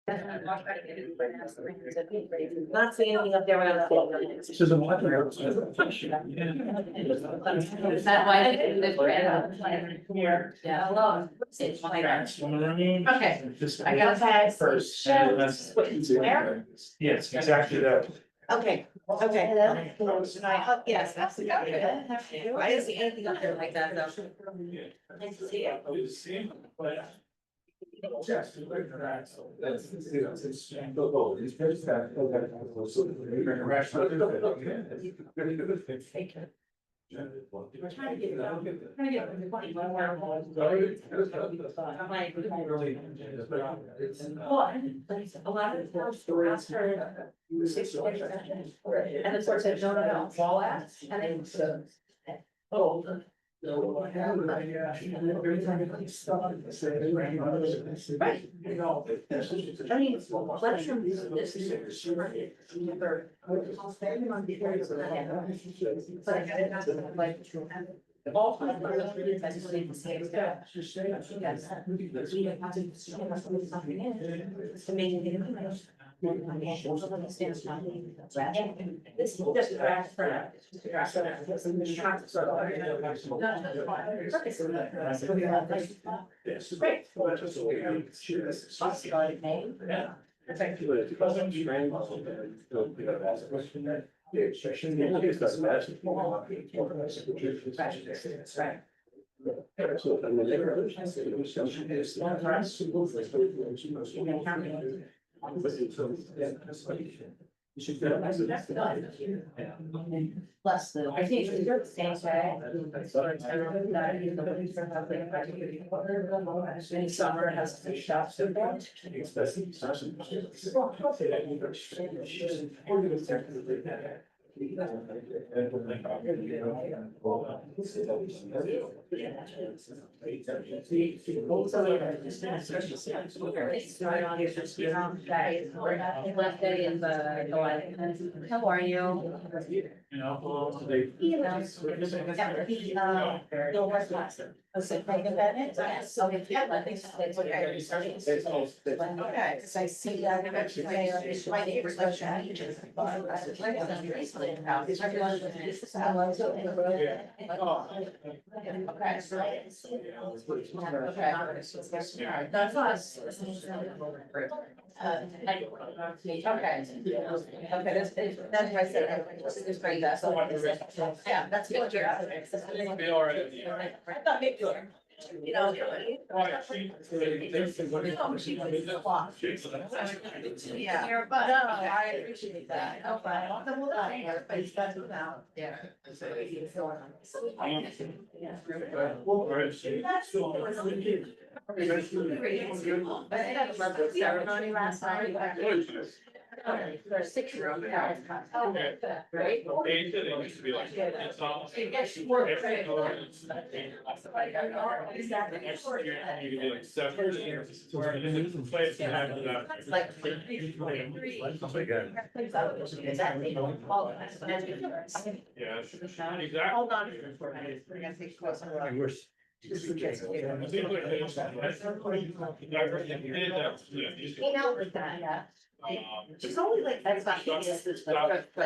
Not seeing anything up there when I'm. So the water. Is that why I did this here? Yeah. Hello. It's fine. Okay. I got a tag. First. Where? Yes, exactly that. Okay, okay. Yes, that's good. I didn't see anything up there like that though. Nice to see you. We're trying to get it out. Trying to get it to 21 more. I'm like, well, a lot of times the last her. And the court said, no, wall at, and then. Oh. Right. I mean, let's from this is. I'll spend on the areas of that. But I got it, like. All. I just leave the same stuff. Yes. It's amazing. This is just a draft for now. Great. Yeah. Plus the. I think you're the same way. In summer has to shop so much. Last day in the. How are you? Bill was last. Was it Megan Bennett? Yes. Okay, yeah, I think that's what I started. Okay, because I see that. My neighbor's like that. That's us. Okay. Okay, that's why I said, it's great, that's all. Yeah, that's good. I thought maybe you were. You know. Yeah, but no, I appreciate that. Okay. But it's got to come out. Yeah. But I had a lovely ceremony last night. Their 6-year-old. Right? Yeah, exactly. Hold on. We're gonna take close. With that, yeah. She's only like, that's not, but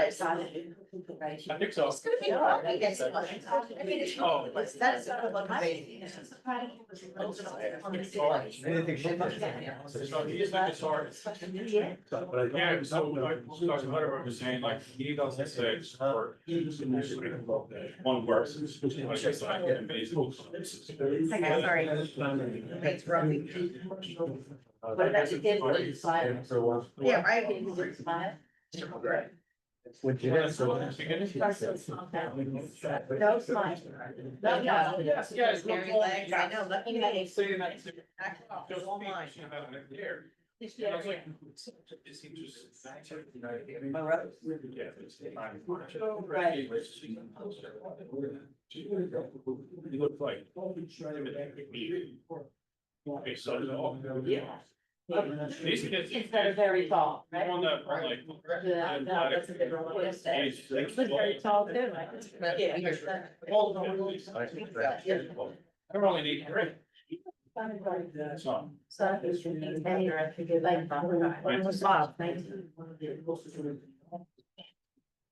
it's on. I think so. It's gonna be hard, I guess. I mean, it's, that's sort of like amazing. So he is like a sword. Yeah, so like, Dr. Butterworth was saying, like, he doesn't say or one word. Sorry. Thanks, Robbie. What about your kid? What you smile? Yeah, right. Smile. Would you? No smile. No, Yes, yes. Scary legs, I know, lucky me. Just all mine. I was like, is he just? My road. Yeah. Right. He looked like. Okay, so. Yeah. These kids. Kids that are very tall, right? One that are like. Yeah, no, that's a different one. It's very tall too, right? Yeah. I only need three. So, So, and you're at figure like, almost off, 19.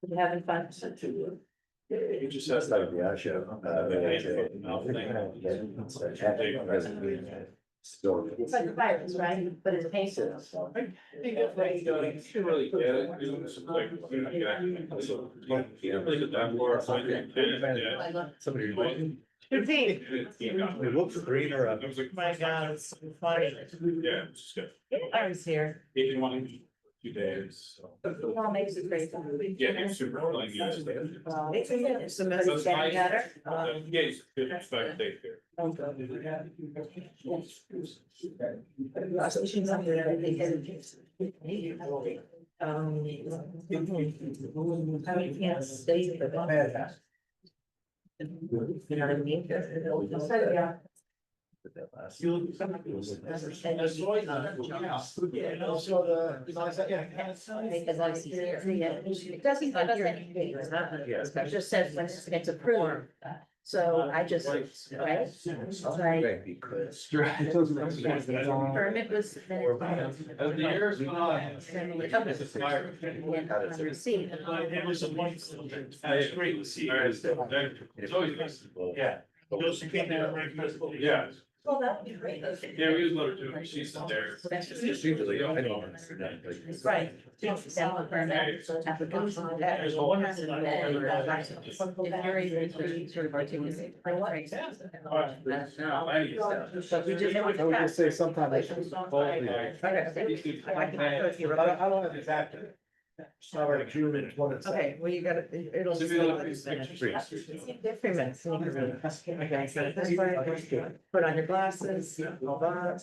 You having fun? it just says like, Yeah, sure. It's like a virus, right? But it's painted. you should really get it. It's like, you know, you don't really get that far. So I think, yeah. I love. Somebody. It looks green or up. I was like, My God, it's so funny. yeah, it's just good. I was here. If you want to, 2 days, so. Well, makes it great. Yeah, it's super fun, you guys. It's the message That's getting nice. better. Yeah, it's good, it's better, take care. So she's not there, they didn't. I mean, can't stay for that. You know what I mean? So, yeah. Because obviously, it doesn't give us any figures, huh? It just says when it's approved. So I just, right? Like, permit was submitted. As the years went on. Received. It was a wonderful. It's great to see. It's always nice. Yeah. Yeah. Well, that would be great. Yeah, we use letter too, she's there. Usually, I don't. Right. Sample permit, application. There's a wonderful. If you're able to sort of articulate. So we just. I would just say sometime. Okay. I don't have exactly. Sorry, June and 20. Okay, well, you gotta, it'll. So we look at these pictures. 3 minutes. Okay, so this way, put on your glasses, all that.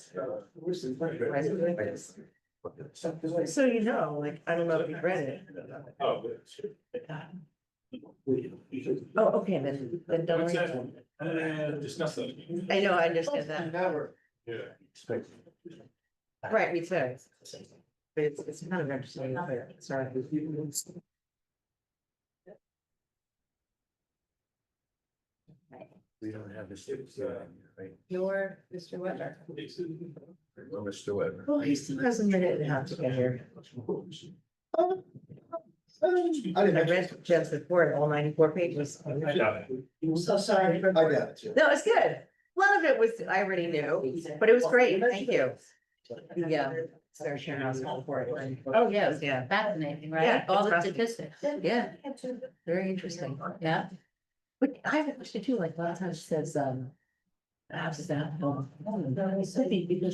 So you know, like, I don't know if you've read it. Oh. Oh, okay, then don't What's read that? it. Discuss that. I know, I understand that. Never. Yeah. Right, me too. But it's kind of interesting, but sorry. We don't have this. Right. You're Mr. Weber. Mr. Webber. Well, he still has a minute and a half to get here. I read Jeff's report, all 94 pages. I'm so sorry. I got it. too. No, it's good. A lot of it was, I already knew, but it was great. Thank you. Yeah. Sarah Sharon's report. Oh, yes. Yeah. Fascinating, Yeah, right? All the it's statistics. Yeah. Very interesting. Yeah. But I have a question too, like a lot of times it says, houses that. Because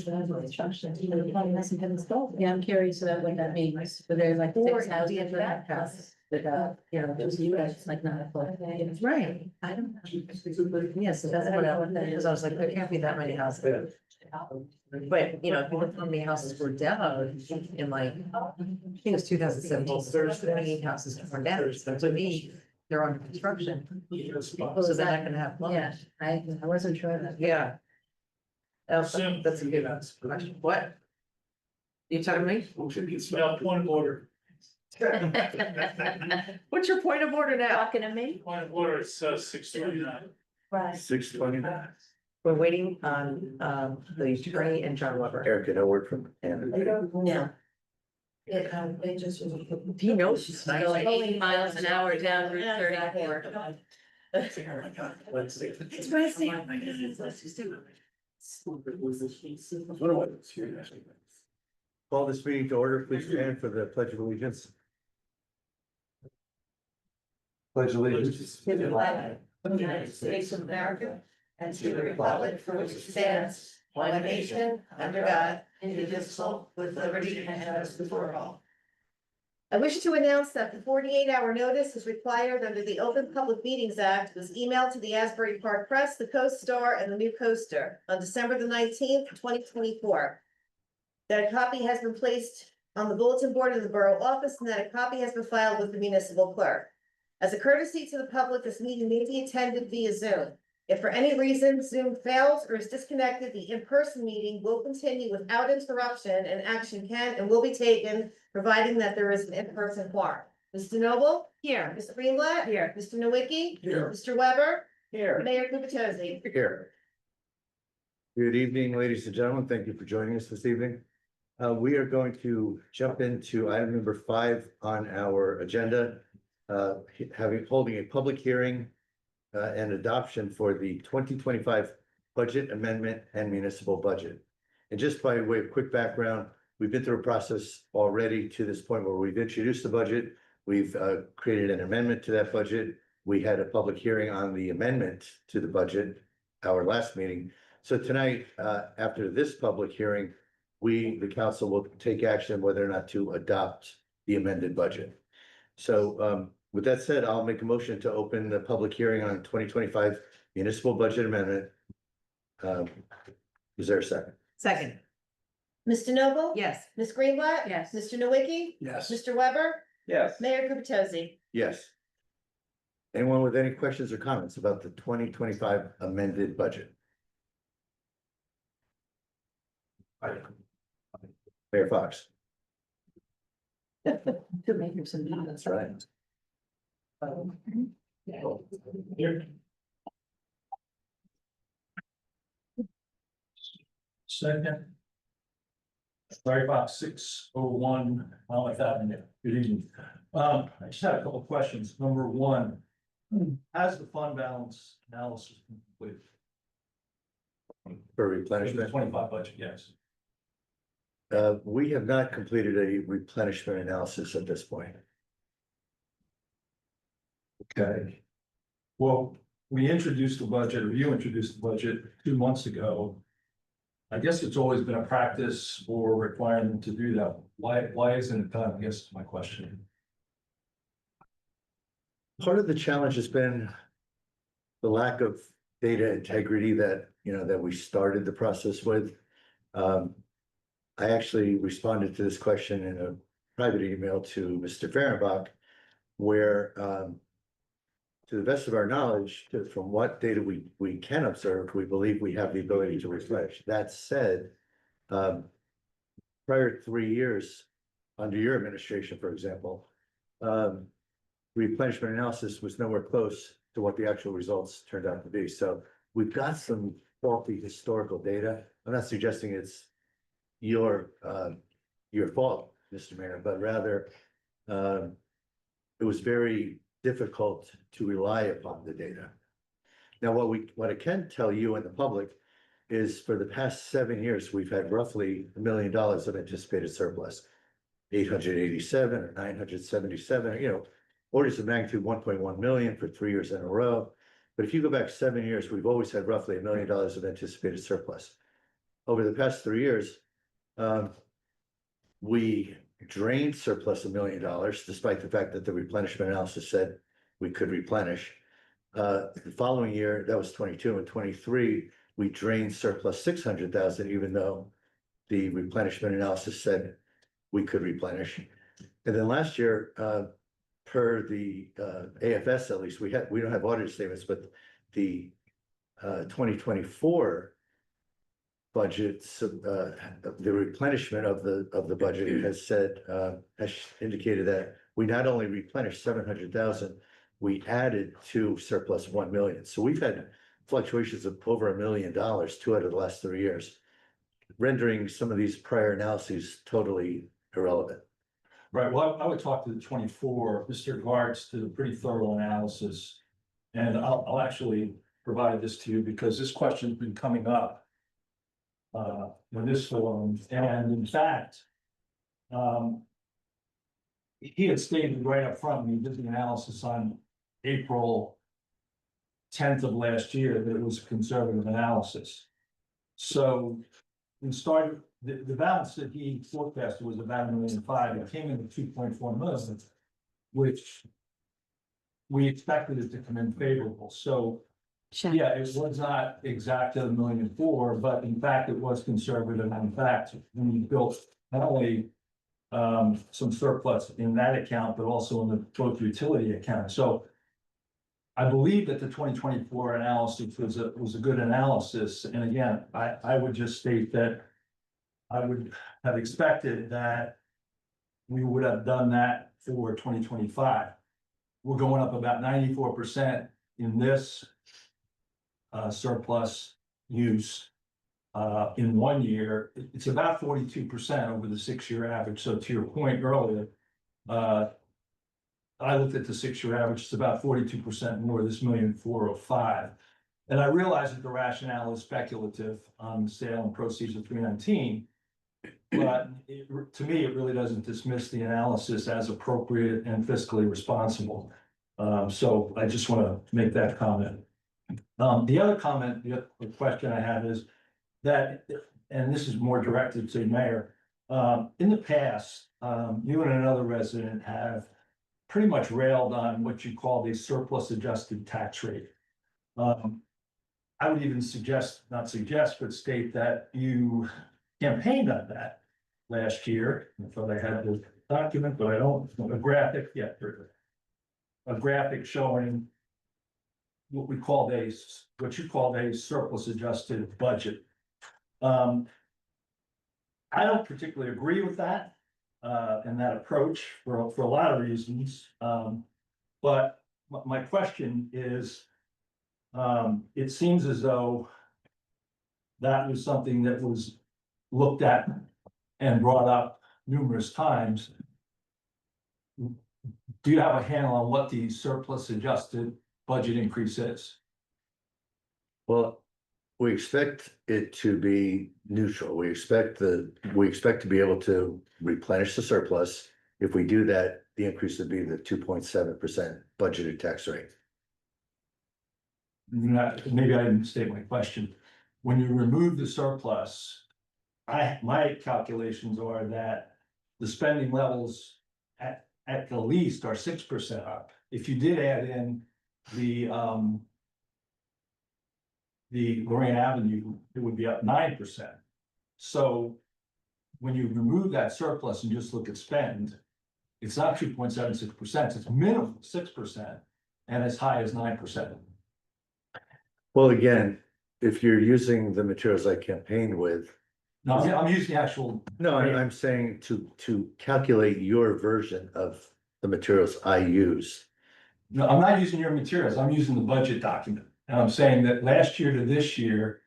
the construction, you know, probably hasn't been installed. Yeah, I'm curious about what that means, but there's like Or six houses the in that house. But, You know, those you guys, it's like not a flood. right. I don't know. Yes, that's what I was, because I was like, there can't be that many houses. But, you know, if you look how many houses were down in like, I think it was 2017, there's 28 houses torn down. So to me, they're under construction. So they're not gonna have Yeah, plumbing. I wasn't sure that. Yeah. That's a good question. What? You talking to me? No, point of order. What's your point of order now? Talking to me? Point of order, it says 6:29. Right. 6:29. We're waiting on, the attorney and John Weber. Eric, no word from Canada. Yeah. They just. He knows. Going 80 miles an hour down Route 34. It's Wednesday. Oh my goodness, let's just do it. Call this meeting to order, please stand for the pledge of allegiance. Pledge allegiance. To the flag of the United States of America and to the republic for which it stands, one nation, under God, indivisible, with liberty and justice for all. I wish to announce that the 48-hour notice is required under the Open Public Meetings Act was emailed to the Asbury Park Press, the Coast Star, and the New Coaster on December the 19th, 2024. That a copy has been placed on the bulletin board of the borough office and that a copy has been filed with the municipal clerk. As a courtesy to the public, this meeting may be attended via Zoom. If for any reason Zoom fails or is disconnected, the in-person meeting will continue without interruption and action can and will be taken, providing that there is an in-person quorum. Mr. Noble? Here. Mr. Greenblatt? Here. Mr. Nowicki? Here. Mr. Weber? Here. Mayor Kubatozzi? Here. Good evening, ladies and gentlemen. Thank you for joining us this evening. We are going to jump into item number 5 on our agenda. Holding a public hearing and adoption for the 2025 budget amendment and municipal budget. And just by way of quick background, we've been through a process already to this point where we've introduced the budget. We've created an amendment to that budget. We had a public hearing on the amendment to the budget, our last meeting. So tonight, after this public hearing, the council will take action whether or not to adopt the amended budget. So with that said, I'll make a motion to open the public hearing on 2025 municipal budget amendment. Is there a second? Second, Mr. Noble? yes. Ms. Greenblatt? Yes. Mr. Nowicki? Yes. Mr. Weber? Yes. Mayor Kupechosi? Yes. Anyone with any questions or comments about the 2025 amended budget? Mayor Fox. That's right. Here. Second. Sorry about 601 Monmouth Avenue. Good evening. I just had a couple of questions. Number one, has the fund balance analysis been completed? For The replenishment, 25 budget, yes. we have not completed a replenishment analysis at this point. Okay. Well, we introduced the budget, or you introduced the budget 2 months ago. I guess it's always been a practice or requirement to do that. Why isn't it done? I guess is my question. Part of the challenge has been the lack of data integrity that, that we started the process with. I actually responded to this question in a private email to Mr. Fehrenbach, where, to the best of our knowledge, from what data we can observe, we believe we have the ability to refresh. That said, prior 3 years, under your administration, for example, replenishment analysis was nowhere close to what the actual results turned out to be. So we've got some faulty historical data. I'm not suggesting it's your fault, Mr. Mayor, but rather it was very difficult to rely upon the data. Now, what I can tell you and the public is for the past 7 years, we've had roughly $1 million of anticipated surplus. 887 or 977, orders of magnitude 1.1 million for 3 years in a row. But if you go back 7 years, we've always had roughly $1 million of anticipated surplus. Over the past 3 years, we drained surplus $1 million, despite the fact that the replenishment analysis said we could replenish. The following year, that was 22 and 23, we drained surplus 600,000, even though the replenishment analysis said we could replenish. And then last year, per the AFS, at least we don't have audited statements, but the 2024 budgets, the replenishment of the budget has indicated that we not only replenished 700,000, we added to surplus 1 million. So we've had fluctuations of over $1 million 2 out of the last 3 years, rendering some of these prior analyses totally irrelevant. Right, well, I would talk to the 24, Mr. Gartz did a pretty thorough analysis. And I'll actually provide this to you because this question's been coming up in this forum, and in fact, he had stated right up front when he did the analysis on April 10th of last year that it was a conservative analysis. So we started, the balance that he forecasted was about $1.5 million. It came in at 2.4 million, which we expected it to come in favorable. So yeah, it was not exact to $1.4 million, but in fact, it was conservative. And in fact, when you built not only some surplus in that account, but also in the both utility account. So I believe that the 2024 analysis was a good analysis. And again, I would just state that I would have expected that we would have done that for 2025. We're going up about 94% in this surplus use. in 1 year, it's about 42% over the 6-year average. So to your point earlier, I looked at the 6-year average, it's about 42% more, this 1,405,000. And I realize that the rationale is speculative on the sale and proceeds of 319. But to me, it really doesn't dismiss the analysis as appropriate and fiscally responsible. So I just want to make that comment. The other comment, the question I have is that, and this is more directed to the mayor. In the past, you and another resident have pretty much railed on what you call the surplus adjusted tax rate. I would even not suggest, but state that you campaigned on that last year. I thought I had the document, but I don't, a graphic, yeah, a graphic showing what you called a surplus adjusted budget. I don't particularly agree with that, and that approach for a lot of reasons. But my question is, it seems as though that was something that was looked at and brought up numerous times. Do you have a handle on what the surplus adjusted budget increase is? Well, we expect it to be neutral. We expect to be able to replenish the surplus. If we do that, the increase would be the 2.7% budgeted tax rate. Maybe I didn't state my question. When you remove the surplus, my calculations are that the spending levels at the least are 6% up. If you did add in the Lorraine Avenue, it would be up 9%. So when you remove that surplus and just look at spend, it's not 2.76%, it's minimum 6% and as high as 9%. Well, again, if you're using the materials I campaigned with. No, I'm using the actual. No, I'm saying to calculate your version of the materials I use. No, I'm not using your materials, I'm using the budget document. And I'm saying that last year to this year,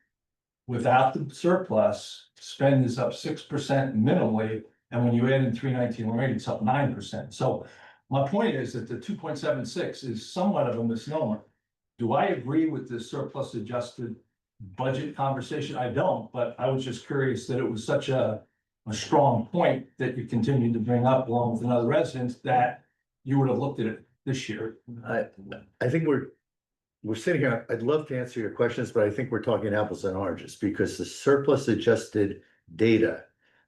without the surplus, spend is up 6% minimally. And when you add in 319 Lorraine, it's up 9%. So my point is that the 2.76 is somewhat of a misnomer. Do I agree with the surplus adjusted budget conversation? I don't, but I was just curious that it was such a strong point that you continued to bring up along with another resident that you would have looked at it this year. I think we're sitting here, I'd love to answer your questions, but I think we're talking apples and oranges because the surplus adjusted data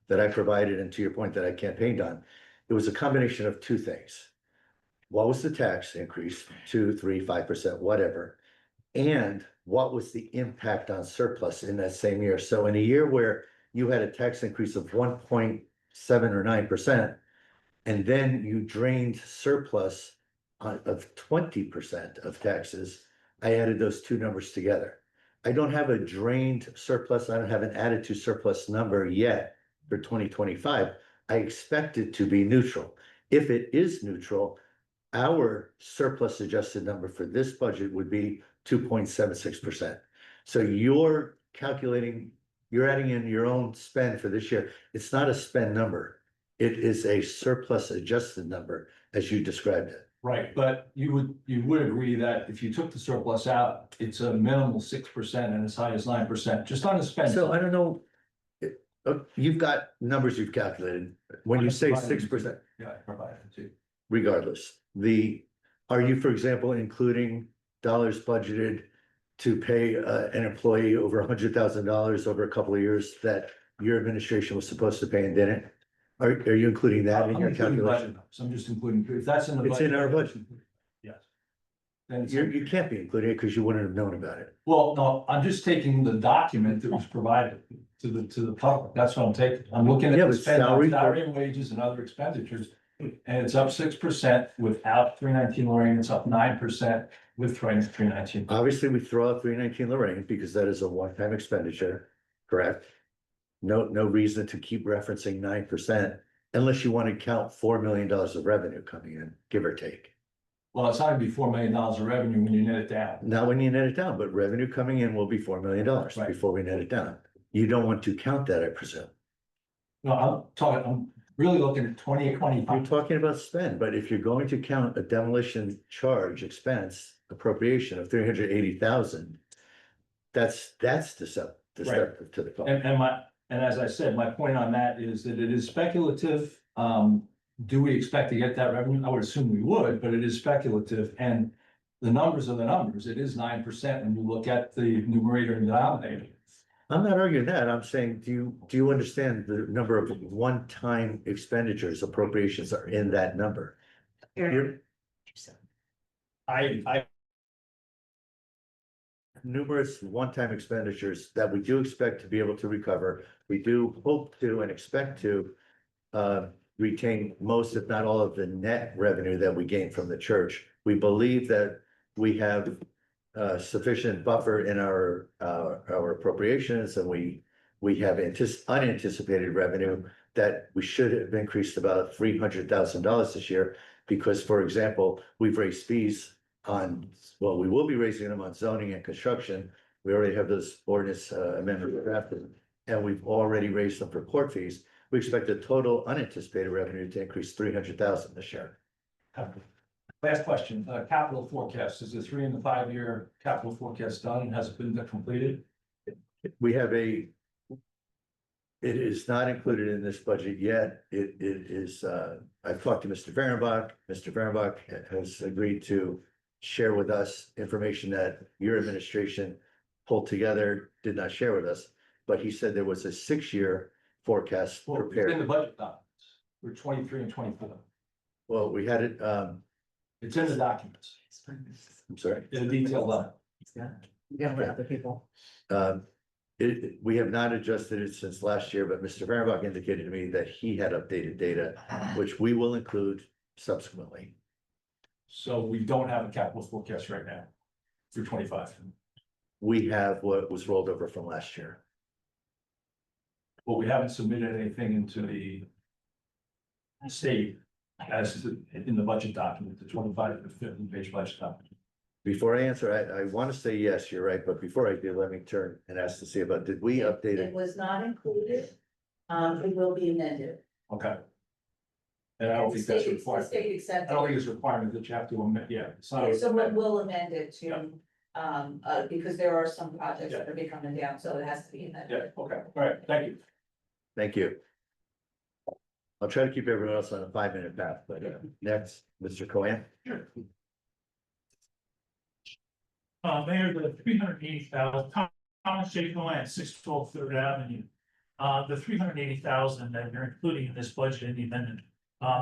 that I provided, and to your point that I campaigned on, it was a combination of two things. What was the tax increase, 2, 3, 5%, whatever, and what was the impact on surplus in that same year? So in a year where you had a tax increase of 1.7 or 9%, and then you drained surplus of 20% of taxes, I added those two numbers together. I don't have a drained surplus. I don't have an added to surplus number yet for 2025. I expect it to be neutral. If it is neutral, our surplus adjusted number for this budget would be 2.76%. So you're calculating, you're adding in your own spend for this year. It's not a spend number. It is a surplus adjusted number as you described it. Right, but you would agree that if you took the surplus out, it's a minimal 6% and as high as 9%, just on the spend. So I don't know. You've got numbers you've calculated. When you say 6%, Yeah, I provided it too. regardless, are you, for example, including dollars budgeted to pay an employee over $100,000 over a couple of years that your administration was supposed to pay and didn't? Are you including that in I'm your including budget calculation? numbers. I'm just including, if that's in the. It's in our budget. Yes. Then it's, You can't be including it because you wouldn't have known about it. well, no, I'm just taking the document that was provided to the public. That's what I'm taking. I'm looking at Yeah, the but spend on salary- salary and wages and other expenditures. And it's up 6% without 319 Lorraine. It's up 9% with 319. Obviously, we throw out 319 Lorraine because that is a one-time expenditure, correct? No reason to keep referencing 9% unless you want to count $4 million of revenue coming in, give or take. Well, it's not gonna be $4 million of revenue when you net it down. Not when you net it down, but revenue coming in will be $4 million Right. before we net it down. you don't want to count that, I presume. No, I'm really looking at 2025. You're talking about spend, but if you're going to count a demolition charge expense appropriation of 380,000. That's deceptive to the public. And as I said, my point on that is that it is speculative. Do we expect to get that revenue? I would assume we would, but it is speculative, and the numbers are the numbers. It is 9% when you look at the numerator and denominator. I'm not arguing that. I'm saying, do you understand the number of one-time expenditures appropriations are in that number? You're- I Numerous one-time expenditures that we do expect to be able to recover. We do hope to and expect to retain most, if not all, of the net revenue that we gain from the church. We believe that we have sufficient buffer in our appropriations, and we have unanticipated revenue that we should have increased about $300,000 this year. Because, for example, we've raised fees on, well, we will be raising them on zoning and construction. We already have those ordinance amendments drafted, and we've already raised them for court fees. We expect the total unanticipated revenue to increase 300,000 this year. Last question, capital forecast, is the 3 and the 5 year capital forecast done? Has it been completed? We have it is not included in this budget yet. It is, I've talked to Mr. Fehrenbach. Mr. Fehrenbach has agreed to share with us information that your administration pulled together, did not share with us. But he said there was a 6-year forecast Well, it's in prepared. the budget documents for 23 and 24. Well, we had it, It's in the documents, I'm sorry. in a detailed level. Yeah, with other people. We have not adjusted it since last year, but Mr. Fehrenbach indicated to me that he had updated data, which we will include subsequently. So we don't have a capital forecast right now for 25. We have what was rolled over from last year. But we haven't submitted anything into the state as in the budget document, the 25 to 50 page budget document. Before I answer, I want to say yes, you're right, but before I do, let me turn and ask to see about, did we update It it? was not included. It will be amended. Okay. And I don't think that's The required. state accepted. I don't think it's a requirement that you have to amend, yeah, it's not. Yeah, a- so we'll amend it to, because there are some projects that are becoming down, so it has to be Yeah, amended. okay, all right, thank you. Thank you. I'll try to keep everyone else on a 5-minute path, but next, Mr. Cohen. Mayor, the 380,000, Thomas J. Cohen, 612 Third Avenue. The 380,000 that you're including in this budget in the amendment,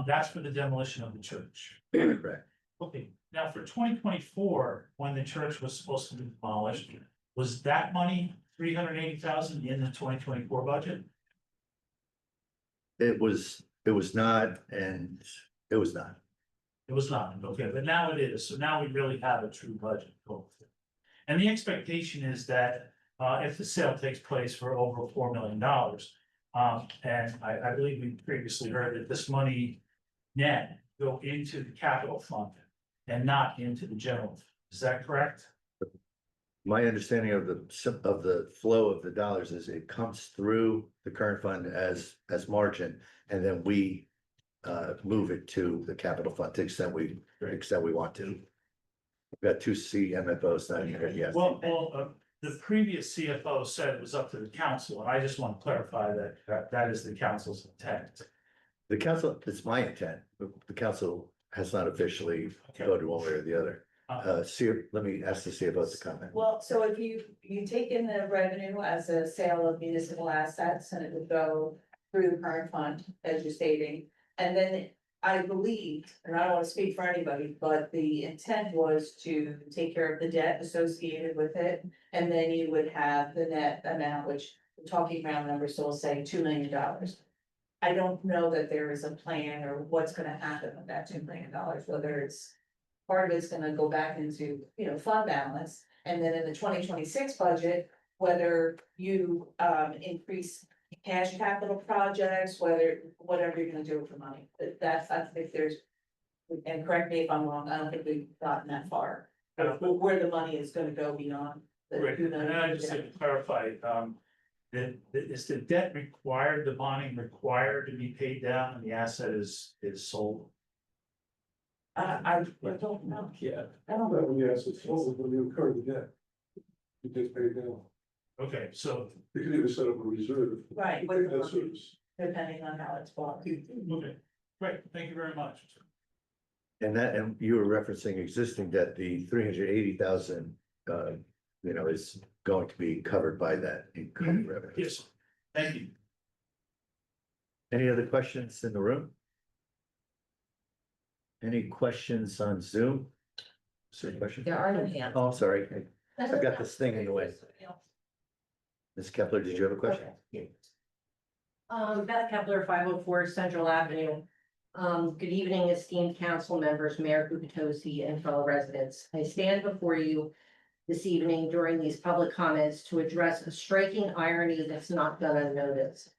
that's for the demolition of the church. Correct. Okay, now for 2024, when the church was supposed to be demolished, was that money 380,000 in the 2024 budget? It was not, and it was not. It was not, okay, but now it is, so now we really have a true budget going forward. And the expectation is that, if the sale takes place for over $4 million, and I believe we previously heard that this money net go into the capital fund and not into the general fund. Is that correct? My understanding of the flow of the dollars is it comes through the current fund as margin, and then we move it to the capital fund to the extent we want to. We've got 2 CMFOs not here yet. Well, the previous CFO said it was up to the council, and I just want to clarify that that is the council's intent. The council, it's my intent, the council has not officially Okay. voted one way or the other. Let me ask the CFO to comment. Well, so if you take in the revenue as a sale of municipal assets, and it would go through the current fund, as you're stating. And then I believe, and I don't want to speak for anybody, but the intent was to take care of the debt associated with it. And then you would have the net amount, which we're talking round numbers, so we'll say $2 million. I don't know that there is a plan or what's gonna happen with that $2 million, whether it's. Part of it's gonna go back into, fund balance, and then in the 2026 budget, whether you increase cash capital projects, whatever you're gonna do with the money, that's, I think there's. And correct me if I'm wrong, I don't think we've gotten that far, where the money is gonna go beyond. the Right, $2 and million. then I just to clarify, is the debt required, the bonding required to be paid down and the asset is sold? I don't know. Yeah. I don't know. Yes, it's sold when you incur the debt. You just pay it down. Okay, so, You can even set up a reserve. Right, for debt service. depending on how it's bought. okay, great, thank you very much. And you were referencing existing debt, the 380,000, is going to be covered by that income revenue. Yes, thank you. Any other questions in the room? Any questions on Zoom? Is there a question? There are no hands. Oh, I'm sorry. I've got this thing in the way. Ms. Kepler, did you have a question? Beth Kepler, 504 Central Avenue. Good evening, esteemed council members, Mayor Gubitosi, and fellow residents. I stand before you this evening during these public comments to address a striking irony that's not gone unnoticed.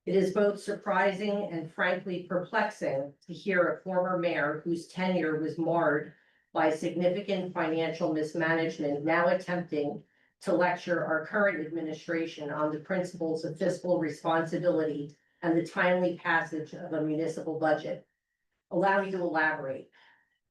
It is both surprising and frankly perplexing to hear a former mayor whose tenure was marred by significant financial mismanagement now attempting to lecture our current administration on the principles of fiscal responsibility and the timely passage of a municipal budget. Allow me to elaborate.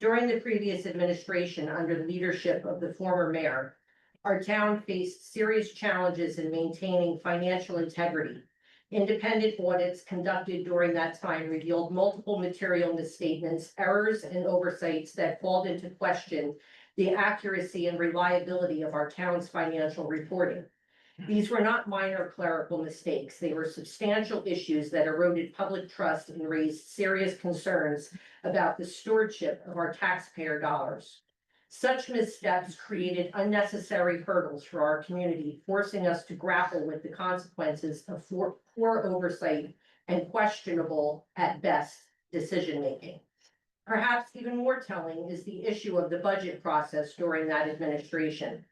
During the previous administration, under the leadership of the former mayor, our town faced serious challenges in maintaining financial integrity. Independent audits conducted during that time revealed multiple material misstatements, errors, and oversights that called into question the accuracy and reliability of our town's financial reporting. These were not minor clerical mistakes. They were substantial issues that eroded public trust and raised serious concerns about the stewardship of our taxpayer dollars. Such missteps created unnecessary hurdles for our community, forcing us to grapple with the consequences of poor oversight and questionable, at best, decision-making. Perhaps even more telling is the issue of the budget process during that administration.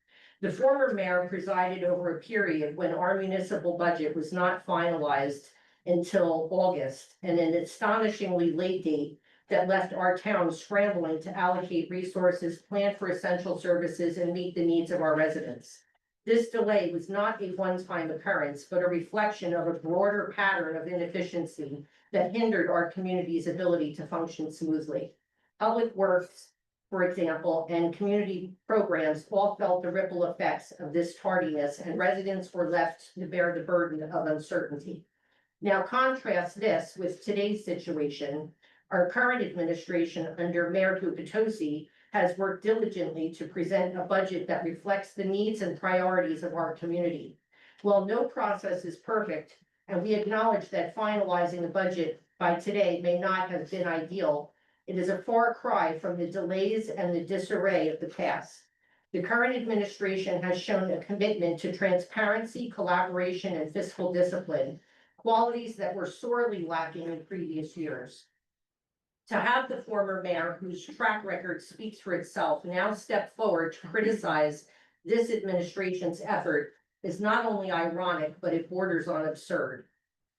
The former mayor presided over a period when our municipal budget was not finalized until August, and an astonishingly late date that left our town scrambling to allocate resources, plan for essential services, and meet the needs of our residents. This delay was not a one-time occurrence, but a reflection of a broader pattern of inefficiency that hindered our community's ability to function smoothly. Public Works, for example, and community programs all felt the ripple effects of this tardiness, and residents were left to bear the burden of uncertainty. Now contrast this with today's situation. Our current administration under Mayor Gubitosi has worked diligently to present a budget that reflects the needs and priorities of our community. While no process is perfect, and we acknowledge that finalizing the budget by today may not have been ideal, it is a far cry from the delays and the disarray of the past. The current administration has shown a commitment to transparency, collaboration, and fiscal discipline, qualities that were sorely lacking in previous years. To have the former mayor, whose track record speaks for itself, now step forward to criticize this administration's effort is not only ironic, but it borders on absurd.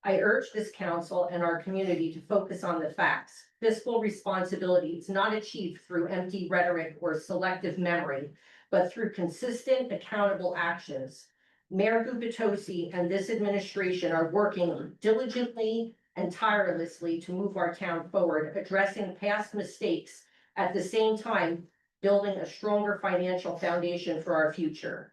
I urge this council and our community to focus on the facts. Fiscal responsibility is not achieved through empty rhetoric or selective memory, but through consistent, accountable actions. Mayor Gubitosi and this administration are working diligently and tirelessly to move our town forward, addressing past mistakes, at the same time building a stronger financial foundation for our future.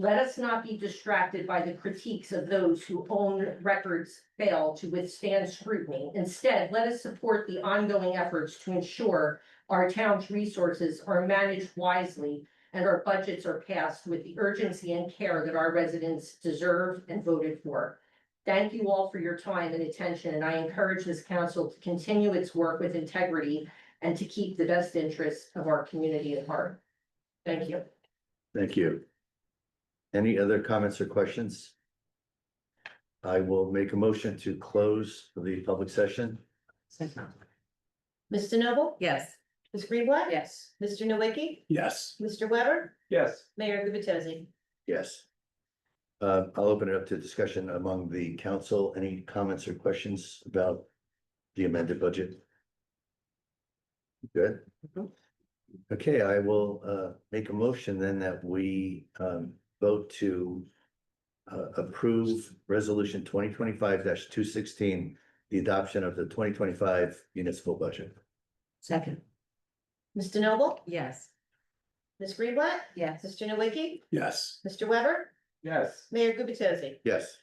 Let us not be distracted by the critiques of those who own records fail to withstand scrutiny. Instead, let us support the ongoing efforts to ensure our town's resources are managed wisely and our budgets are passed with the urgency and care that our residents deserve and voted for. Thank you all for your time and attention, and I encourage this council to continue its work with integrity and to keep the best interests of our community at heart. Thank you. Thank you. Any other comments or questions? I will make a motion to close the public session. Mr. Noble? Yes. Ms. Greenblatt? Yes. Mr. Nowicki? Yes. Mr. Weber? Yes. Mayor Gubitosi? Yes. I'll open it up to discussion among the council. Any comments or questions about the amended budget? Good. Okay, I will make a motion then that we vote to approve resolution 2025-216, the adoption of the 2025 municipal budget. Second, Mr. Noble? yes. Ms. Greenblatt? Yes. Mr. Nowicki? Yes. Mr. Weber? Yes. Mayor Gubatosi? Yes.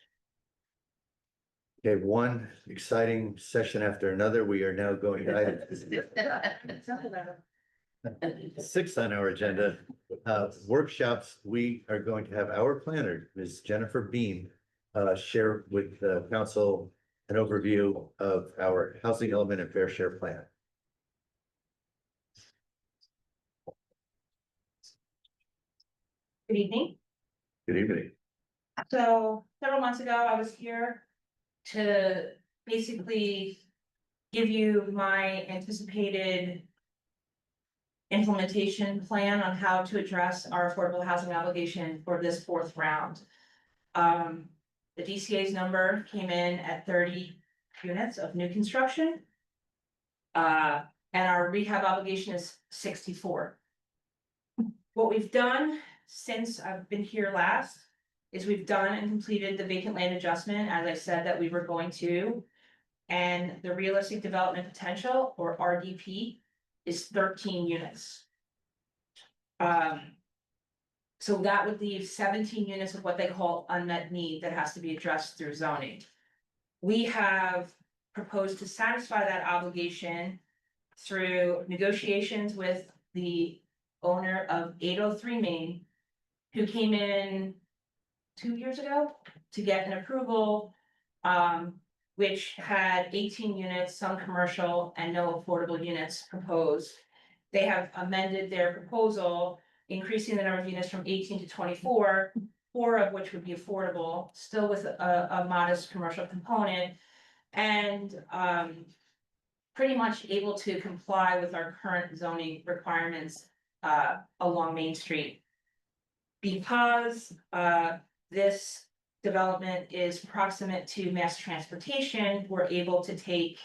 Okay, one exciting session after another. We are now going to item 6 on our agenda. Workshops. We are going to have our planner, Ms. Jennifer Bean, share with the council an overview of our housing element and fair share plan. Good evening. Good evening. So several months ago, I was here to basically give you my anticipated implementation plan on how to address our affordable housing obligation for this fourth round. The DCA's number came in at 30 units of new construction. And our rehab obligation is 64. What we've done since I've been here last is we've done and completed the vacant land adjustment, as I said that we were going to. And the realistic development potential, or RDP, is 13 units. So that would leave 17 units of what they call unmet need that has to be addressed through zoning. We have proposed to satisfy that obligation through negotiations with the owner of 803 Main, who came in 2 years ago to get an approval, which had 18 units, some commercial and no affordable units proposed. They have amended their proposal, increasing the number of units from 18 to 24, 4 of which would be affordable, still with a modest commercial component, and pretty much able to comply with our current zoning requirements along Main Street. Because this development is proximate to mass transportation, we're able to take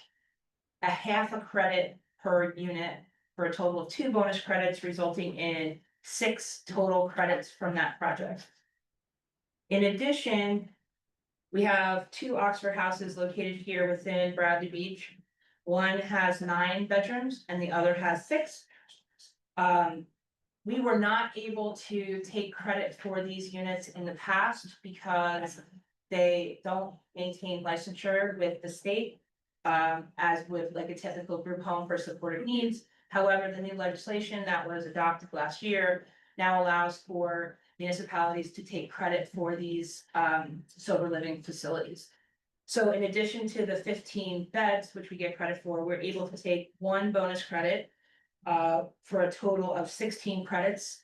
a half a credit per unit for a total of 2 bonus credits, resulting in 6 total credits from that project. In addition, we have 2 Oxford houses located here within Bradley Beach. One has 9 bedrooms and the other has 6. We were not able to take credit for these units in the past because they don't maintain licensure with the state, as with like a typical group home for supportive needs. However, the new legislation that was adopted last year now allows for municipalities to take credit for these sober living facilities. So in addition to the 15 beds, which we get credit for, we're able to take 1 bonus credit for a total of 16 credits,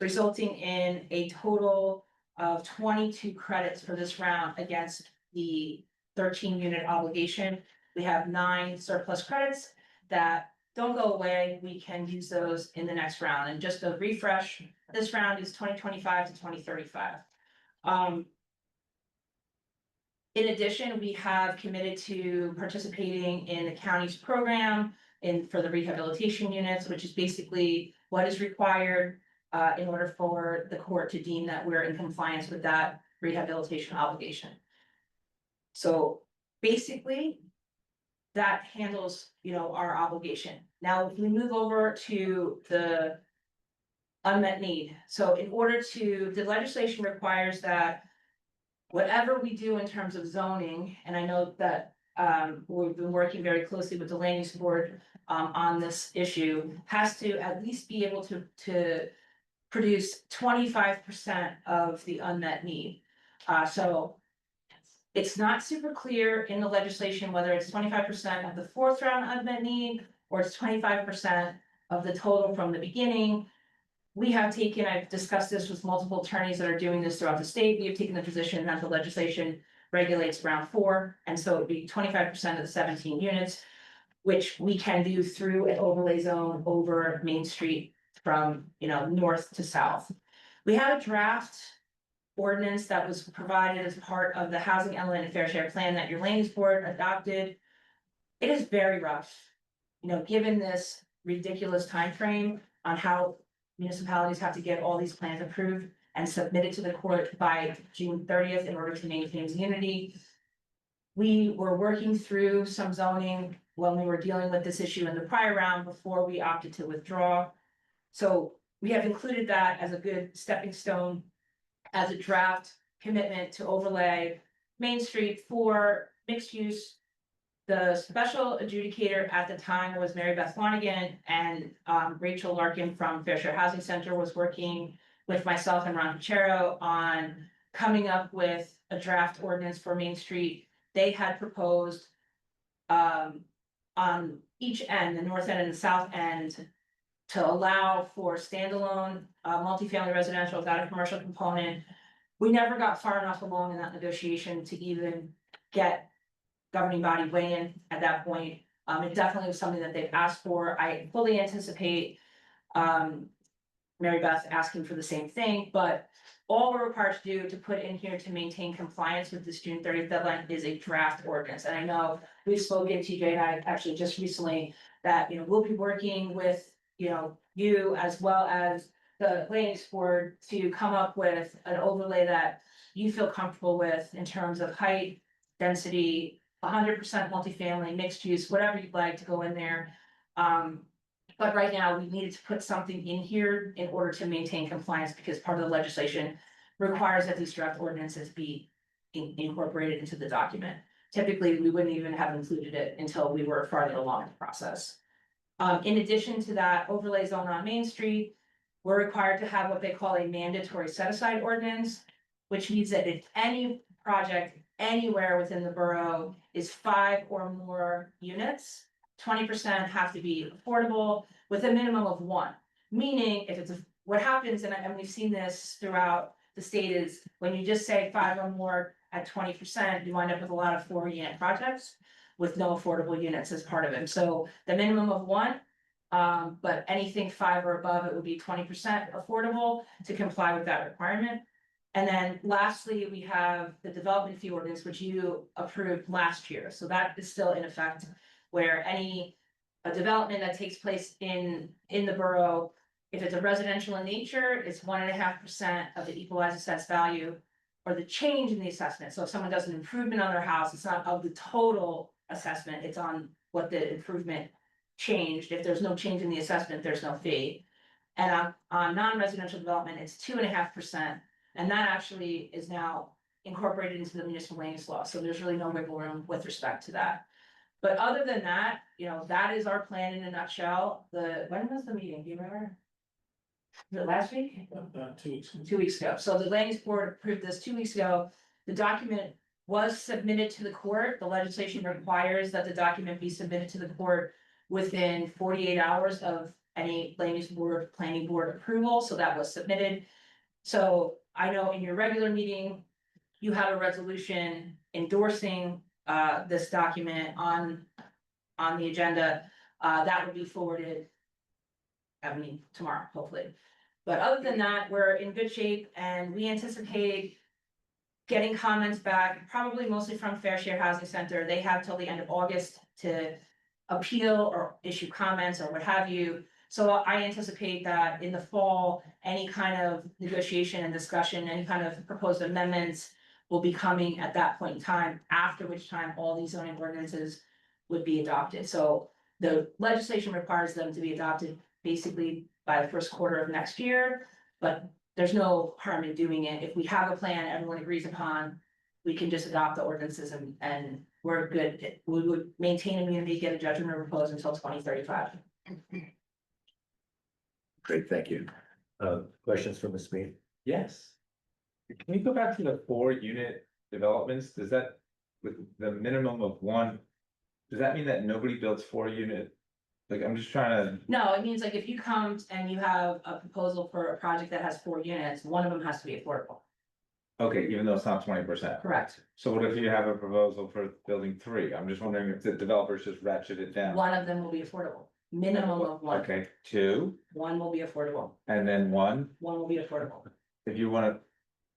resulting in a total of 22 credits for this round against the 13 unit obligation. We have 9 surplus credits that don't go away. We can use those in the next round. And just a refresh, this round is 2025 to 2035. In addition, we have committed to participating in the county's program for the rehabilitation units, which is basically what is required in order for the court to deem that we're in compliance with that rehabilitation obligation. So basically, that handles, our obligation. Now, if we move over to the unmet need. So in order the legislation requires that whatever we do in terms of zoning, and I know that we've been working very closely with the land use board on this issue, has to at least be able to produce 25% of the unmet need. So it's not super clear in the legislation whether it's 25% of the 4th round unmet need or it's 25% of the total from the beginning. I've discussed this with multiple attorneys that are doing this throughout the state. We have taken the position that the legislation regulates round 4, and so it would be 25% of the 17 units, which we can do through an overlay zone over Main Street from, north to south. We had a draft ordinance that was provided as part of the housing element and fair share plan that your land use board adopted. It is very rough, given this ridiculous time frame on how municipalities have to get all these plans approved. and submit it to the court by June 30th in order to maintain unity. We were working through some zoning when we were dealing with this issue in the prior round before we opted to withdraw. So we have included that as a good stepping stone, as a draft commitment to overlay Main Street for mixed use. The special adjudicator at the time was Mary Beth Flanagan, and Rachel Larkin from Fair Share Housing Center was working with myself and Ron Pichero on coming up with a draft ordinance for Main Street. They had proposed on each end, the north end and the south end, to allow for standalone multifamily residential without a commercial component. We never got far enough along in that negotiation to even get governing body weigh in at that point. It definitely was something that they've asked for. I fully anticipate Mary Beth asking for the same thing, but all we're required to do to put in here to maintain compliance with this June 30th deadline is a draft ordinance. And I know we've spoken, TJ and I actually just recently, that, you know, we'll be working with, you know, you as well as the planning board to come up with an overlay that you feel comfortable with in terms of height, density, 100% multifamily, mixed use, whatever you'd like to go in there. But right now, we needed to put something in here in order to maintain compliance, because part of the legislation requires that these draft ordinances be incorporated into the document. Typically, we wouldn't even have included it until we were farther along in the process. In addition to that overlay zone on Main Street, we're required to have what they call a mandatory set-aside ordinance, which means that if any project anywhere within the borough is 5 or more units, 20% have to be affordable with a minimum of 1. Meaning, if it's what happens, and we've seen this throughout the state, is when you just say 5 or more at 20%, you wind up with a lot of 4-unit projects with no affordable units as part of it. So the minimum of 1, but anything 5 or above, it would be 20% affordable to comply with that requirement. And then lastly, we have the development fee ordinance, which you approved last year. So that is still in effect, where any development that takes place in the borough, if it's a residential in nature, it's 1.5% of the equalized assessed value or the change in the assessment. So if someone does an improvement on their house, it's not of the total assessment, it's on what the improvement changed. If there's no change in the assessment, there's no fee. And on non-residential development, it's 2.5%. And that actually is now incorporated into the municipal land use law. So there's really no wiggle room with respect to that. But other than that, you know, that is our plan in a nutshell. When was the meeting? Do you remember? Was it last week? 2 weeks. 2 weeks ago. So the land use board approved this 2 weeks ago. The document was submitted to the court. The legislation requires that the document be submitted to the court within 48 hours of any land use board, planning board approval. So that was submitted. So I know in your regular meeting, you have a resolution endorsing this document on the agenda. That would be forwarded, I mean, tomorrow, hopefully. But other than that, we're in good shape, and we anticipate getting comments back, probably mostly from Fair Share Housing Center. They have till the end of August to appeal or issue comments or what have you. So I anticipate that in the fall, any kind of negotiation and discussion, any kind of proposed amendments will be coming at that point in time, after which time all these zoning ordinances would be adopted. So the legislation requires them to be adopted basically by the first quarter of next year, but there's no harm in doing it. If we have a plan everyone agrees upon, we can just adopt the ordinances and we're good. We would maintain immunity, get a judgment or repose until 2035. Great, thank you. Questions from Ms. Mead? Yes. Can we go back to the 4-unit developments? Does that, with the minimum of 1, does that mean that nobody builds 4-unit? Like, I'm just trying to, No, it means like if you come and you have a proposal for a project that has 4 units, one of them has to be affordable. okay, even though it's not 20%. Correct. So what if you have a proposal for building 3? I'm just wondering if the developers just ratchet it down. One of them will be affordable, minimum of 1. Okay, 2, One will be affordable, and then 1, one will be affordable. if you wanna,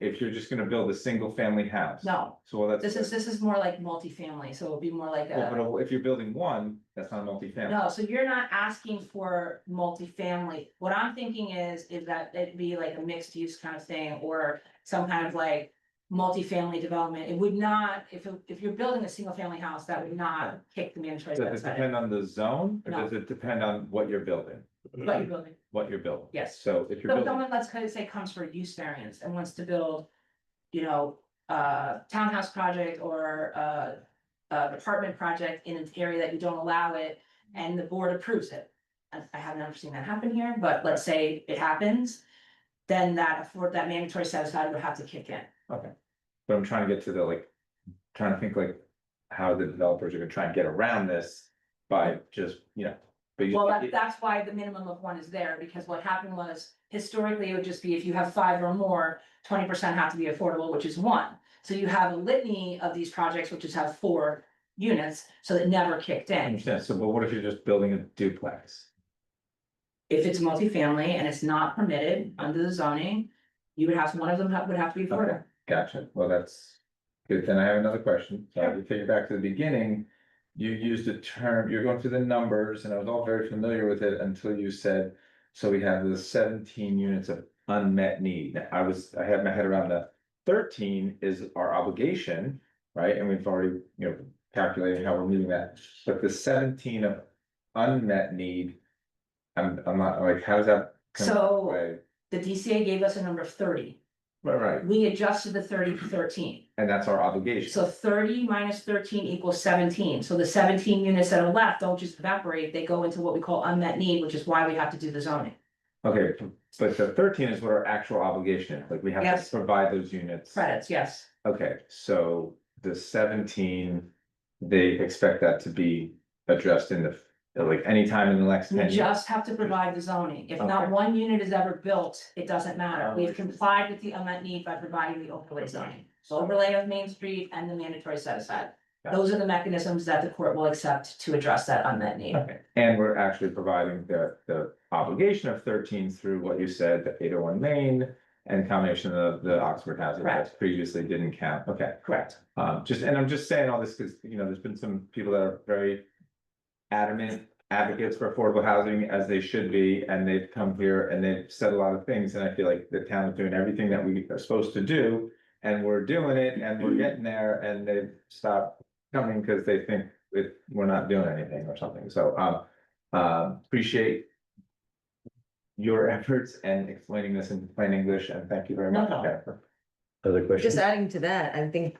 if you're just gonna build a single family house. No, So well, that's. this is more like multifamily, so it'll be more like Well, but if you're building one, that's not multifamily. no, so you're not asking for multifamily. What I'm thinking is that it'd be like a mixed use kind of thing, or some kind of like multifamily development. It would not, if you're building a single family house, that would not kick the mandatory Does it set aside. depend on the zone, or No. does it depend on what you're building? What you're building. What you're building? Yes. So if you're So building, someone, let's kind of say, comes for a use variance and wants to build, you know, a townhouse project or apartment project in an area that you don't allow it, and the board approves it. I have never seen that happen here, but let's say it happens, then that mandatory set aside would have to kick in. but I'm trying to get to the like, trying to think like. How the developers are gonna try and get around this by just, but you. Well, that's why the minimum of one is there, because what happened was, historically, it would just be if you have 5 or more, 20% have to be affordable, which is 1. So you have a litany of these projects, which is have 4 units, so it never kicked I in. understand, so but what if you're just building a duplex? If it's multifamily and it's not permitted under the zoning, you would have, one of them would have to be affordable. Gotcha, well, that's good, then I have another question, so to take it back to the beginning. You used a term, you're going through the numbers, and I was all very familiar with it until you said, so we have the 17 units of unmet need. Now, I had my head around the 13 is our obligation, right, and we've already, calculated how we're meeting that, but the 17 of unmet need. I'm not, like, how does that? come into So- play? The DCA gave us a number of 30. Right, We adjusted the 30 to 13. and that's our obligation. So 30 minus 13 equals 17. So the 17 units that are left don't just evaporate, they go into what we call unmet need, which is why we have to do the zoning. Okay, but the 13 is what our actual obligation is, like, we have Yes. to provide those units. Credits, yes. Okay, so the 17, they expect that to be addressed in the, like, anytime in the next We 10 years? just have to provide the zoning. If not Okay. one unit is ever built, it doesn't matter. We've complied with the unmet need by providing the overlay zoning. So overlay of Main Street and the mandatory set aside. Those are the mechanisms that the court will accept to address that unmet need. Okay, and we're actually providing the obligation of 13 through what you said, the 801 Main. And combination of the Oxford housing that Correct. previously didn't count, okay. Correct. And I'm just saying all this because, there's been some people that are very adamant advocates for affordable housing, as they should be, and they've come here and they've said a lot of things, and I feel like the town is doing everything that we are supposed to do. And we're doing it, and we're getting there, and they've stopped coming because they think that we're not doing anything or something, so, appreciate your efforts and explaining this in plain English, and thank you very much, No, no. Jennifer. Other questions? Just adding to that, I think,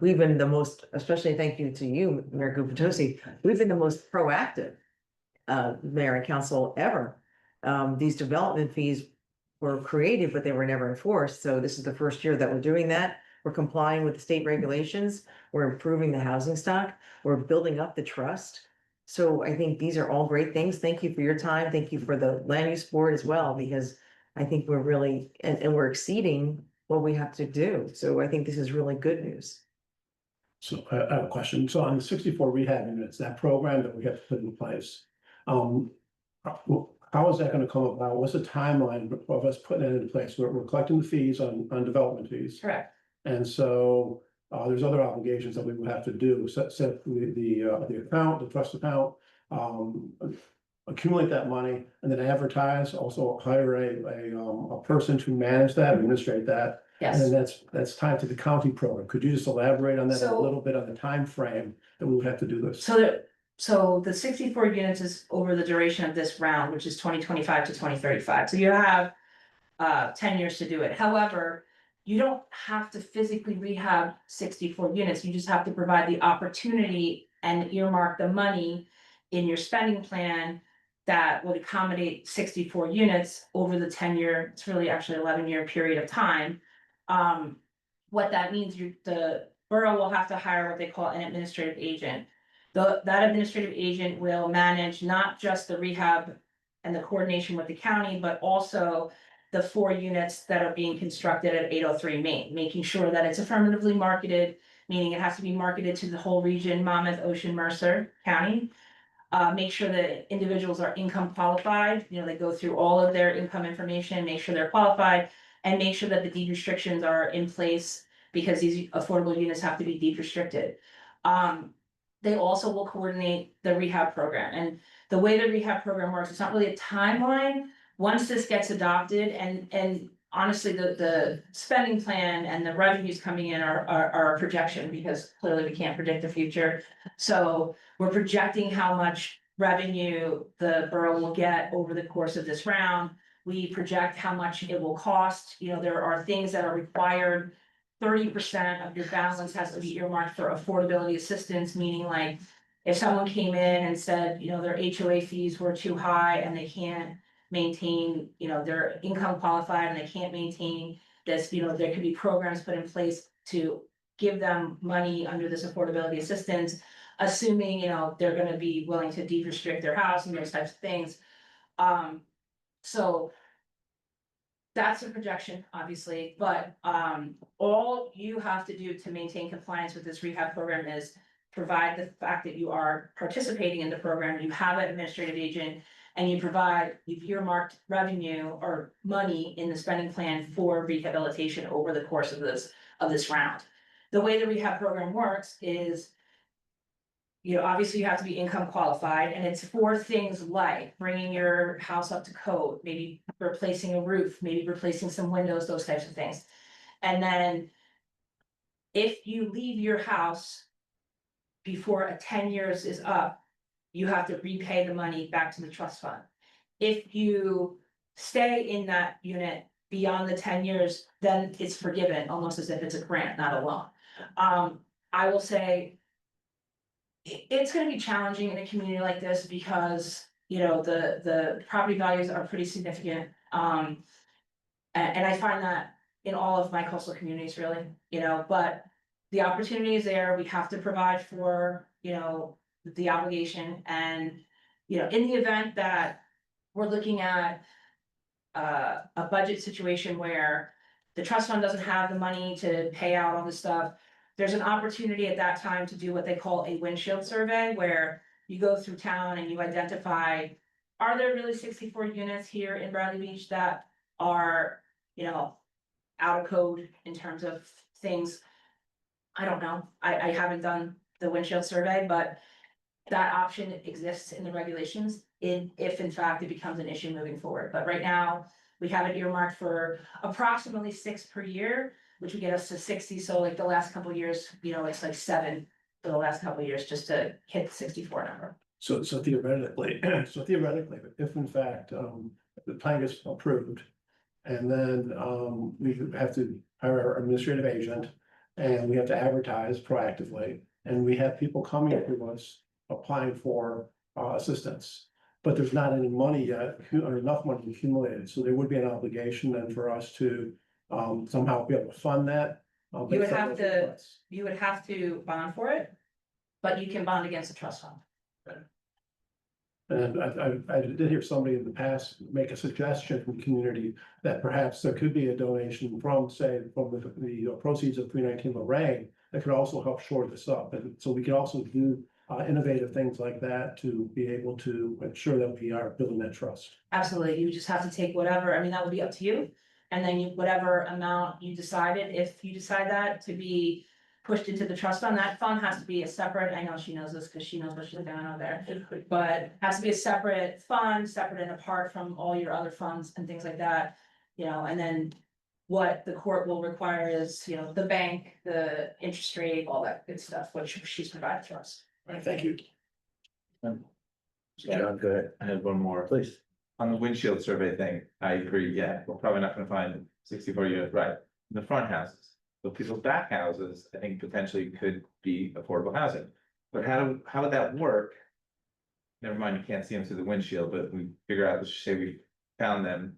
we've been the most, especially thank you to you, Mayor Gupatosi, we've been the most proactive. Mayor and council ever. These development fees were created, but they were never enforced, so this is the first year that we're doing that. We're complying with the state regulations, we're improving the housing stock, we're building up the trust. So I think these are all great things. Thank you for your time. Thank you for the land use board as well, because I think we're really, and we're exceeding what we have to do. So I think this is really good news. So I have a question. So on the 64 rehab units, that program that we have to put in place. How is that gonna come about? What's the timeline of us putting it into place? We're collecting the fees on development fees. Correct. And so there's other obligations that we would have to do, set the account, the trust account. Accumulate that money and then advertise, also hire a person to manage that, administrate that. And then Yes. that's tied to the county program. Could you just elaborate on that a So- little bit on the time frame that we would have to do this? So the 64 units is over the duration of this round, which is 2025 to 2035. So you have 10 years to do it. However, you don't have to physically rehab 64 units. You just have to provide the opportunity and earmark the money in your spending plan that would accommodate 64 units over the 10-year, it's really actually 11-year period of time. What that means, the borough will have to hire what they call an administrative agent. That administrative agent will manage not just the rehab and the coordination with the county, but also the 4 units that are being constructed at 803 Main, making sure that it's affirmatively marketed, meaning it has to be marketed to the whole region, Monmouth, Ocean, Mercer County. Make sure that individuals are income qualified, they go through all of their income information, make sure they're qualified. and make sure that the deed restrictions are in place because these affordable units have to be deed restricted. They also will coordinate the rehab program, and the way the rehab program works, it's not really a timeline. Once this gets adopted and honestly, the spending plan and the revenues coming in are a projection because clearly we can't predict the future. So we're projecting how much revenue the borough will get over the course of this round. We project how much it will cost. You know, there are things that are required. 30% of your balance has to be earmarked for affordability assistance, meaning like if someone came in and said, you know, their HOA fees were too high and they can't maintain, you know, their income qualified and they can't maintain this, you know, there could be programs put in place to give them money under this affordability assistance, assuming, you know, they're gonna be willing to deed restrict their house and those types of things. So that's a projection, obviously, but all you have to do to maintain compliance with this rehab program is provide the fact that you are participating in the program, you have an administrative agent, and you've earmarked revenue or money in the spending plan for rehabilitation over the course of this round. The way the rehab program works is, you know, obviously you have to be income qualified, and it's for things like bringing your house up to code, maybe replacing a roof, maybe replacing some windows, those types of things. And then if you leave your house before 10 years is up, you have to repay the money back to the trust fund. If you stay in that unit beyond the 10 years, then it's forgiven, almost as if it's a grant, not a loan. I will say it's gonna be challenging in a community like this because, you know, the property values are pretty significant. And I find that in all of my coastal communities, really, you know, but the opportunity is there. We have to provide for, you know, the obligation, and, you know, in the event that we're looking at a budget situation where the trust fund doesn't have the money to pay out all this stuff, there's an opportunity at that time to do what they call a windshield survey, where you go through town and you identify, are there really 64 units here in Bradley Beach that are, you know, out of code in terms of things? I don't know. I haven't done the windshield survey, but that option exists in the regulations if in fact it becomes an issue moving forward. But right now, we have it earmarked for approximately 6 per year, which would get us to 60. So like the last couple of years, you know, it's like 7 for the last couple of years just to hit the 64 number. So theoretically, if in fact, the plan gets approved. And then, we have to hire our administrative agent, and we have to advertise proactively, and we have people coming to us applying for, assistance. But there's not any money yet, or enough money accumulated, so there would be an obligation then for us to, somehow be able to fund that. You would have to bond for it, but you can bond against the trust fund. And I did hear somebody in the past make a suggestion from the community that perhaps there could be a donation from, say, from the proceeds of 319 Lorraine that could also help shore this up. And so we could also do innovative things like that to be able to ensure that we are building that trust. Absolutely. You just have to take whatever, I mean, that would be up to you. And then whatever amount you decided, if you decide that to be pushed into the trust fund, that fund has to be a separate, I know she knows this because she knows what she's doing over there. But has to be a separate fund, separate and apart from all your other funds and things like that. You know, and then what the court will require is, you know, the bank, the interest rate, all that good stuff, which she's provided for us. Right, thank you. John, go ahead, I had one more. please. On the windshield survey thing, I agree, yeah, we're probably not gonna find 64 units, right, in the front houses. But people's back houses, I think potentially could be affordable housing. But how would that work? Never mind, you can't see them through the windshield, but we figure out, let's just say we found them.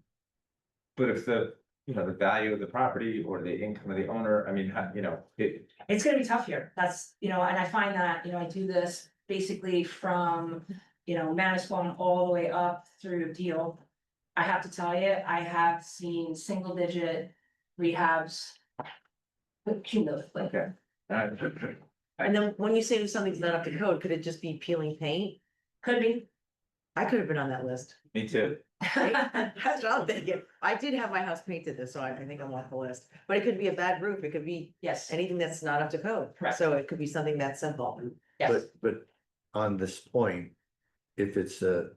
But if the, you know, the value of the property or the income of the owner, I mean, you know, It's gonna be tough here. That's, you know, and I find that, you know, I do this basically from, you know, Manasquan all the way up through Deal. I have to tell you, I have seen single digit rehabs. Cumulatively. okay. And then when you say something's not up to code, could it just be peeling paint? Could be. I could have been on that list. Me too. That's what I'm thinking. I did have my house painted this, so I think I'm off the list, but it could be a bad roof, it could be Yes, anything that's not up to code. Correct. So it could be something that simple. yes. But on this point, if it's a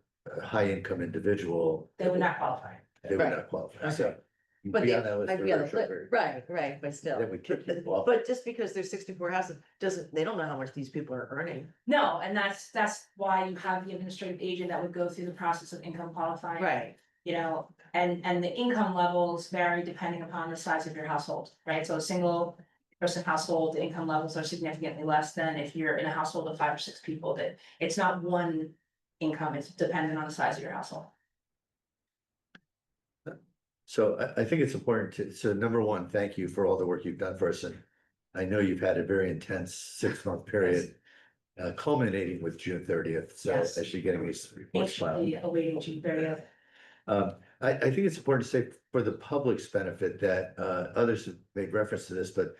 high income individual, They would not qualify. they would Right. not qualify, Okay. so. you'd But be they on that list might for a be on very the short list, period. right, but still. Then we kick you off. But just because there's 64 houses, doesn't, they don't know how much these people are earning. No, and that's why you have the administrative agent that would go through the process of income qualifying. Right. You know, and the income levels vary depending upon the size of your household, right? So a single person household, the income levels are significantly less than if you're in a household of 5 or 6 people, that it's not one income, it's dependent on the size of your household. So I think it's important to, so number one, thank you for all the work you've done for us, and I know you've had a very intense 6-month period. Culminating with June 30th, so Yes. as you're getting these reports filed. Anxiously awaiting June 30th. I think it's important to say for the public's benefit that others have made reference to this, but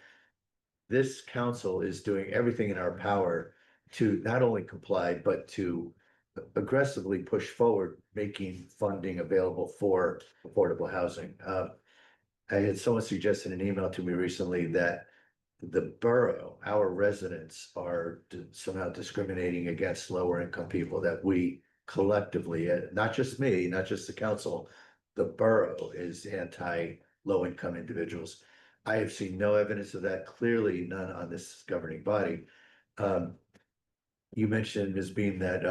this council is doing everything in our power to not only comply, but to aggressively push forward, making funding available for affordable housing. I had someone suggest in an email to me recently that the borough, our residents are somehow discriminating against lower income people, that we collectively, not just me, not just the council, the borough is anti-low income individuals. I have seen no evidence of that, clearly none on this governing body. You mentioned, Ms. Beam, that,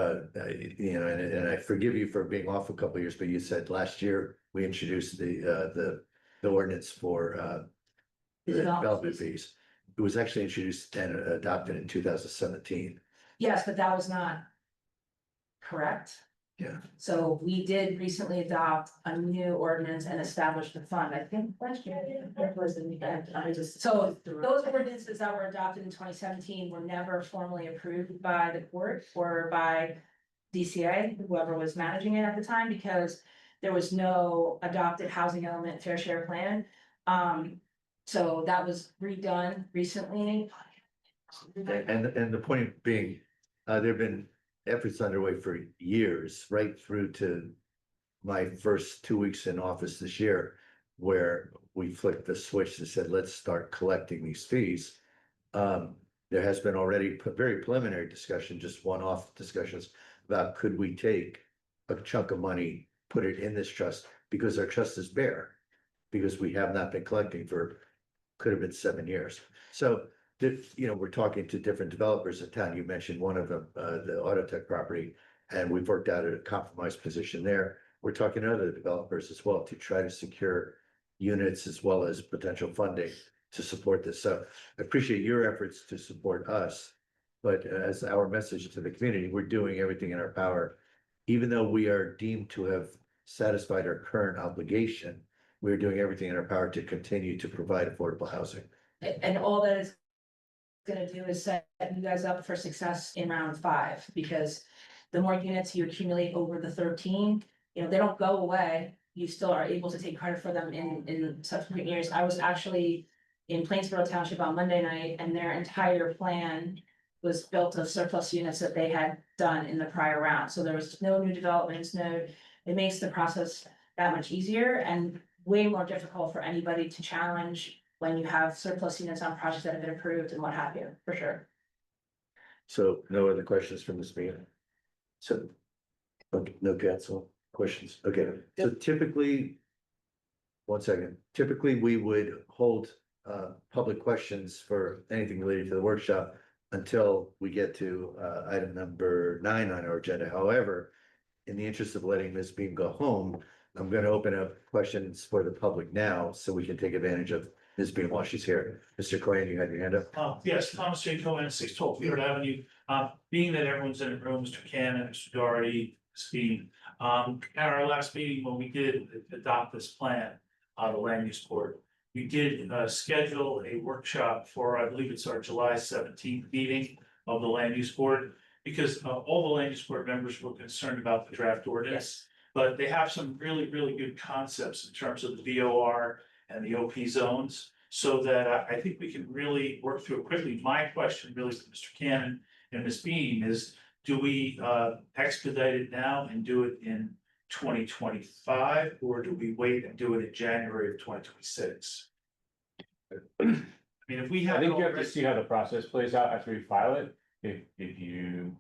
you know, and I forgive you for being off a couple of years, but you said last year we introduced the ordinance for development fees. It was actually introduced and adopted in 2017. Yes, but that was not correct. Yeah. So we did recently adopt a new ordinance and establish the fund, I think last year. So those ordinances that were adopted in 2017 were never formally approved by the court or by DCA, whoever was managing it at the time, because there was no adopted housing element fair share plan. So that was redone recently. And the point being, there've been efforts underway for years, right through to my first 2 weeks in office this year, where we flicked the switch that said, let's start collecting these fees. There has been already very preliminary discussion, just one-off discussions about could we take a chunk of money, put it in this trust, because our trust is bare, because we have not been collecting for, could have been 7 years. So you know, we're talking to different developers in town. You mentioned one of them, the Autotech property, and we've worked out a compromise position there. We're talking to other developers as well to try to secure units as well as potential funding to support this. So I appreciate your efforts to support us. But as our message to the community, we're doing everything in our power. Even though we are deemed to have satisfied our current obligation, we're doing everything in our power to continue to provide affordable housing. And all that is gonna do is set you guys up for success in round 5, because the more units you accumulate over the 13, you know, they don't go away. You still are able to take credit for them in subsequent years. I was actually in Plainsboro Township on Monday night, and their entire plan was built of surplus units that they had done in the prior round. So there was no new developments, it makes the process that much easier and way more difficult for anybody to challenge when you have surplus units on projects that have been approved and what have you, for sure. So no other questions from this meeting? So, okay, no cancel questions. Okay, so typically, one second, typically we would hold public questions for anything related to the workshop until we get to item number 9 on our agenda. However, in the interest of letting Ms. Beam go home, I'm going to open up questions for the public now so we can take advantage of Ms. Beam while she's here. Mr. Cohen, you had your hand up? Yes, Thomas J. Cohen, 612 Beard Avenue. Being that everyone's in the room, Mr. Cannon, Mr. Doherty, Steve. At our last meeting, when we did adopt this plan, the land use board, we did schedule a workshop for, I believe it's our July 17th meeting of the land use board, because all the land use board members were concerned about the draft ordinance. But they have some really, really good concepts in terms of the VOR and the OP zones, so that I think we can really work through it quickly. My question really to Mr. Cannon and Ms. Beam is, do we expedite it now and do it in 2025, or do we wait and do it in January of 2026? I mean, if we have. I think you have to already- see how the process plays out after we file it. If you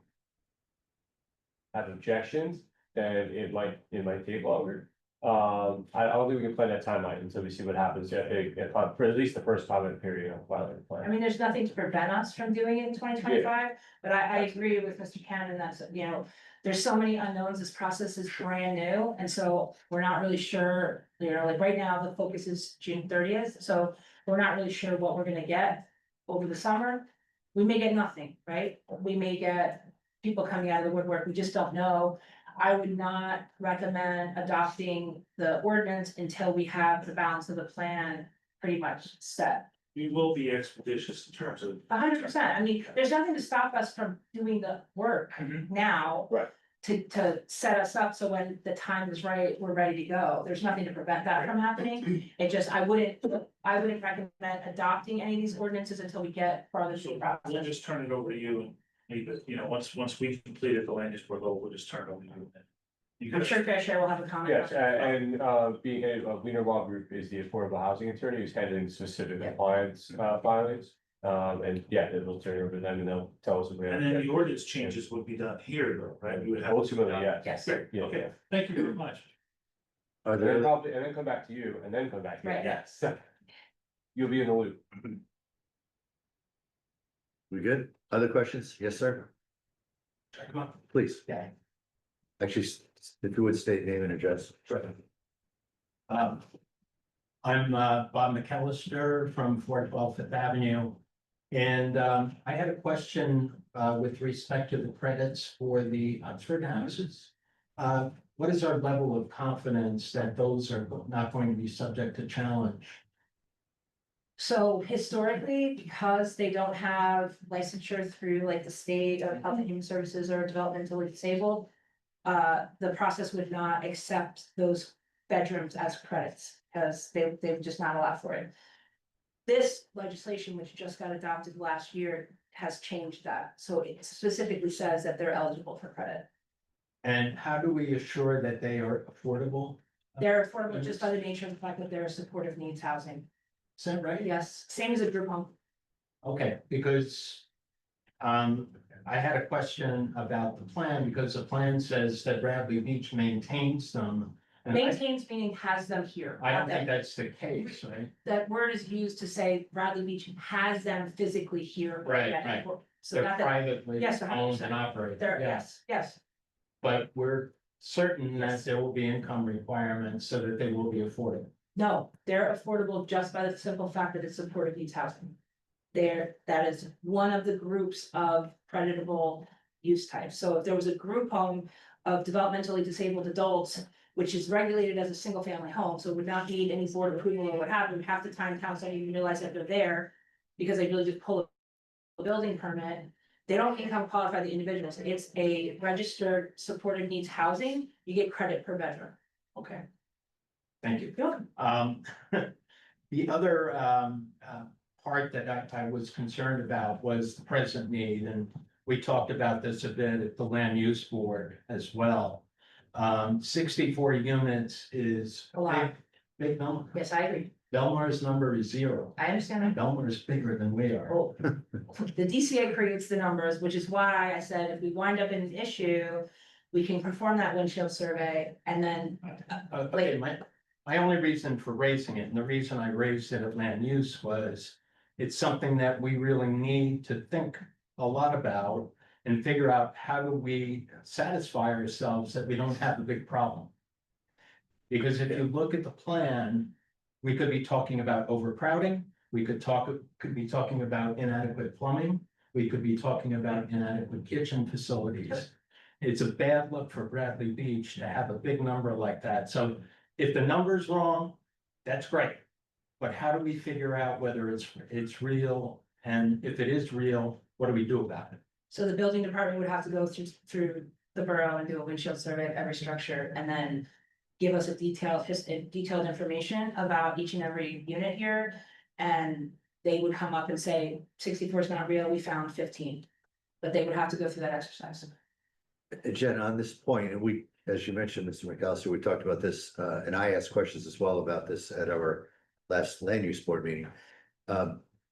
have objections, then it might take longer. I don't think we can plan that timeline until we see what happens, for at least the first comment period of filing the I plan. mean, there's nothing to prevent us from doing it in 2025, but I agree with Mr. Cannon that, you know, there's so many unknowns, this process is brand new, and so we're not really sure, you know, like right now, the focus is June 30th, so we're not really sure what we're gonna get over the summer. We may get nothing, right? We may get people coming out of the woodwork, we just don't know. I would not recommend adopting the ordinance until we have the balance of the plan pretty much set. We will be expeditious in terms of. 100%. I mean, there's nothing to stop us from doing the work now. Right. To set us up, so when the time is right, we're ready to go. There's nothing to prevent that from happening. It just, I wouldn't recommend adopting any of these ordinances until we get farther through the We'll process. just turn it over to you and leave it, you know, once we've completed the land use board level, we'll just turn it over to you. You I'm guys- sure Fair Share will have a comment. Yes, and being Wiener Law Group is the affordable housing attorney who's handling specific Yeah. compliance filings. And yeah, it'll turn over to them and they'll tell us if we have. And then the ordinance changes would be done here, though, right? We would have. Ultimately, yes. Yes. Great, Yeah, okay, yeah. thank you very much. Are And then there, probably, and then come back to you, and then come back to you, Right. yes. You'll be in the loop. we good? Other questions? Yes, sir, Come on. please. Yeah. Actually, if you would state name and address. I'm Bob McAllister from 412 Fifth Avenue. And I had a question with respect to the credits for the Oxford houses. What is our level of confidence that those are not going to be subject to challenge? So historically, because they don't have licensure through like the state of Health and Human Services or developmentally disabled. The process would not accept those bedrooms as credits, because they would just not allow for it. This legislation, which just got adopted last year, has changed that, so it specifically says that they're eligible for credit. And how do we assure that they are affordable? They're affordable just by the nature of the fact that they're supportive needs housing. Is that right? Yes, same as a group home. Okay, because I had a question about the plan, because the plan says that Bradley Beach maintains them. and I- Maintains meaning has them here. I don't not think that- that's the case, right? That word is used to say Bradley Beach has them physically here. Right. So They're not that, privately yes, owned 100%. and operated. they're, yeah. yes, But we're certain that there will be income requirements so that they will be affordable. no, they're affordable just by the simple fact that it's supportive needs housing. That is one of the groups of creditable use types. So if there was a group home of developmentally disabled adults, which is regulated as a single family home, so would not need any board approval or what have you, half the time towns don't even realize that they're there. Because they really just pull a building permit, they don't income qualify the individuals, it's a registered supportive needs housing, you get credit per bedroom. Okay. Thank you. You're welcome. The other part that I was concerned about was the present need, and we talked about this a bit at the land use board as well. 64 units is A lot. big number. Yes, I agree, Belmar's number is 0. I understand that. Belmar is bigger than we are. Oh, the DCA creates the numbers, which is why I said if we wind up in an issue, we can perform that windshield survey and then, Okay, my only reason for raising it, and the reason I raised it at land use was it's something that we really need to think a lot about and figure out how do we satisfy ourselves that we don't have a big problem. Because if you look at the plan, we could be talking about overcrowding, we could be talking about inadequate plumbing, we could be talking about inadequate kitchen facilities. It's a bad look for Bradley Beach to have a big number like that, so if the number's wrong, that's great. But how do we figure out whether it's real, and if it is real, what do we do about it? so the building department would have to go through the borough and do a windshield survey of every structure and then give us a detailed information about each and every unit here. And they would come up and say 64 is not real, we found 15. But they would have to go through that exercise. Jen, on this point, and we, as you mentioned, Mr. McAllister, we talked about this, and I asked questions as well about this at our last land use board meeting.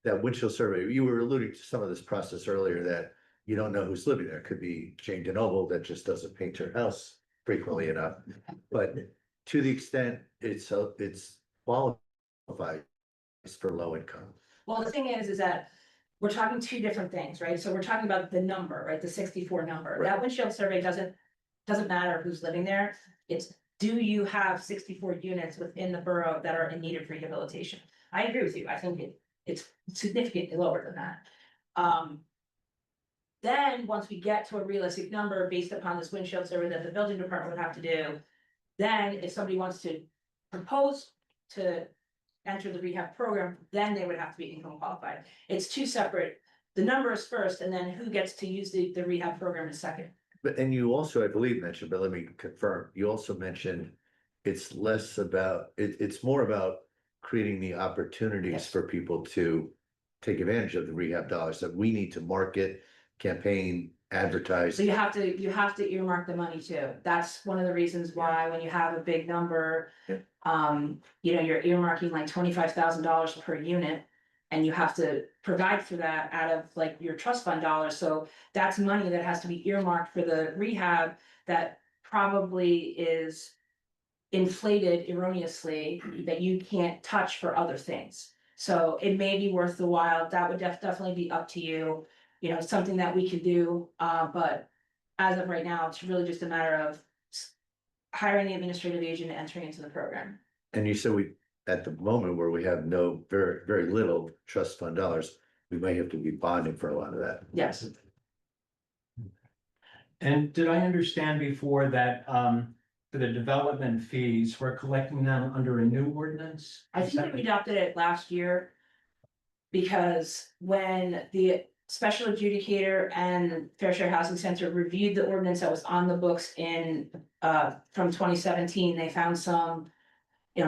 That windshield survey, you were alluding to some of this process earlier, that you don't know who's living there. It could be Jane DeNoble that just doesn't paint her house frequently enough. But to the extent it's qualified for low income. Well, the thing is that we're talking two different things, right? So we're talking about the number, right? The 64 number. Right. That windshield survey doesn't matter who's living there. It's, do you have 64 units within the borough that are in need of rehabilitation? I agree with you. I think it's significantly lower than that. Then, once we get to a realistic number based upon this windshield survey that the building department would have to do, then if somebody wants to propose to enter the rehab program, then they would have to be income qualified. It's two separate, the number is first, and then who gets to use the rehab program is second. But, and you also, I believe, mentioned, but let me confirm, you also mentioned it's less about, it's more about creating the opportunities Yes. for people to take advantage of the rehab dollars, that we need to market, campaign, advertise. So you have to earmark the money too. That's one of the reasons why when you have a big number. Yeah. You're earmarking like $25,000 per unit. And you have to provide for that out of like your trust fund dollars. So that's money that has to be earmarked for the rehab that probably is inflated erroneously that you can't touch for other things. So it may be worth the while. That would definitely be up to you. Something that we could do, but as of right now, it's really just a matter of hiring the administrative agent and entering into the program. And you said we, at the moment where we have no, very, very little trust fund dollars, we may have to be bonding for a lot of that. Yes. And did I understand before that, for the development fees, we're collecting them under a new ordinance? I think that we adopted it last year. Because when the special adjudicator and Fair Share Housing Center reviewed the ordinance that was on the books from 2017, they found some.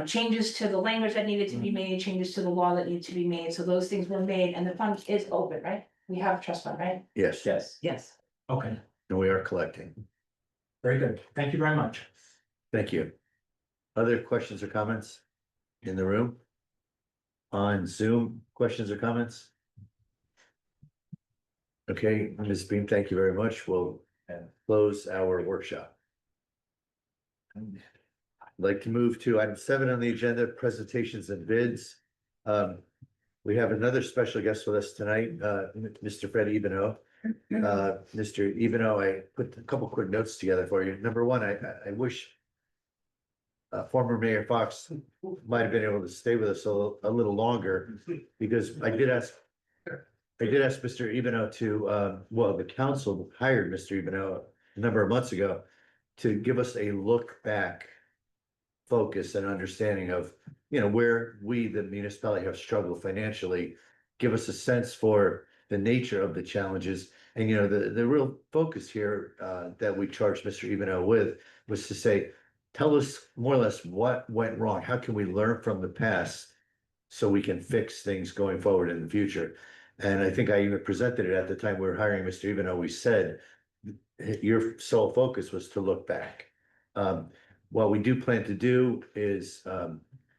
Changes to the language that needed to be made, changes to the law that needed to be made, so those things were made, and the fund is open, right? We have a trust fund, right? Yes, Yes. Yes. Okay, and we are collecting. very good. Thank you very much. Thank you. Other questions or comments in the room? On Zoom, questions or comments? Okay, Ms. Beam, thank you very much. We'll close our workshop. I'd like to move to item 7 on the agenda, presentations and bids. We have another special guest with us tonight, Mr. Fred Ebino. Mr. Ebino, I put a couple quick notes together for you. Number one, I wish former Mayor Fox might have been able to stay with us a little longer, because I did ask Mr. Ebino to, the council hired Mr. Ebino a number of months ago to give us a look back focus and understanding of, where we, the municipality, have struggled financially, give us a sense for the nature of the challenges. And, the real focus here that we charged Mr. Ebino with was to say, tell us more or less what went wrong. How can we learn from the past so we can fix things going forward in the future? And I think I even presented it at the time we were hiring Mr. Ebino. We said your sole focus was to look back. What we do plan to do is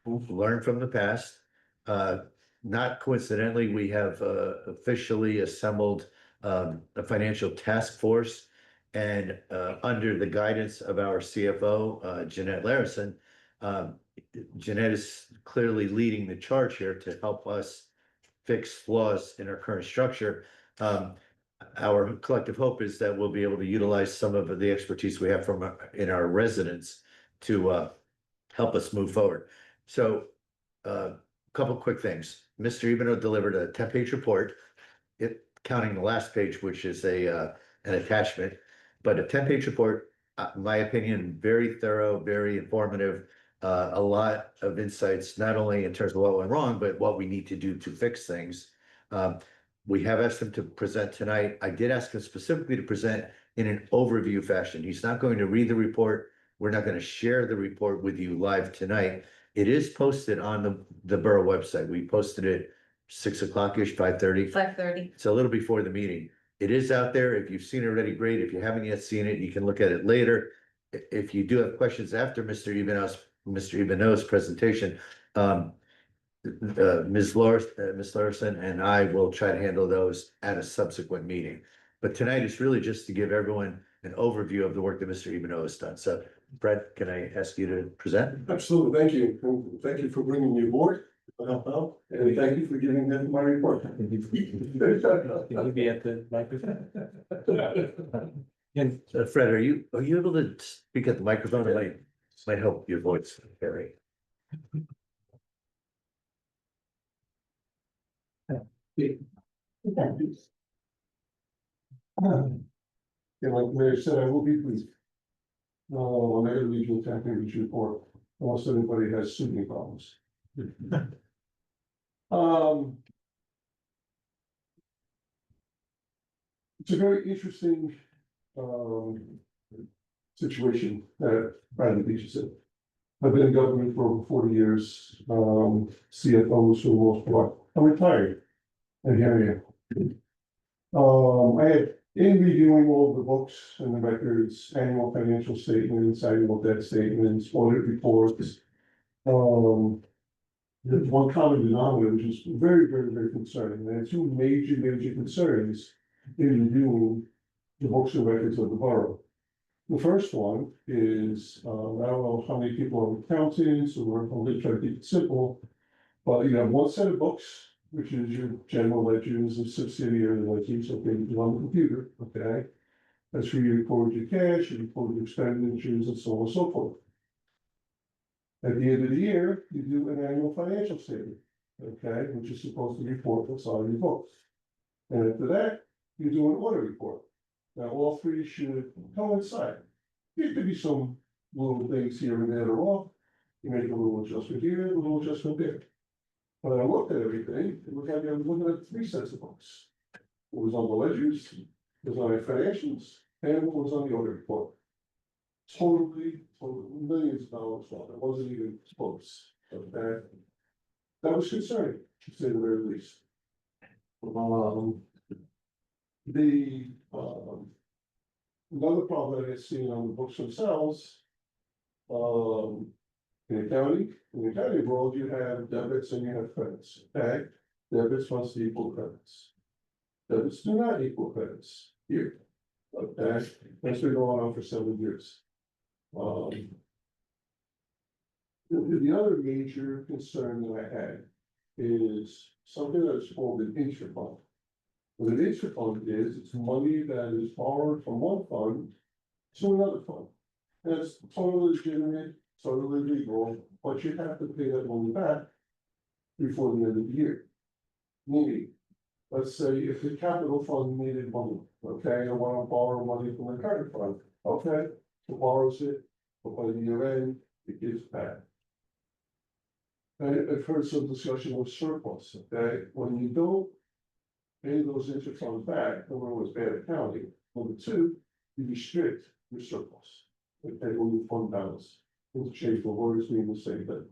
learn from the past. Not coincidentally, we have officially assembled a financial task force. And under the guidance of our CFO, Jeanette Larison, Jeanette is clearly leading the charge here to help us fix flaws in our current structure. Our collective hope is that we'll be able to utilize some of the expertise we have in our residents to help us move forward. So a couple quick things. Mr. Ebino delivered a 10-page report, counting the last page, which is an attachment. But a 10-page report, in my opinion, very thorough, very informative, a lot of insights, not only in terms of what went wrong, but what we need to do to fix things. We have asked him to present tonight. I did ask him specifically to present in an overview fashion. He's not going to read the report. We're not going to share the report with you live tonight. It is posted on the borough website. We posted it 6 o'clock-ish, 5:30. 5:30. It's a little before the meeting. It is out there. If you've seen it already, great. If you haven't yet seen it, you can look at it later. If you do have questions after Mr. Ivanow's presentation, Ms. Larson and I will try to handle those at a subsequent meeting. But tonight is really just to give everyone an overview of the work that Mr. Ivanow has done. So Brett, can I ask you to present? Absolutely, thank you. And thank you for bringing me aboard. To help out, and thank you for giving them my report. Can you be at the microphone? And Fred, are you able to speak at the microphone? It might help your voice, Barry. And like Mayor said, I will be brief. I'm not gonna read you a technical report unless anybody has soothing problems. It's a very interesting situation that Bradley Beach is in. I've been in government for over 40 years, CFOs for the most part. I'm retired. And here I am. I have, in reviewing all of the books and the records, annual financial statements, annual debt statements, audit reports. There's one common denominator, which is very, very, very concerning. There are two major concerns in reviewing the books and records of the borough. The first one is, I don't know how many people are accountants, or I'm going to try to keep it simple. But you have one set of books, which is your general ledgers and subsidiary ledgers, okay, you on the computer, okay? That's where you record your cash, you record your expenditures, and so on and so forth. At the end of the year, you do an annual financial statement, okay, which is supposed to report what's on your books. And after that, you do an audit report. Now, all three should coincide. There could be some little things here and there that are off. You make a little adjustment here, a little adjustment there. When I looked at everything, I was looking at three sets of books. It was on the ledgers, it was on the financials, and it was on the audit report. Totally millions of dollars off. It wasn't even close. Okay. That was concerning, to say the very least. Another problem that I see on the books themselves. In the accounting world, you have debits and you have credits, okay? Debits must equal credits. Debits do not equal credits here. Okay, that's been going on for several years. The other major concern that I had is something that is called an intrafund. What an intrafund is, it's money that is borrowed from one fund to another fund. That's totally legitimate, totally legal, but you have to pay that money back before the end of the year. Meaning, let's say if the capital fund needed money, okay, I want to borrow money from the current fund, okay, so borrows it, but by the year end, it gives back. I've heard some discussion with surplus, okay, when you don't pay those interfunds back, number one is bad accounting, number two, you restrict your surplus, okay, or your fund balance. Interchange for words mean the same thing.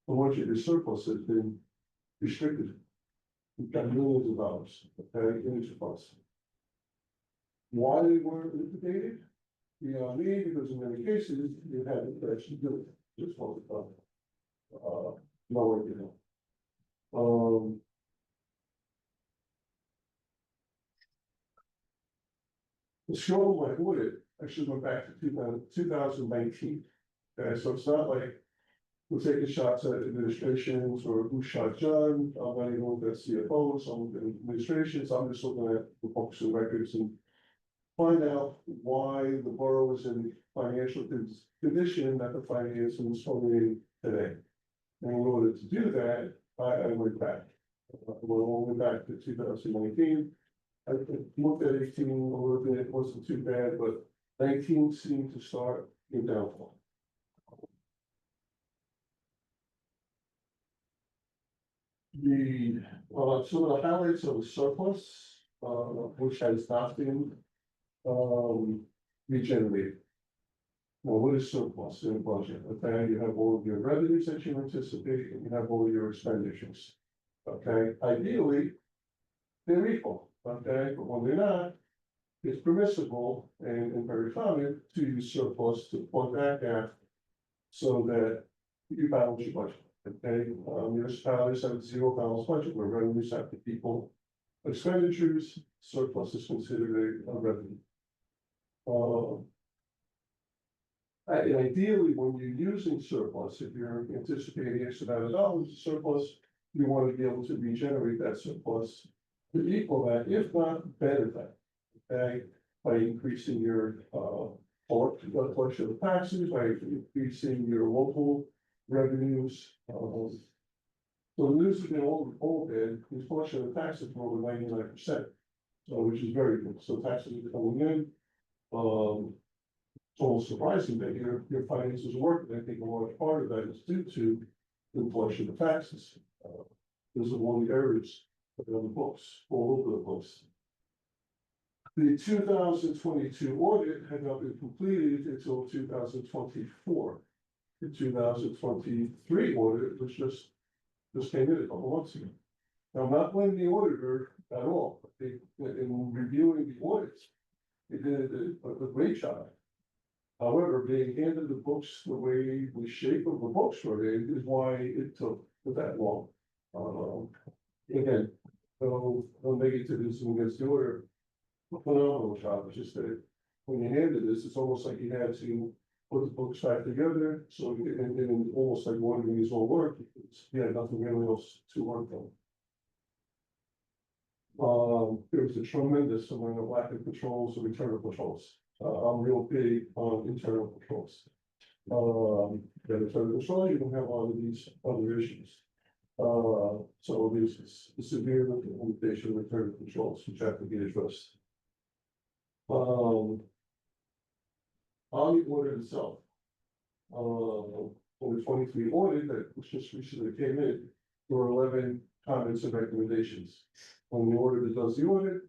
But once your surplus has been restricted, you've got millions of dollars, okay, in surplus. Why they weren't liquidated? Beyond me, because in many cases, you had to actually do it, just for the fund. No way to know. The show of my audit actually went back to 2019. Okay, so it's not like we're taking shots at administrations or who shot John. I'm not even looking at CFOs, I'm looking at administrations. I'm just looking at the books and records and find out why the borough is in financial condition that the finance is in today. And in order to do that, I went back. We're all the way back to 2019. I looked at 18 a little bit, it wasn't too bad, but 19 seemed to start in downfall. Some of the highlights of the surplus, which has not been regenerated. Now, what is surplus in a budget? Okay, you have all of your revenues that you anticipate, and you have all of your expenditures. Okay, ideally, they're equal, okay, but when they're not, it's permissible and very common to use surplus to plug that gap so that you balance your budget. Okay, municipalities have a zero balance budget where revenues have to equal expenditures, surplus is considered a revenue. Ideally, when you're using surplus, if you're anticipating X amount of dollars of surplus, you want to be able to regenerate that surplus to equal that, if not better than, okay? By increasing your, collection of taxes, by increasing your local revenues. So the news has been all bad, the collection of taxes for over 99%. So, which is very good, so taxes are coming in. It's almost surprising that your finances are working. I think a large part of that is due to the collection of taxes. Those are one of the areas that are on the books, all over the books. The 2022 audit had not been completed until 2024. The 2023 audit was just came in a couple months ago. Now, I'm not blaming the auditor at all. In reviewing the audits, they did a great job. However, being handed the books the way the shape of the books were in is why it took that long. Again, no negativism against the order. Phenomenal job. It's just that when you handed this, it's almost like you had to put the books back together. So, and almost like one of these all work, because you had nothing really else to work on. There was a tremendous amount of lack of controls and internal controls. I'm real big on internal controls. The internal controls, you don't have all of these other issues. So there's a severe limitation of internal controls, which have to be addressed. On the audit itself, on the 23 audit that was just recently came in, there were 11 comments and recommendations. When the auditor does the audit,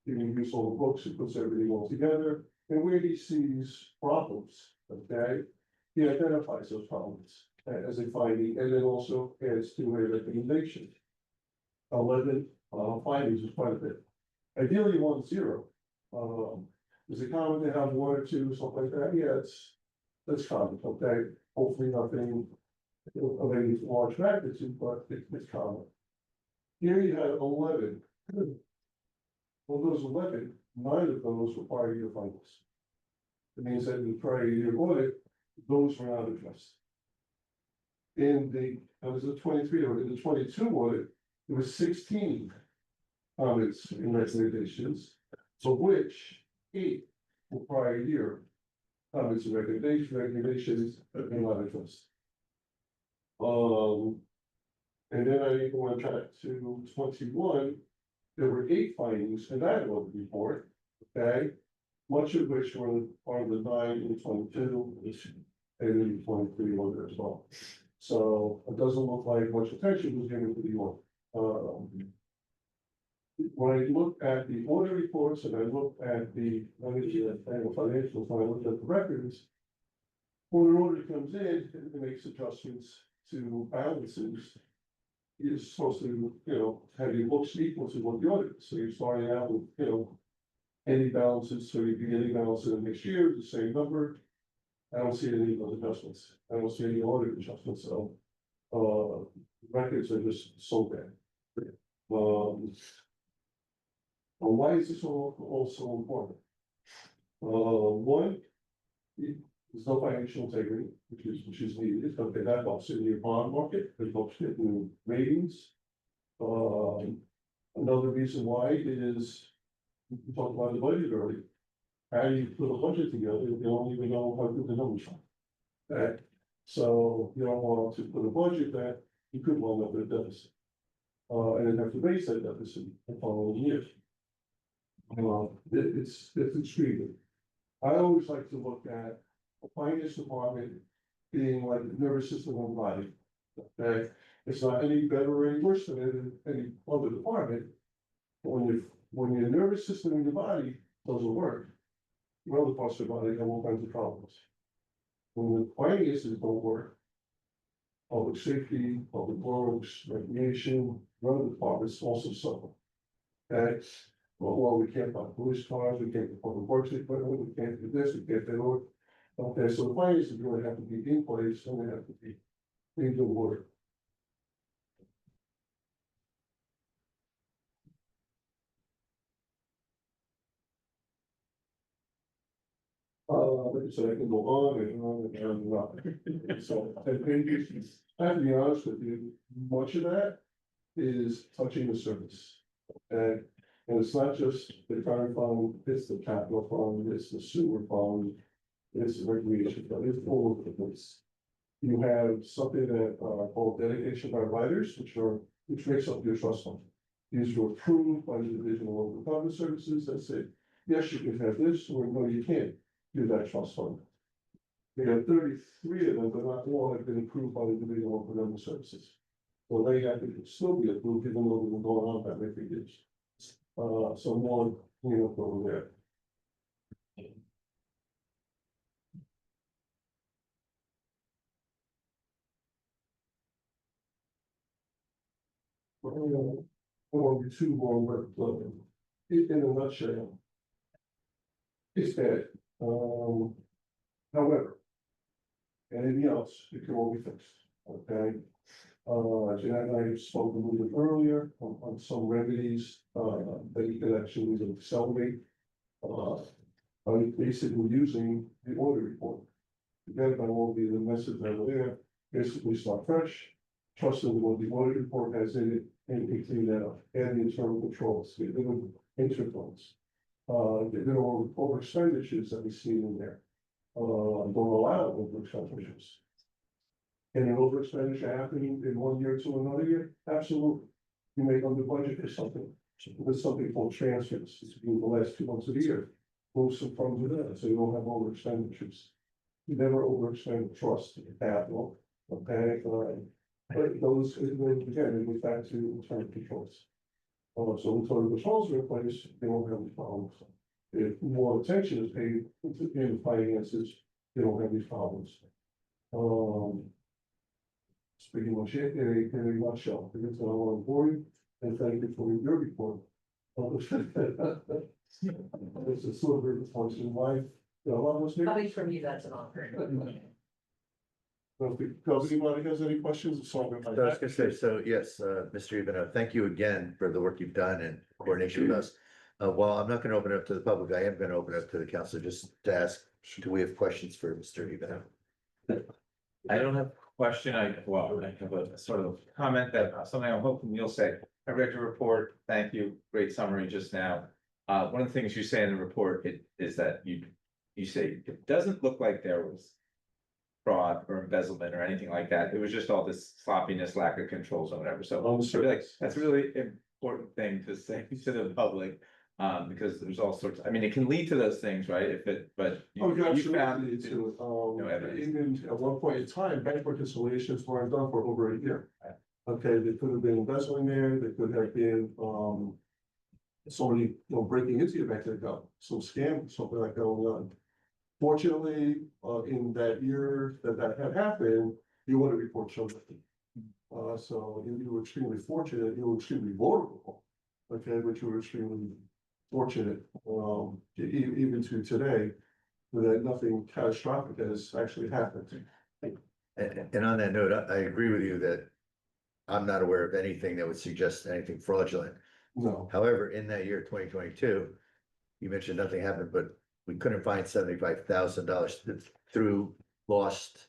he reviews all the books, he puts everything all together, and where he sees problems, okay, he identifies those problems as a finding, and then also adds to a recommendation. 11 findings is quite a bit. Ideally, you want 0. Is it common to have 1 or 2, something like that? Yeah, that's common, okay? Hopefully nothing of any large magnitude, but it's common. Here you had 11. Well, those 11, 9 of those were prior year findings. It means that in the prior year audit, those were not addressed. That was the 23 audit. In the 22 audit, there was 16 comments and recommendations, of which 8 were prior year comments and recommendations that were not addressed. And then I went back to 21. There were 8 findings in that audit report, okay? Much of which were part of the 9 and 22, and then 23 audit as well. So it doesn't look like much attention was given to the audit. When I look at the audit reports and I look at the annual financials, when I look at the records, when an audit comes in and it makes adjustments to balances, you're supposed to, have your books equal to what the audit is. So you're starting out with, any balances, so your beginning balance in the next year, the same number. I don't see any of those adjustments. I don't see any audit adjustments, so, records are just so bad. Well, why is this also important? One, there's no financial integrity, which is needed, but that helps in your bond market, it helps in ratings. Another reason why is, we talked about the budget earlier. How do you put a budget together if you don't even know how good the numbers are? Okay, so you don't want to put a budget that you could wind up with a deficit. And then have to raise that deficit the following years. It's extreme. I always like to look at the finance department being like the nervous system of the body. Okay, it's not any better or any worse than any other department. But when your nervous system in your body doesn't work, your other parts of the body have all kinds of problems. When the finances don't work, public safety, public works, recreation, other departments also suffer. Okay, well, we can't buy police cars, we can't get public works equipment, we can't do this, we can't do that. Okay, so the finances really have to be in place and they have to be in good order. Like I said, I can go on and on and on and on. So, I think, I have to be honest with you, much of that is touching the surface. And it's not just the fire fund, it's the capital fund, it's the sewer fund, it's the recreation fund, it's all over the place. You have something that are called dedication by riders, which makes up your trust fund. These were approved by the Division of Local Government Services that say, yes, you can have this, or no, you can't do that trust fund. They have 33 of them, but not all have been approved by the Division of Local Government Services. So they have to still be approved, even though they've been going on that many years. So more, over there. Well, I won't be too long, but in a nutshell, it's bad. However, anything else, it can all be fixed, okay? Jeanette and I have spoken a little bit earlier on some remedies, that you could actually accelerate. I'm basically using the audit report. Forget about all the messages that are there, basically start fresh. Trust in what the audit report has in it, and clean that up, and the internal controls, get rid of interphones. Get rid of all the over expenditures that we see in there. Don't allow over expenditures. Can an over expenditure happen in 1 year to another year? Absolutely. You may under budget for something, with something called transfers, it's been the last 2 months of the year. Move some funds with that, so you don't have over expenditures. You never overexpend trust capital, okay, but those, again, it goes back to internal controls. So internal controls are in place, they won't have these problems. If more attention is paid in the finances, they don't have these problems. Speaking of shit, in a nutshell, it's a lot of boring, and thank you for your report. It's a sort of response in life. Coming from you, that's an honor. Does anybody has any questions? So I was gonna say, so yes, Mr. Ivanov, thank you again for the work you've done and coordination with us. While I'm not gonna open it up to the public, I am gonna open it up to the council just to ask, do we have questions for Mr. Ivanov? I don't have a question, I have a sort of comment that something I'm hoping you'll say. I read your report, thank you, great summary just now. One of the things you say in the report is that you say, it doesn't look like there was fraud or embezzlement or anything like that, it was just all this sloppiness, lack of controls or whatever, so I feel like that's a really important thing to say to the public. Because there's all sorts, I mean, it can lead to those things, right, if it, but. Oh, you absolutely, found it's, no evidence. even at one point in time, bank reconciliations weren't done for over a year. Okay, they could have been embezzling there, they could have been, somebody, breaking into your bank account, some scam, something like going on. Fortunately, in that year that had happened, you want to report something. So you were extremely fortunate, you were extremely vulnerable, okay, but you were extremely fortunate, even to today, that nothing catastrophic has actually happened. And on that note, I agree with you that I'm not aware of anything that would suggest anything fraudulent. No, However, in that year, 2022, you mentioned nothing happened, but we couldn't find $75,000 through lost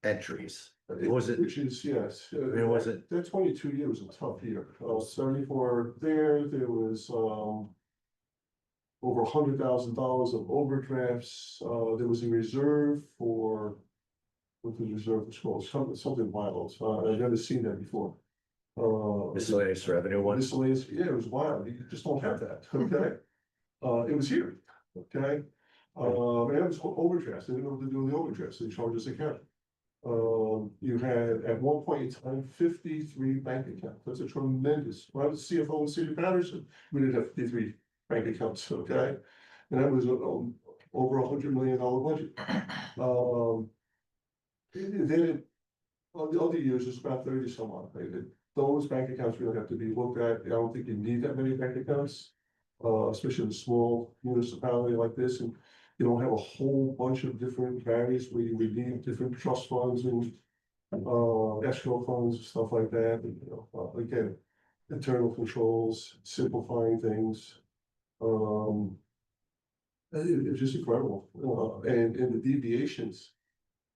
entries. It wasn't, which is, yes. it wasn't, That 22 year was a tough year. 74 there was, over $100,000 of overdrafts. There was a reserve for, what was the reserve for schools? Something wild. I've never seen that before. miscellaneous revenue one. Miscellaneous, yeah, it was wild. You just don't have that, okay? It was here, okay? And it was overdrafts. They didn't know what to do with the overdrafts. They charged us account. You had at one point in time 53 bank accounts. That's a tremendous. When I was CFO of City Patterson, we did have 53 bank accounts, okay? And that was over $100 million budget. Then the other years is about 30 some odd. Those bank accounts really have to be looked at. I don't think you need that many bank accounts. especially in a small municipality like this, and you don't have a whole bunch of different areas where you would need different trust funds and escrow funds, stuff like that, and, again, internal controls, simplifying things. It's just incredible, and the deviations.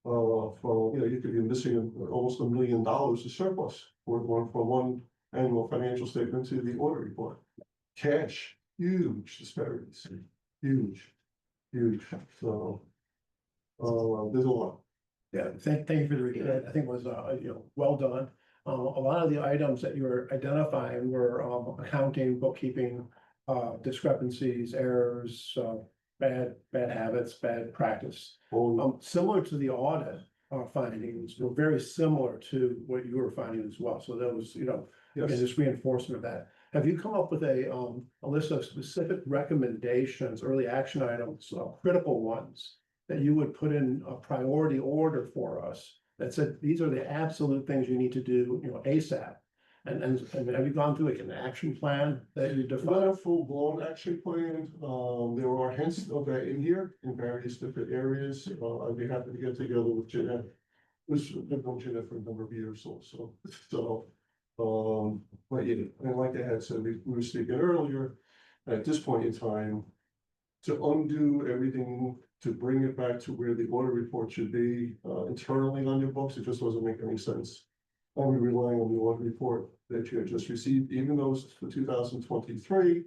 From, you could be missing almost $1 million of surplus, we're going from one annual financial statement to the audit report. Cash, huge disparities, huge, so. There's a lot. Yeah, thank you for the review. I think it was, well done. A lot of the items that you were identifying were, accounting, bookkeeping, discrepancies, errors, bad habits, bad practice. Similar to the audit, findings were very similar to what you were finding as well. So that was, again, just reinforcement of that. Have you come up with a list of specific recommendations, early action items, critical ones that you would put in a priority order for us that said, these are the absolute things you need to do, ASAP? And have you gone through like an action plan that you Not define? a full-blown action plan, there are hints of that in here in various different areas, I'd be happy to get together with Jeanette. I've known Jeanette for a number of years also, but yeah, and like I had said, we were speaking earlier, at this point in time, to undo everything, to bring it back to where the audit report should be, internally on your books, it just doesn't make any sense. Only relying on the audit report that you had just received, even though it's for 2023,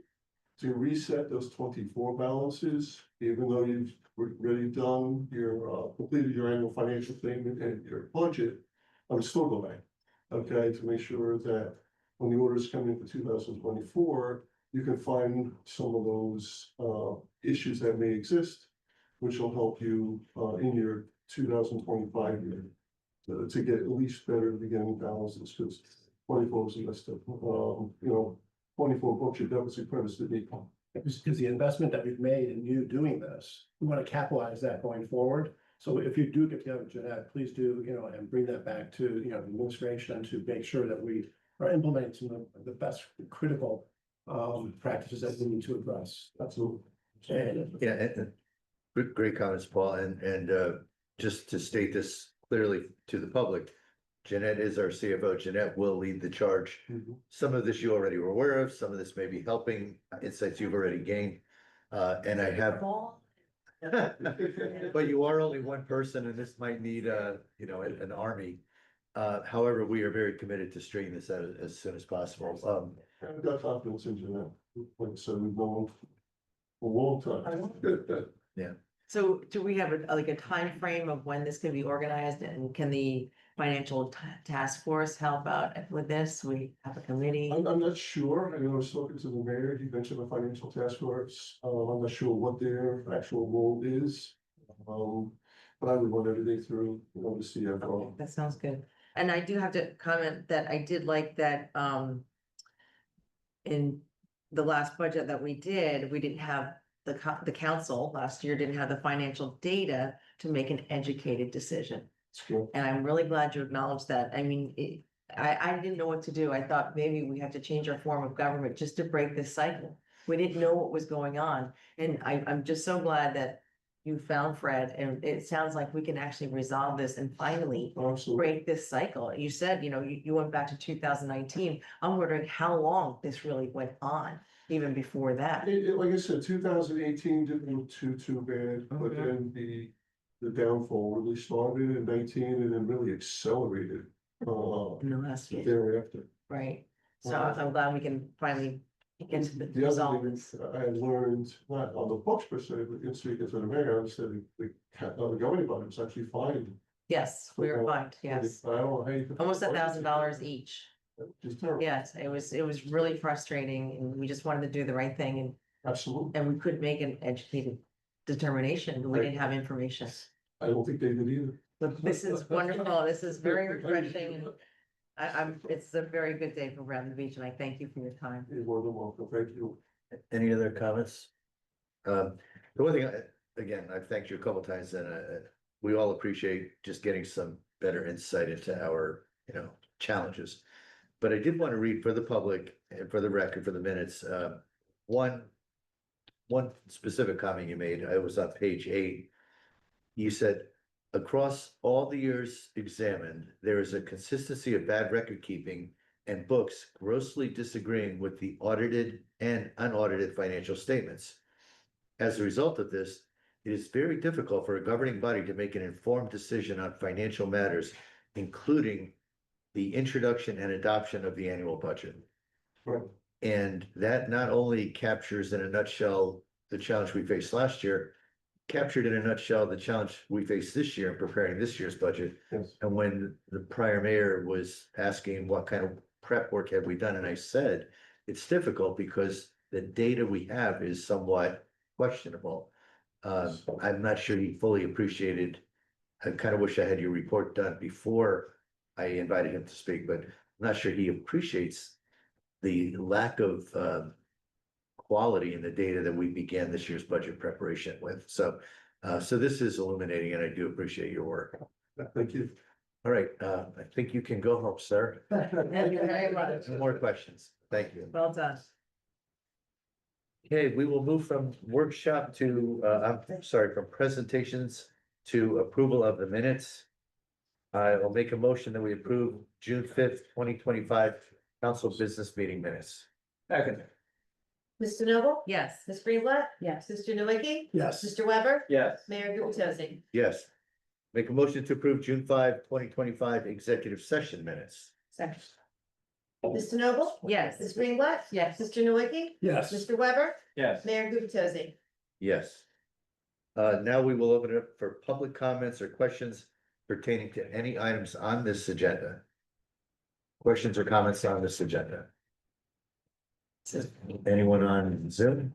to reset those 24 balances, even though you've already done your, completed your annual financial statement and your budget, I would still go back, okay, to make sure that when the orders come in for 2024, you can find some of those, issues that may exist, which will help you, in your 2025 year. To get at least better beginning balances, because 24 is a list of, 24 books, your deficit credits to be. Because the investment that we've made in you doing this, we want to capitalize that going forward. So if you do get together with Jeanette, please do, and bring that back to, the administration to make sure that we are implementing some of the best critical practices that we need to address. Absolutely. Yeah, and great comments, Paul, and just to state this clearly to the public, Jeanette is our CFO. Jeanette will lead the charge. Some of this you already were aware of, some of this may be helping insights you've already gained. And I have, but you are only one person and this might need an army. However, we are very committed to straighten this out as soon as possible. I've got confidence in Jeanette, like I said, we've known for a long time. So do we have a time frame of when this can be organized, and can the financial task force help out with this? We have a committee. I'm not sure, I was talking to the mayor, he mentioned the financial task force, I'm not sure what their actual role is. But I would run everything through, the CFO. Okay, that sounds good. And I do have to comment that I did like that, in the last budget that we did, we didn't have the council last year didn't have the financial data to make an educated decision. Sure. And I'm really glad you acknowledged that. I mean, I didn't know what to do. I thought maybe we had to change our form of government just to break this cycle. We didn't know what was going on. And I'm just so glad that you found Fred, and it sounds like we can actually resolve this and finally Absolutely. break this cycle. You said, you went back to 2019. I'm wondering how long this really went on, even before that. Like I said, 2018 didn't look too bad, but then the downfall really started in 19 and then really accelerated. In the last year, Thereafter. right? So I'm glad we can finally get to the The resolve other thing this. I had learned, not on the books per se, but in speaking to the mayor, I understood the governing body was actually fined. Yes, we were fined, yes. I don't know how you. Almost $1,000 each. Just terrible. Yes, it was really frustrating, and we just wanted to do the right thing, Absolutely. and we couldn't make an educated determination. We didn't have information. I don't think they did either. But this is wonderful. This is very refreshing, and it's a very good day for Round the Beach, and I thank you for your time. You're more than welcome. Thank you. Any other comments? The one thing, again, I've thanked you a couple times, and we all appreciate just getting some better insight into our, challenges. But I did want to read for the public and for the record, for the minutes, one one specific comment you made, I was on page 8. You said, across all the years examined, there is a consistency of bad record keeping and books grossly disagreeing with the audited and unaudited financial statements. As a result of this, it is very difficult for a governing body to make an informed decision on financial matters, including the introduction and adoption of the annual budget. Right. And that not only captures in a nutshell the challenge we faced last year, captured in a nutshell the challenge we face this year in preparing this year's budget. Yes. And when the prior mayor was asking what kind of prep work have we done, and I said, it's difficult because the data we have is somewhat questionable. I'm not sure he fully appreciated. I kind of wish I had your report done before I invited him to speak, but I'm not sure he appreciates the lack of quality in the data that we began this year's budget preparation with. So this is illuminating, and I do appreciate your work. Thank you. All right, I think you can go home, sir. Thank you very much. No more questions. Thank you. Well done. Okay, we will move from workshop to, I'm sorry, from presentations to approval of the minutes. I will make a motion that we approve June 5th, 2025 council business meeting minutes. Second. Mr. Noble? Yes. Ms. Greenblatt? Yes. Mr. Nowicki? Yes. Mr. Weber? Yes. Mayor Gurke? Yes. Make a motion to approve June 5, 2025 executive session minutes. Second. Mr. Noble? Yes. Ms. Greenblatt? Yes. Mr. Nowicki? Yes. Mr. Weber? Yes. Mayor Gurke? Yes. Now we will open it up for public comments or questions pertaining to any items on this agenda. Questions or comments on this agenda? Anyone on Zoom?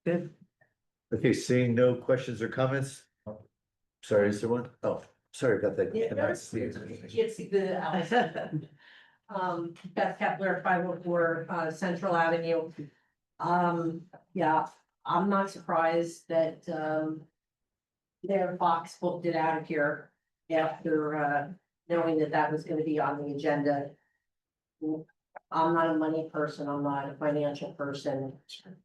Good. Okay, seeing no questions or comments? Sorry, is there one? Oh, sorry about that. Yeah, That's the- It's the, Beth Kepler, 504, Central Avenue. Yeah, I'm not surprised that, their Fox booked it out of here after, knowing that that was gonna be on the agenda. I'm not a money person, I'm not a financial person,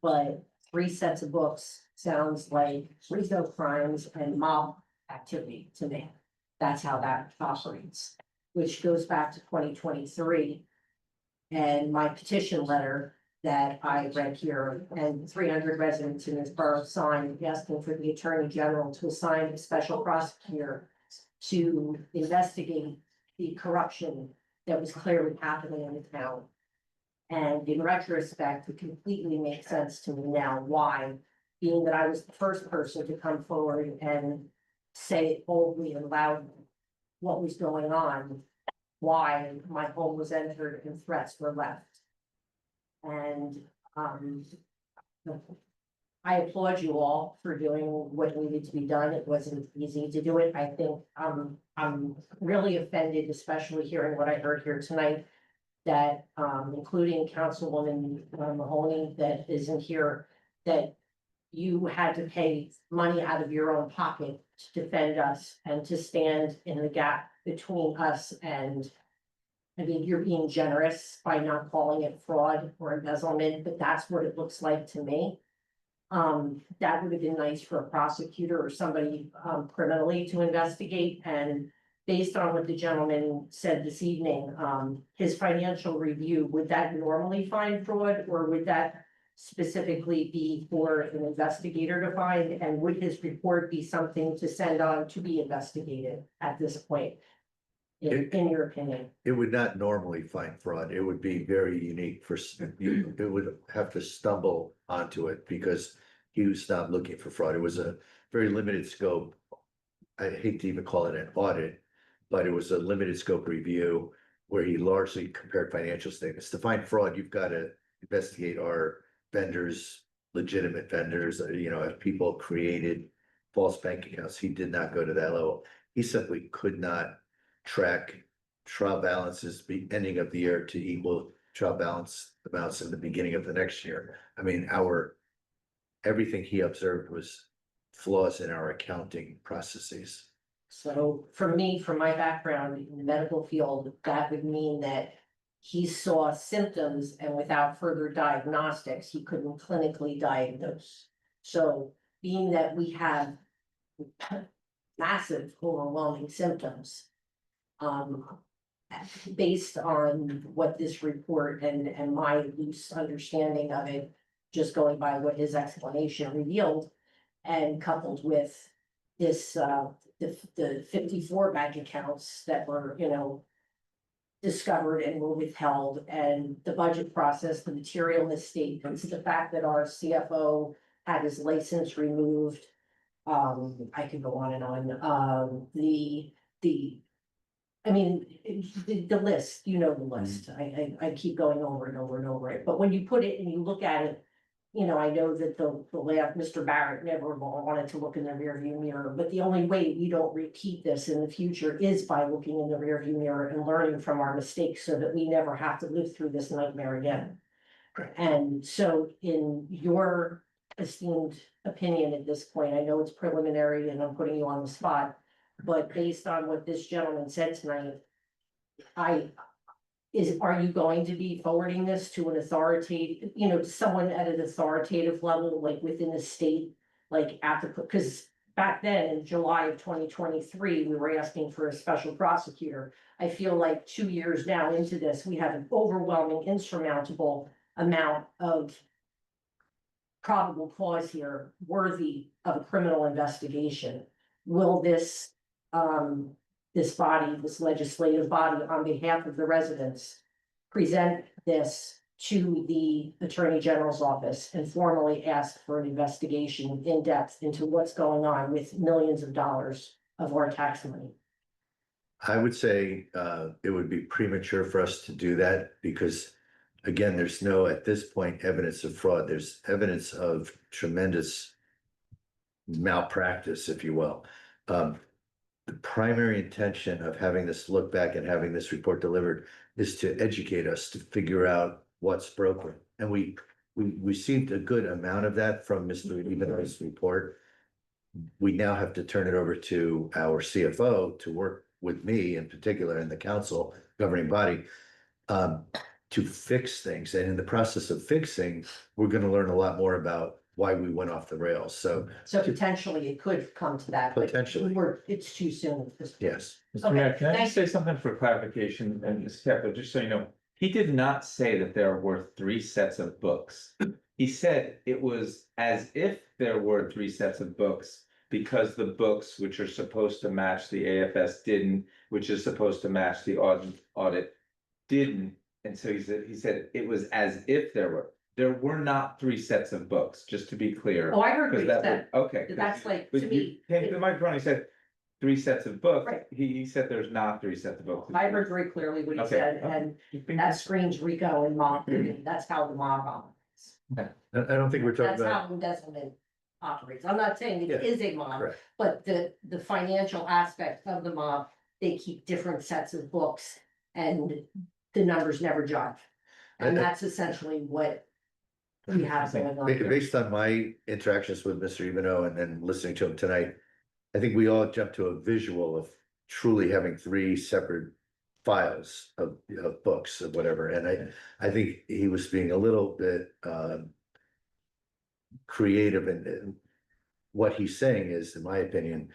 but 3 sets of books sounds like retail crimes and mob activity to me. That's how that operates, which goes back to 2023. And my petition letter that I read here, and 300 residents in this borough signed asking for the Attorney General to assign a special prosecutor to investigate the corruption that was clearly happening in the town. And in retrospect, it completely makes sense to me now why, being that I was the first person to come forward and say boldly and loudly what was going on, why my home was entered and threats were left. And I applaud you all for doing what needed to be done. It wasn't easy to do it. I think I'm really offended, especially hearing what I heard here tonight, that including Councilwoman Mahoney that isn't here, that you had to pay money out of your own pocket to defend us and to stand in the gap between us and, I mean, you're being generous by not calling it fraud or embezzlement, but that's what it looks like to me. That would have been nice for a prosecutor or somebody criminally to investigate, and based on what the gentleman said this evening, his financial review, would that normally find fraud, or would that specifically be for an investigator to find? And would his report be something to send on to be investigated at this point? In your opinion? It would not normally find fraud. It would be very unique for, you, it would have to stumble onto it because he was not looking for fraud. It was a very limited scope. I hate to even call it an audit, but it was a limited scope review where he largely compared financial statements. To find fraud, you've got to investigate our vendors, legitimate vendors, if people created false bank accounts. He did not go to that level. He simply could not track trial balances be ending of the year to equal trial balance amounts in the beginning of the next year. I mean, everything he observed was flaws in our accounting processes. So for me, from my background in the medical field, that would mean that he saw symptoms and without further diagnostics, he couldn't clinically diagnose. So being that we have massive overwhelming symptoms, based on what this report and my loose understanding of it, just going by what his explanation revealed, and coupled with this, the 54 bank accounts that were, discovered and were withheld, and the budget process, the material misstatements, the fact that our CFO had his license removed. I could go on and on, I mean, the list, the list, I keep going over and over and over it, but when you put it and you look at it. I know that the last, Mr. Barrett never wanted to look in the rearview mirror, but the only way we don't repeat this in the future is by looking in the rearview mirror and learning from our mistakes so that we never have to live through this nightmare again. And so in your esteemed opinion at this point, I know it's preliminary and I'm putting you on the spot, but based on what this gentleman said tonight, are you going to be forwarding this to an authoritative, to someone at an authoritative level, like within the state? Like because back then in July of 2023, we were asking for a special prosecutor. I feel like 2 years now into this, we have an overwhelming, insurmountable amount of probable cause here worthy of a criminal investigation. Will this body, this legislative body, on behalf of the residents, present this to the Attorney General's office and formally ask for an investigation in depth into what's going on with millions of dollars of our tax money? I would say it would be premature for us to do that because, again, there's no, at this point, evidence of fraud. There's evidence of tremendous malpractice, if you will. The primary intention of having this look back and having this report delivered is to educate us to figure out what's broken. And we received a good amount of that from Mr. Ivano's report. We now have to turn it over to our CFO to work with me in particular and the council governing body to fix things. And in the process of fixing, we're going to learn a lot more about why we went off the rails. So potentially it could come to that. but Potentially. It's too soon at this point. yes, Mr. Mayor, can I thank just say something for clarification and Ms. Kepler, just so you know, he did not say that there were 3 sets of books. He said it was as if there were 3 sets of books because the books which are supposed to match the AFS didn't, which is supposed to match the audit didn't. And so he said it was as if there were not 3 sets of books, just to be clear. Oh, I heard what Because you that said. would, okay. That's like, But to you me, came to the microphone, he said 3 sets of books. Right. He said there's not 3 sets of books. I heard very clearly what he Okay. said, and that screams RICO and mob. That's how the mob operates. I don't think we're talking That's about, how embezzlement operates. I'm not saying it is a mob, correct. but the financial aspect of the mob, they keep different sets of books and the numbers never jive. And I- that's essentially what we have going on here. Based on my interactions with Mr. Ivano and then listening to him tonight, I think we all jumped to a visual of truly having 3 separate files of books or whatever. And I think he was being a little bit creative in what he's saying is, in my opinion,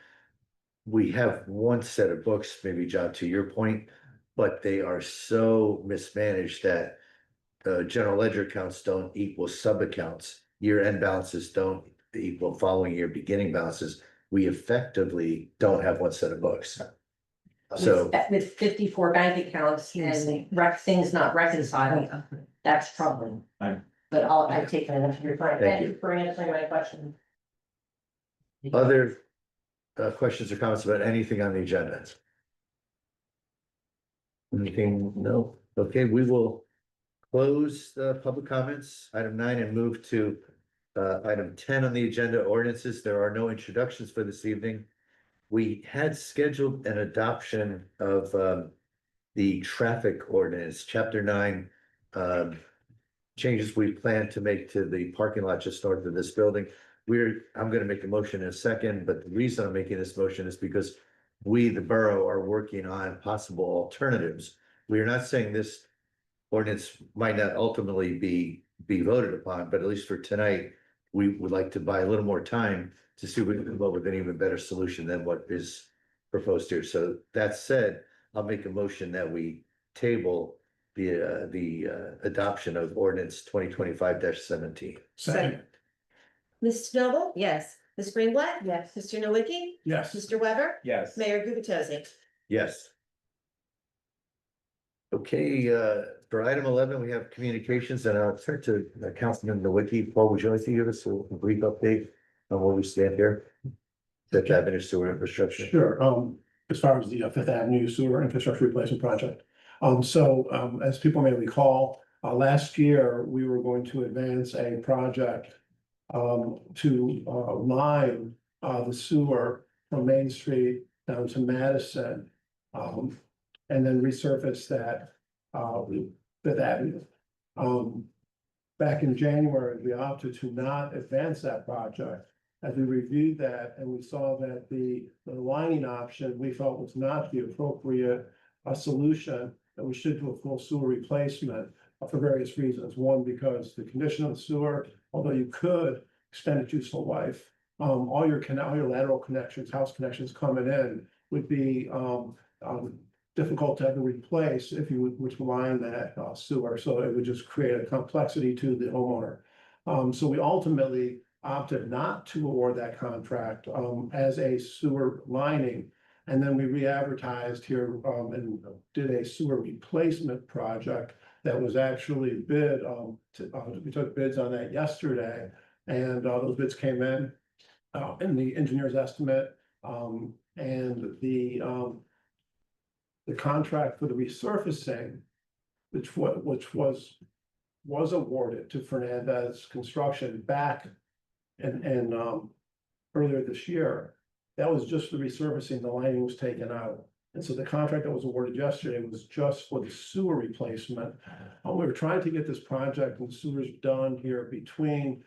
we have 1 set of books, maybe John, to your point, but they are so mismanaged that general ledger accounts don't equal sub accounts. Year-end balances don't equal following year beginning balances. We effectively don't have 1 set of books. So With 54 bank accounts and things not reconciled, that's troubling. Right. But I've taken enough of your time. Thank Thank you for answering my question. other questions or comments about anything on the agenda? Anything? No. Okay, we will close the public comments, item 9, and move to item 10 on the agenda, ordinances. There are no introductions for this evening. We had scheduled an adoption of the traffic ordinance, chapter 9, changes we plan to make to the parking lot just north of this building. I'm gonna make a motion in a second, but the reason I'm making this motion is because we, the borough, are working on possible alternatives. We are not saying this ordinance might not ultimately be voted upon, but at least for tonight, we would like to buy a little more time to see if we can come up with an even better solution than what is proposed here. So that said, I'll make a motion that we table the adoption of ordinance 2025-17. Second, Ms. Noble? Yes. Ms. Greenblatt? Yes. Mr. Nowicki? yes. Mr. Weber? Yes. Mayor Gubatosi? Yes. Okay, for item 11, we have communications, and I'll turn to Councilman Nowicki. Paul, would you like to give us a brief update on where we stand here? Fifth Avenue sewer infrastructure. Sure, as far as the Fifth Avenue sewer infrastructure replacement project. As people may recall, last year, we were going to advance a project to line the sewer from Main Street down to Madison. And then resurface that Fifth Avenue. Back in January, we opted to not advance that project. As we reviewed that and we saw that the lining option we felt was not the appropriate solution, that we should do a full sewer replacement for various reasons. One, because the condition of the sewer, although you could extend its useful life, all your lateral connections, house connections coming in would be difficult to have to replace if you were to line that sewer, so it would just create a complexity to the homeowner. So we ultimately opted not to award that contract as a sewer lining. And then we re-advertised here and did a sewer replacement project that was actually bid. We took bids on that yesterday, and those bids came in the engineer's estimate, and the contract for the resurfacing, which was awarded to Fernandez Construction back and earlier this year. That was just the resurfacing, the lining was taken out. And so the contract that was awarded yesterday was just for the sewer replacement. We were trying to get this project and sewers done here between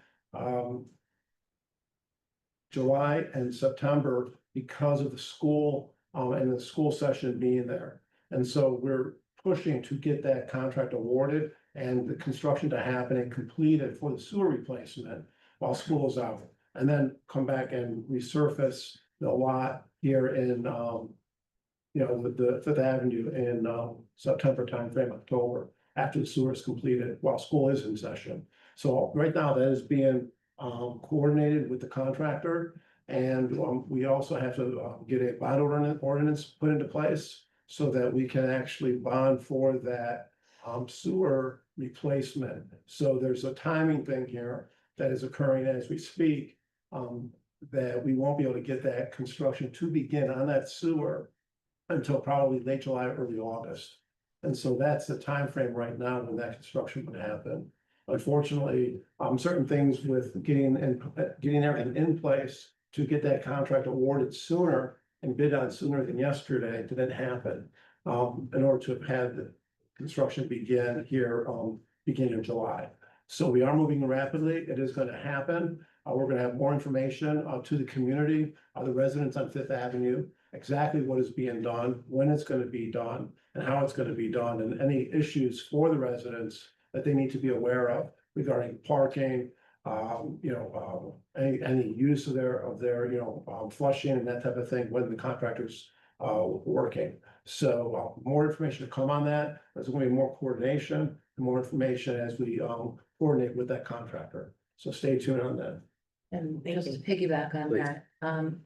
July and September because of the school and the school session being there. And so we're pushing to get that contract awarded and the construction to happen and completed for the sewer replacement while school is out. And then come back and resurface the lot here in, the Fifth Avenue in September timeframe, October, after the sewer is completed while school is in session. So right now that is being coordinated with the contractor. And we also have to get a bond ordinance put into place so that we can actually bond for that sewer replacement. So there's a timing thing here that is occurring as we speak, that we won't be able to get that construction to begin on that sewer until probably late July, early August. And so that's the time frame right now when that construction would happen. Unfortunately, certain things with getting everything in place to get that contract awarded sooner and bid on sooner than yesterday didn't happen. In order to have had the construction begin here, beginning of July. So we are moving rapidly. It is going to happen. We're going to have more information to the community, the residents on Fifth Avenue, exactly what is being done, when it's going to be done, and how it's going to be done, and any issues for the residents that they need to be aware of regarding parking, any use of their flushing and that type of thing when the contractor's working. So more information to come on that. There's going to be more coordination and more information as we coordinate with that contractor. So stay tuned on that. And just to piggyback on that,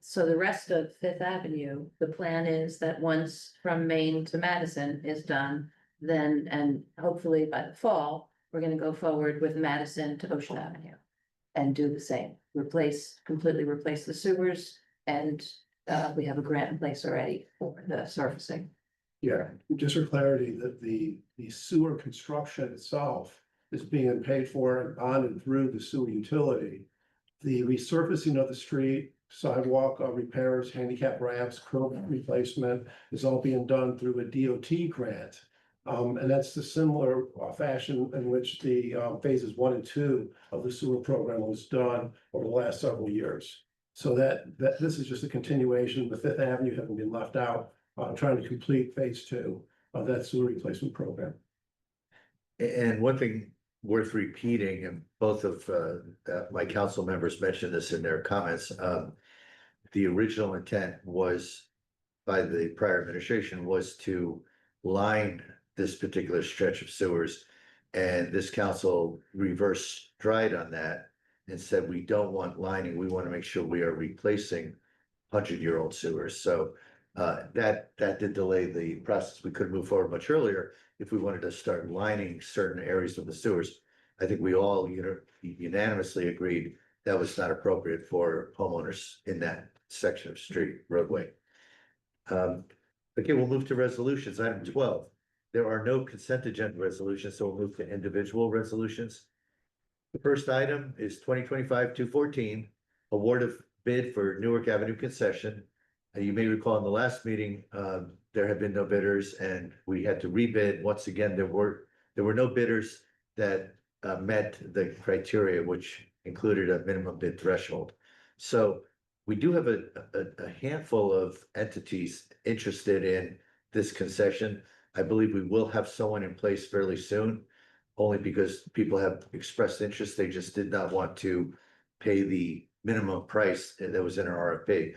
so the rest of Fifth Avenue, the plan is that once from Main to Madison is done, then, and hopefully by the fall, we're gonna go forward with Madison to Ocean Avenue. And do the same, completely replace the sewers, and we have a grant in place already for the surfacing. Yeah, just for clarity, that the sewer construction itself is being paid for and bonded through the sewer utility. The resurfacing of the street, sidewalk repairs, handicap ramps, curb replacement is all being done through a DOT grant. And that's the similar fashion in which the phases 1 and 2 of the sewer program was done over the last several years. So that this is just a continuation, the Fifth Avenue having been left out, trying to complete phase 2 of that sewer replacement program. And one thing worth repeating, and both of my council members mentioned this in their comments. The original intent was by the prior administration was to line this particular stretch of sewers. And this council reversed stride on that and said, we don't want lining, we want to make sure we are replacing 100-year-old sewers. So that did delay the process. We could move forward much earlier if we wanted to start lining certain areas of the sewers. I think we all unanimously agreed that was not appropriate for homeowners in that section of street roadway. Okay, we'll move to resolutions. Item 12. There are no consent agenda resolutions, so we'll move to individual resolutions. The first item is 2025-214, award of bid for Newark Avenue concession. You may recall in the last meeting, there had been no bidders and we had to rebid. Once again, there were no bidders that met the criteria, which included a minimum bid threshold. So we do have a handful of entities interested in this concession. I believe we will have someone in place fairly soon, only because people have expressed interest. They just did not want to pay the minimum price that was in our RFP.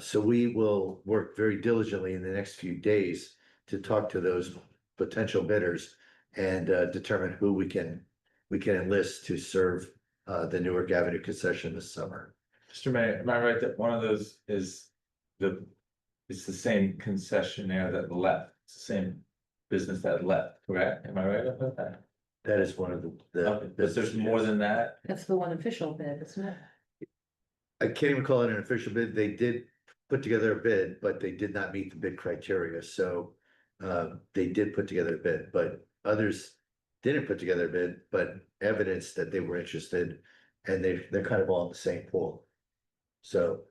So we will work very diligently in the next few days to talk to those potential bidders and determine who we can enlist to serve the Newark Avenue concession this summer. Mr. Mayor, am I right that one of those is it's the same concessionaire that left, it's the same business that left, correct? Am I right about that? That is one of Okay, but there's more than that? That's the one official bid, isn't it? I can't even call it an official bid. They did put together a bid, but they did not meet the bid criteria. So they did put together a bid, but others didn't put together a bid, but evidence that they were interested, and they're kind of all in the same pool. So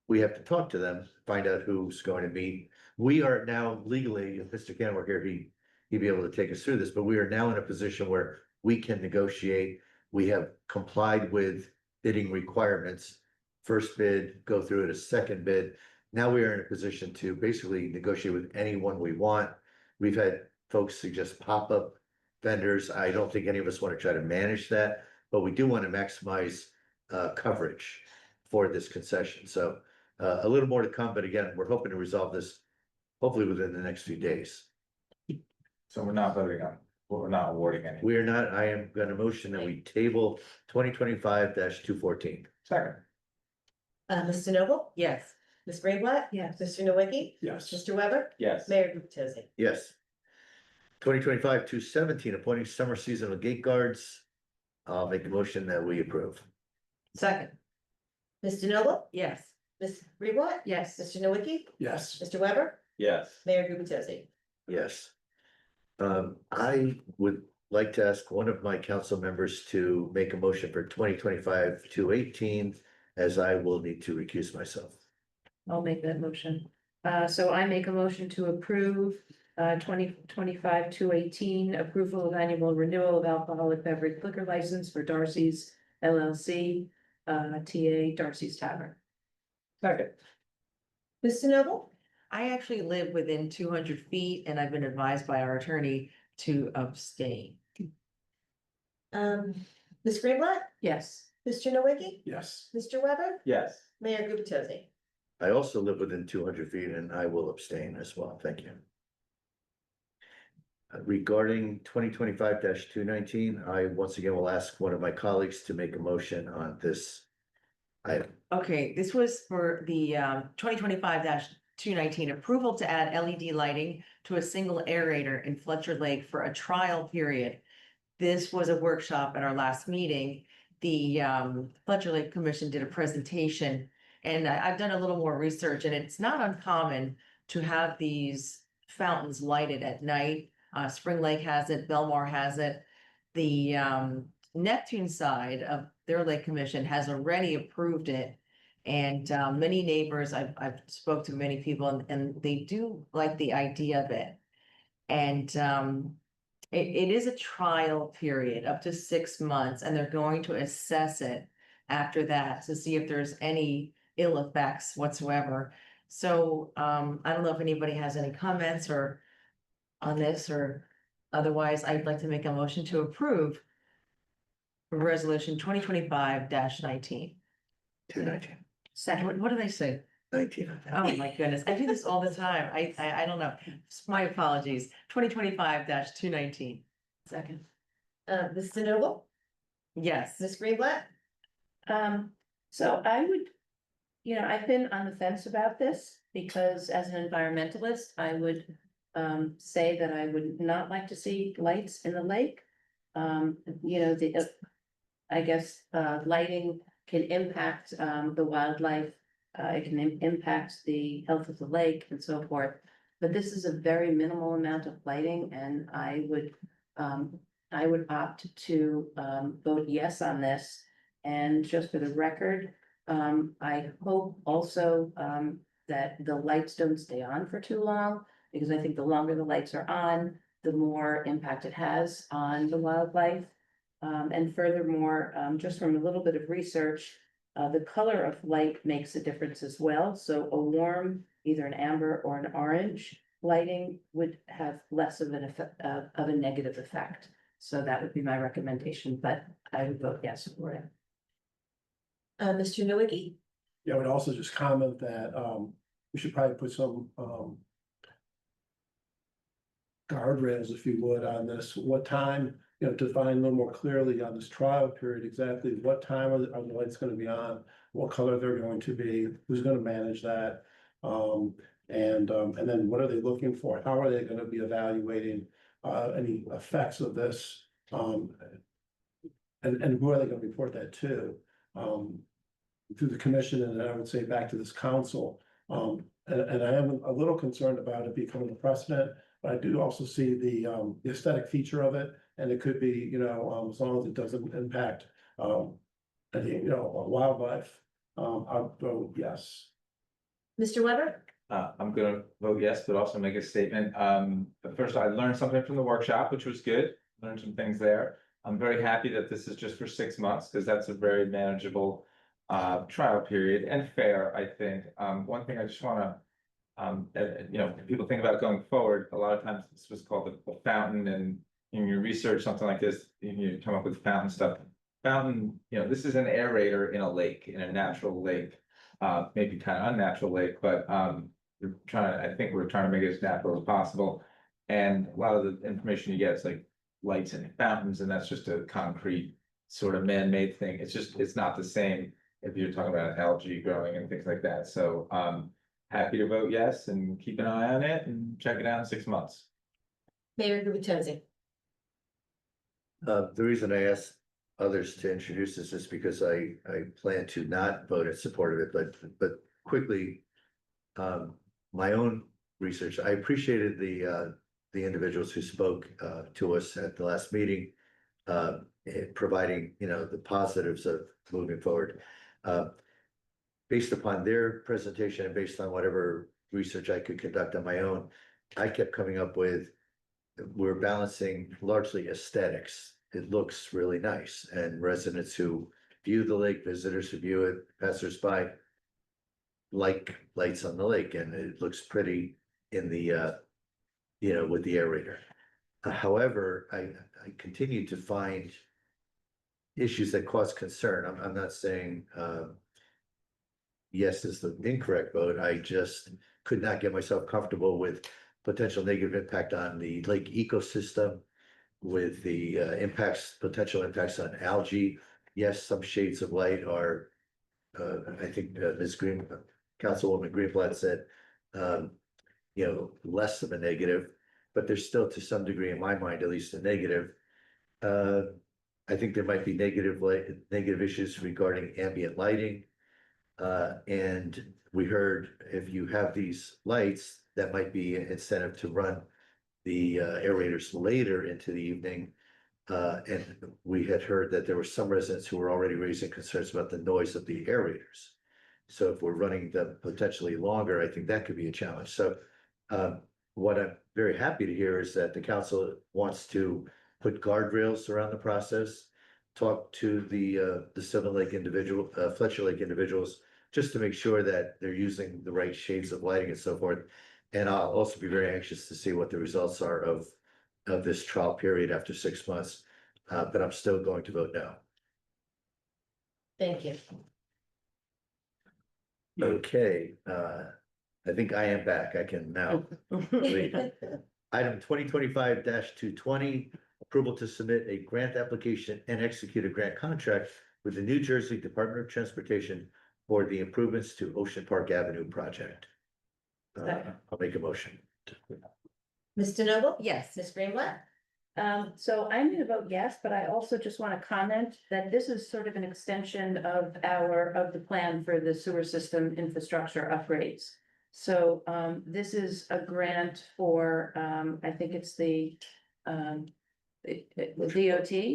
we have to talk to them, find out who's going to meet. We are now legally, if Mr. Canwar here, he'd be able to take us through this, but we are now in a position where we can negotiate. We have complied with bidding requirements. First bid, go through it, a second bid. Now we are in a position to basically negotiate with anyone we want. We've had folks suggest pop-up vendors. I don't think any of us want to try to manage that, but we do want to maximize coverage for this concession. So a little more to come, but again, we're hoping to resolve this hopefully within the next few days. So we're not voting on, we're not awarding any. We are not, I am going to motion that we table 2025-214. Second. Mr. Noble? Yes. Ms. Greenblatt? Yes. Mr. Nowicki? Yes. Mr. Weber? Yes. Mayor Guptezi. Yes. 2025-217, appointing summer seasonal gate guards. I'll make a motion that we approve. Second. Mr. Noble? Yes. Ms. Greenblatt? Yes. Mr. Nowicki? Yes. Mr. Weber? Yes. Mayor Guptezi. Yes. I would like to ask one of my council members to make a motion for 2025-218, as I will need to recuse myself. I'll make that motion. So I make a motion to approve 2025-218 approval of annual renewal of alcoholic beverage liquor license for Darcy's LLC, TA Darcy's Tavern. Second. Mr. Noble? I actually live within 200 feet and I've been advised by our attorney to abstain. Ms. Greenblatt? Yes. Mr. Nowicki? Yes. Mr. Weber? Yes. Mayor Guptezi. I also live within 200 feet and I will abstain as well. Thank you. Regarding 2025-219, I once again will ask one of my colleagues to make a motion on this item. Okay, this was for the 2025-219 approval to add LED lighting to a single aerator in Fletcher Lake for a trial period. This was a workshop at our last meeting. The Fletcher Lake Commission did a presentation, and I've done a little more research, and it's not uncommon to have these fountains lighted at night. Spring Lake has it, Belmar has it. The Neptune side of their Lake Commission has already approved it. And many neighbors, I've spoke to many people and they do like the idea of it. And it is a trial period up to 6 months, and they're going to assess it after that to see if there's any ill effects whatsoever. So I don't know if anybody has any comments or on this, or Otherwise, I'd like to make a motion to approve resolution 2025-19. 219. Second, what did I say? 19. Oh, my goodness, I do this all the time. I don't know. My apologies. 2025-219. Second. Mrs. Noble, Yes. Ms. Greenblatt, So I would, I've been on the fence about this because as an environmentalist, I would say that I would not like to see lights in the lake. I guess, lighting can impact, the wildlife. It can impact the health of the lake and so forth. But this is a very minimal amount of lighting and I would opt to, vote yes on this. And just for the record, I hope also, that the lights don't stay on for too long. Because I think the longer the lights are on, the more impact it has on the wildlife. And furthermore, just from a little bit of research, the color of light makes a difference as well. So a warm, either an amber or an orange lighting would have less of an effect, of a negative effect. So that would be my recommendation, but I would vote yes for it. Mr. Nowicki. Yeah, I would also just comment that, we should probably put some, guardrails, if you would, on this, what time, define a little more clearly on this trial period, exactly what time are the lights gonna be on, what color they're going to be, who's gonna manage that? And then what are they looking for? How are they gonna be evaluating, any effects of this? And who are they gonna report that to? Through the commission, and I would say back to this council. And I am a little concerned about it becoming a precedent, but I do also see the aesthetic feature of it. And it could be, as long as it doesn't impact, any, wildlife, I'll vote yes. Mr. Weber, I'm gonna vote yes, but also make a statement. But first, I learned something from the workshop, which was good. Learned some things there. I'm very happy that this is just for 6 months, because that's a very manageable trial period and fair, I think. One thing I just wanna, people think about going forward, a lot of times this was called the fountain, and in your research, something like this, you come up with fountain stuff. Fountain, this is an aerator in a lake, in a natural lake, maybe kind of unnatural lake, but I think we're trying to make it as natural as possible. And a lot of the information you get is like lights and fountains, and that's just a concrete sort of man-made thing. It's not the same if you're talking about algae growing and things like that. So happy to vote yes and keep an eye on it and check it out in 6 months. Mayor Gubitosi. The reason I asked others to introduce this is because I plan to not vote in support of it, but quickly. My own research, I appreciated the individuals who spoke to us at the last meeting. Providing, the positives of moving forward. Based upon their presentation and based on whatever research I could conduct on my own, I kept coming up with, we're balancing largely aesthetics. It looks really nice, and residents who view the lake, visitors who view it, passersby like lights on the lake, and it looks pretty in the with the aerator. However, I continue to find issues that cause concern. I'm not saying yes is the incorrect vote. I just could not get myself comfortable with potential negative impact on the lake ecosystem, with the potential impacts on algae. Yes, some shades of light are, I think Councilwoman Greenblatt said, less of a negative, but there's still, to some degree, in my mind, at least, a negative. I think there might be negative issues regarding ambient lighting. And we heard if you have these lights, that might be an incentive to run the aerators later into the evening. And we had heard that there were some residents who were already raising concerns about the noise of the aerators. So if we're running them potentially longer, I think that could be a challenge. So what I'm very happy to hear is that the council wants to put guardrails around the process, talk to the Sylvan Lake individual, Fletcher Lake individuals, just to make sure that they're using the right shades of lighting and so forth. And I'll also be very anxious to see what the results are of of this trial period after 6 months. But I'm still going to vote no. Thank you. Okay, I think I am back. I can now leave. Item 2025 220, approval to submit a grant application and execute a grant contract with the New Jersey Department of Transportation for the improvements to Ocean Park Avenue project. I'll make a motion. Ms. DeNoble? Yes. Ms. Greenblatt? So I'm gonna vote yes, but I also just want to comment that this is sort of an extension of the plan for the sewer system infrastructure upgrades. So, this is a grant for, I think it's the DOT,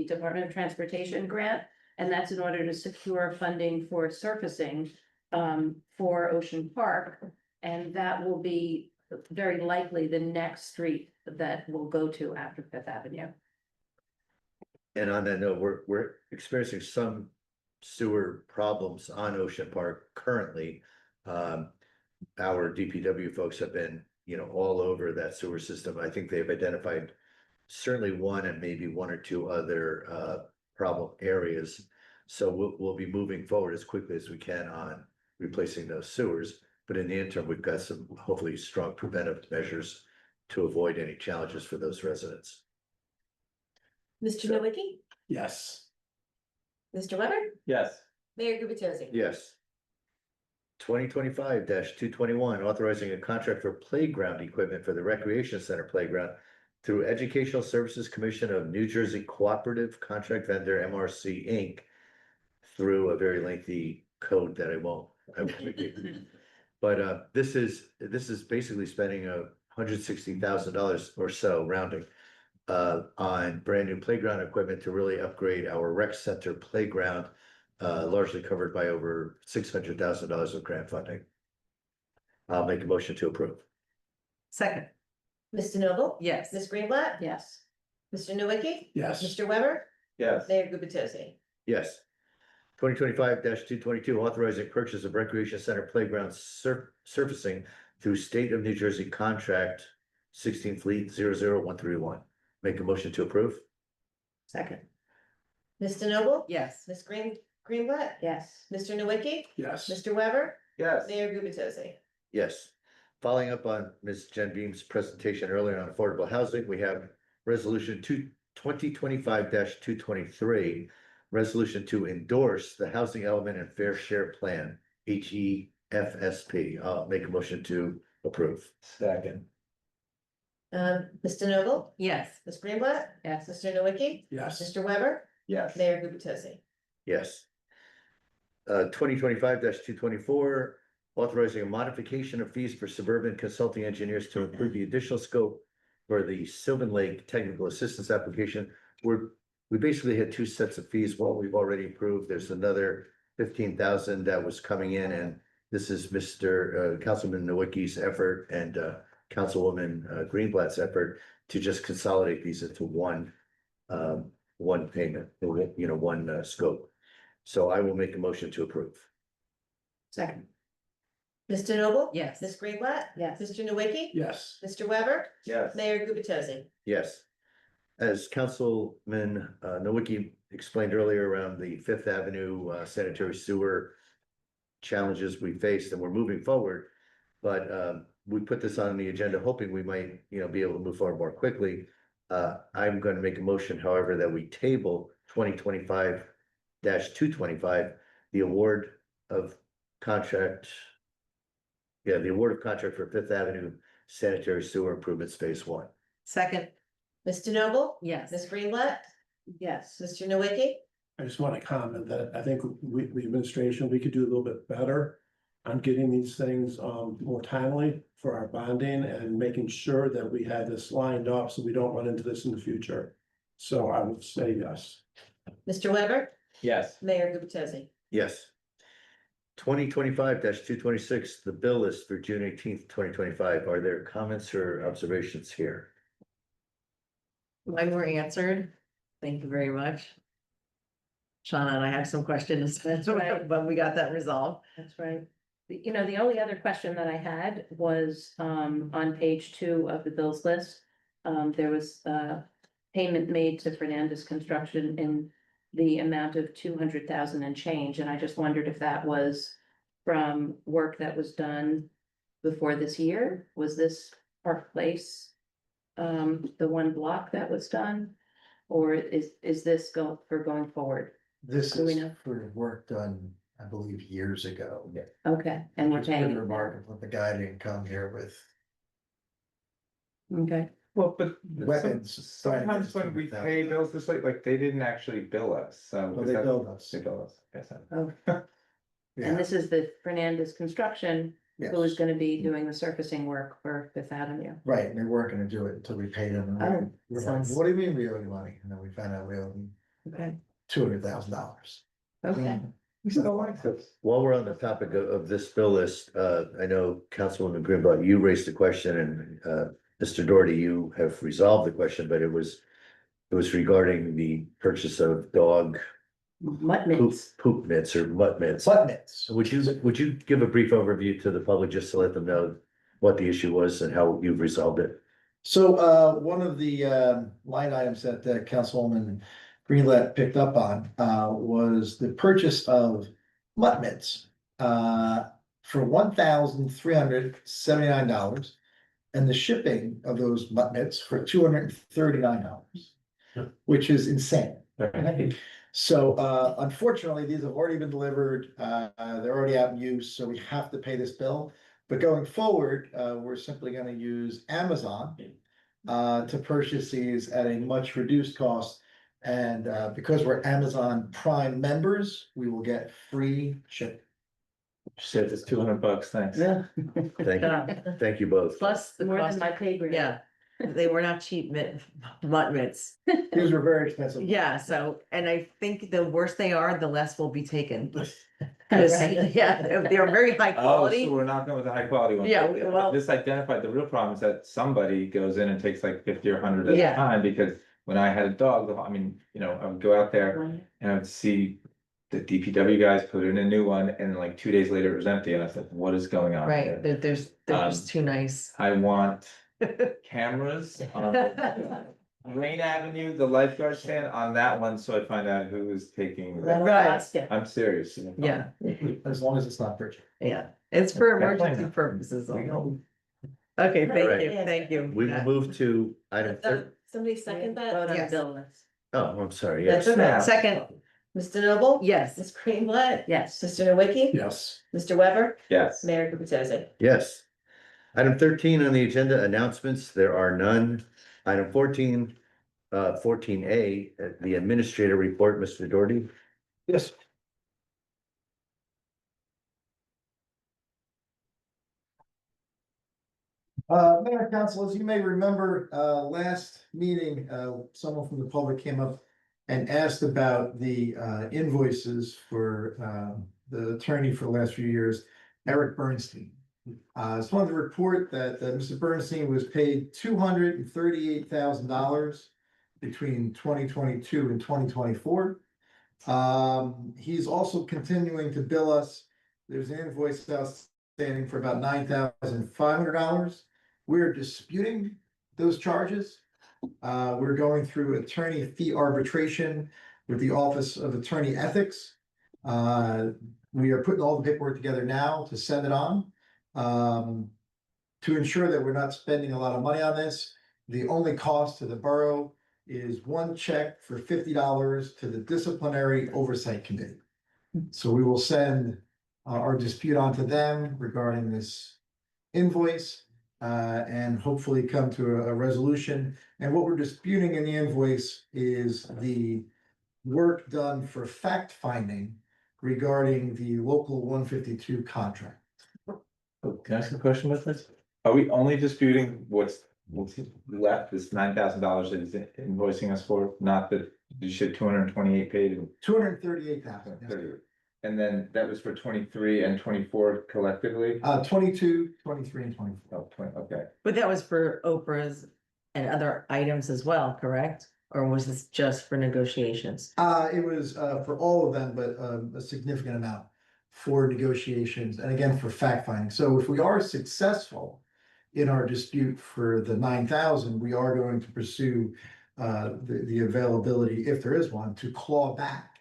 Department of Transportation grant, and that's in order to secure funding for surfacing, for Ocean Park. And that will be very likely the next street that we'll go to after Fifth Avenue. And on that note, we're experiencing some sewer problems on Ocean Park currently. Our DPW folks have been, all over that sewer system. I think they've identified certainly one and maybe one or two other problem areas. So we'll be moving forward as quickly as we can on replacing those sewers. But in the interim, we've got some hopefully strong preventive measures to avoid any challenges for those residents. Mr. Nowicki? Yes. Mr. Weber? Yes. Mayor Gubatosi? Yes. 2025 221, authorizing a contract for playground equipment for the Recreation Center playground through Educational Services Commission of New Jersey Cooperative Contract Vendor MRC Inc. through a very lengthy code that I won't read. But this is basically spending $160,000 or so rounding on brand new playground equipment to really upgrade our rec center playground, largely covered by over $600,000 of grant funding. I'll make a motion to approve. Second, Ms. DeNoble? yes. Ms. Greenblatt? Yes. Mr. Nowicki? Yes. Mr. Weber? Yes. Mayor Gubatosi? Yes. 2025 222, authorizing purchase of recreation center playground surfacing through State of New Jersey contract 16 Fleet 00131. Make a motion to approve. Second. Ms. DeNoble? Yes. Ms. Greenblatt? Yes. Mr. Nowicki? Yes. Mr. Weber? Yes. Mayor Gubatosi? Yes. Following up on Ms. Jen Beam's presentation earlier on affordable housing, we have resolution 2025 223. Resolution to endorse the Housing Element and Fair Share Plan, HEFSP. I'll make a motion to approve. Second. Ms. DeNoble? Yes. Ms. Greenblatt? Yes. Mr. Nowicki? Yes. Mr. Weber? Yes. Mayor Gubatosi? Yes. 2025 224, authorizing a modification of fees for suburban consulting engineers to include the additional scope for the Sylvan Lake Technical Assistance application. We basically had two sets of fees. One we've already approved. There's another 15,000 that was coming in, and this is Mr. Councilman Nowicki's effort and Councilwoman Greenblatt's effort to just consolidate these into one payment, one scope. So I will make a motion to approve. Second. Ms. DeNoble? Yes. Ms. Greenblatt? Yes. Mr. Nowicki? Yes. Mr. Weber? Yes. Mayor Gubatosi? Yes. As Councilman Nowicki explained earlier around the Fifth Avenue sanitary sewer challenges we faced, and we're moving forward. But we put this on the agenda hoping we might, be able to move forward more quickly. I'm going to make a motion, however, that we table 2025 225, the award of contract. Yeah, the award of contract for Fifth Avenue sanitary sewer improvements phase 1. Second, Ms. DeNoble? yes. Ms. Greenblatt? Yes. Mr. Nowicki? I just want to comment that I think the administration, we could do a little bit better on getting these things more timely for our bonding and making sure that we have this lined up so we don't run into this in the future. So I would say yes. Mr. Weber? Yes. Mayor Gubatosi? Yes. 2025 226, the bill list for June 18th, 2025. Are there comments or observations here? Mine were answered. Thank you very much. Shauna and I had some questions, but we got that resolved. That's right. The only other question that I had was, on page 2 of the bills list. there was payment made to Fernandez Construction in the amount of 200,000 and change, and I just wondered if that was from work that was done before this year? Was this Park Place? The one block that was done? Or is this going forward? This Do we is know? for work done, I believe, years ago. Yeah. Okay, and we're It's paying been it now. remarkable, the guy didn't come here with Okay, Well, but weapons. sometimes when we pay bills this late, like, they didn't actually bill us, so. Well, is they that- billed us. They bill us, yes. oh, Yeah, and this is the Fernandez Construction, who is yes, gonna be doing the surfacing work for Fifth Avenue. right, and they weren't gonna do it until we paid them. And we were like, sounds- what do you mean we owe you money? And then we found out we owe them Okay, $200,000. okay. We still like this. While we're on the topic of this bill list, I know Councilwoman Greenblatt, you raised the question and Mr. Doherty, you have resolved the question, but it was regarding the purchase of dog Mutt poop, mitts. poop mitts or mutt mitts. Butt mitts. Would you give a brief overview to the public just to let them know what the issue was and how you've resolved it? So one of the line items that Councilwoman Greenblatt picked up on was the purchase of mutt mitts for $1,379 and the shipping of those mutt mitts for $239, which is insane. So unfortunately, these have already been delivered. They're already out in use, so we have to pay this bill. But going forward, we're simply gonna use Amazon to purchase these at a much reduced cost. And because we're Amazon Prime members, we will get free shipping. Shit, it's $200, thanks. Yeah. Thank you both. Plus the More cost, than my pay grade. yeah, they were not cheap mutt mitts. These were very expensive. Yeah, so, and I think the worse they are, the less will be taken. Right. Yeah, they're very high Oh, quality. so we're not going with the high quality one. Yeah, well- This identified, the real problem is that somebody goes in and takes like 50 or 100 at Yeah. a time, because when I had a dog, I mean, I would go out there and I would see the DPW guys put in a new one, and like 2 days later it was empty, and I said, what is going on Right, here? they're just too nice. I want cameras on Rain Avenue, the lifeguard stand on that one, so I find out who is taking. That'll Right. cost you. I'm serious. Yeah, As long as it's not purchased. yeah, it's for Definitely emergency not. purposes only. Okay, Alright. thank you. We will move to item Somebody second that? Vote on the Yes. bill list. oh, I'm sorry, yes. That's okay. Second, Mr. Noble? yes. Ms. Greenblatt? Yes. Mr. Nowicki? Yes. Mr. Weber? Yes. Mayor Gupatozzi? Yes. Item 13 on the agenda, announcements, there are none. Item 14, 14A, the administrator report, Mr. Doherty. Yes. Mayor and Council, as you may remember, last meeting, someone from the public came up and asked about the invoices for the attorney for the last few years, Eric Bernstein. Just wanted to report that Mr. Bernstein was paid $238,000 between 2022 and 2024. He's also continuing to bill us. There's an invoice outstanding for about $9,500. We're disputing those charges. We're going through attorney fee arbitration with the Office of Attorney Ethics. We are putting all the paperwork together now to send it on. To ensure that we're not spending a lot of money on this. The only cost to the borough is one check for $50 to the Disciplinary Oversight Committee. So we will send our dispute on to them regarding this invoice. And hopefully come to a resolution. And what we're disputing in the invoice is the work done for fact finding regarding the local 152 contract. Can I ask a question with this? Are we only disputing what's left, this $9,000 that he's invoicing us for, not that you said 228 paid and 238,000. and then that was for 23 and 24 collectively? 22, 23, and 24. Oh, 20, okay. But that was for Oprah's and other items as well, correct? Or was this just for negotiations? It was for all of them, but a significant amount for negotiations and again for fact finding. So if we are successful in our dispute for the 9,000, we are going to pursue the availability, if there is one, to claw back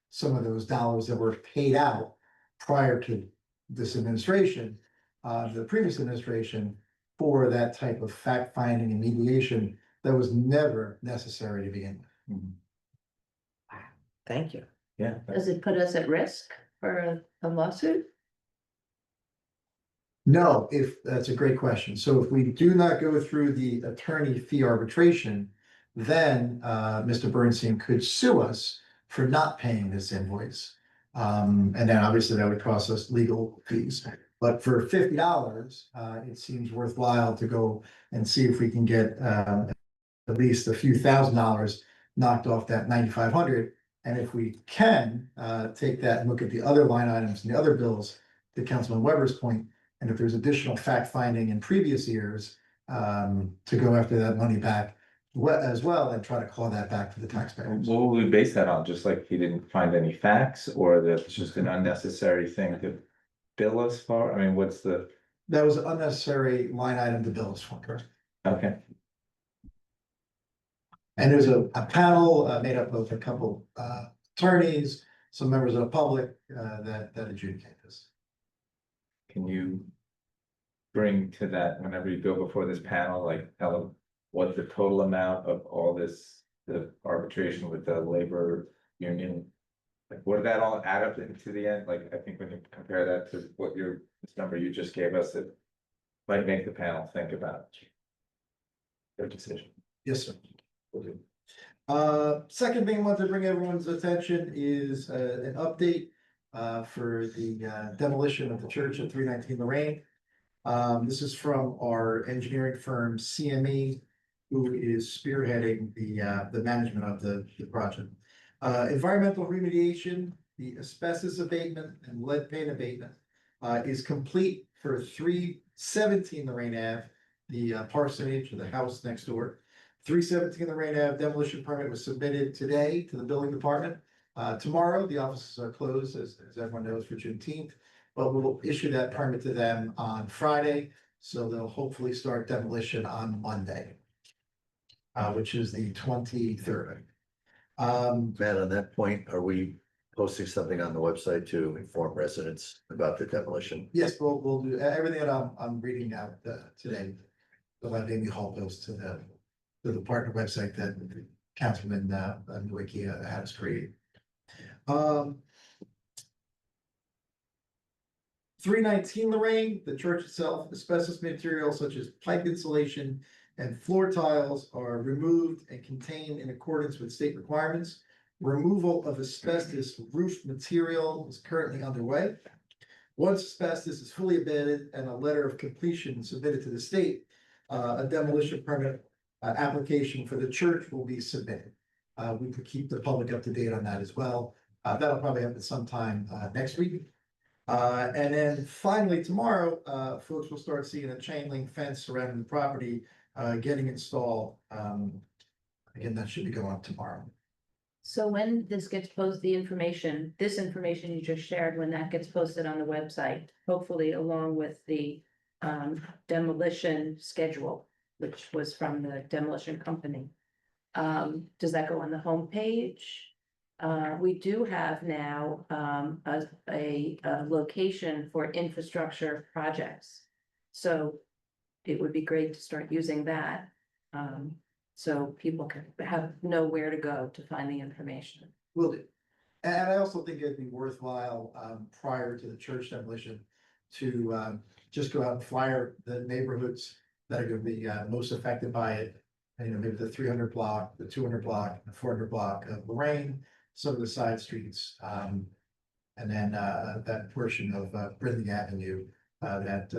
some of those dollars that were paid out prior to this administration, the previous administration, for that type of fact finding and mediation that was never necessary to begin with. Thank you. Yeah. Does it put us at risk for a lawsuit? No, that's a great question. So if we do not go through the attorney fee arbitration, then Mr. Bernstein could sue us for not paying this invoice. And then obviously that would cost us legal fees. But for $50, it seems worthwhile to go and see if we can get at least a few $1,000s knocked off that 9,500. And if we can take that and look at the other line items and the other bills, to Councilman Weber's point, and if there's additional fact finding in previous years to go after that money back as well and try to claw that back to the taxpayers. What would we base that on? Just like he didn't find any facts, or that's just an unnecessary thing to bill us for? I mean, what's the, That was an unnecessary line item to bill us for. Correct. okay, And there's a panel made up of a couple attorneys, some members of the public that adjudicate this. can you bring to that whenever you go before this panel, like tell them what the total amount of all this, the arbitration with the labor union? Like, what did that all add up into the end? Like, I think when you compare that to what this number you just gave us, it might make the panel think about their decision. Yes, sir. Will do. Second thing I want to bring everyone's attention is an update for the demolition of the church at 319 Lorraine. This is from our engineering firm CME, who is spearheading the management of the project. Environmental remediation, the asbestos abatement and lead paint abatement is complete for 317 Lorraine Ave, the parsonage or the house next door. 317 Lorraine Ave demolition permit was submitted today to the building department. Tomorrow, the offices are closed, as everyone knows, for Juneteenth, but we'll issue that permit to them on Friday. So they'll hopefully start demolition on Monday, which is the 23rd. Matt, on that point, are we posting something on the website to inform residents about the demolition? Yes, we'll do everything that I'm reading out today. So that Amy Hall goes to the partner website that Councilman Nowicki had us create. 319 Lorraine, the church itself, asbestos materials such as pipe insulation and floor tiles are removed and contained in accordance with state requirements. Removal of asbestos roof material is currently underway. Once asbestos is fully abated and a letter of completion submitted to the state, a demolition permit application for the church will be submitted. We could keep the public up to date on that as well. That'll probably happen sometime next week. And then finally, tomorrow, folks will start seeing a chain link fence surrounding the property getting installed. Again, that should be going up tomorrow. So when this gets posted, this information you just shared, when that gets posted on the website, hopefully along with the demolition schedule, which was from the demolition company. Does that go on the homepage? We do have now a location for infrastructure projects. So it would be great to start using that. So people can know where to go to find the information. Will do. And I also think it'd be worthwhile, prior to the church demolition, to just go out and flyer the neighborhoods that are gonna be most affected by it. You know, maybe the 300 block, the 200 block, the 400 block of Lorraine, some of the side streets. And then that portion of Brindley Avenue that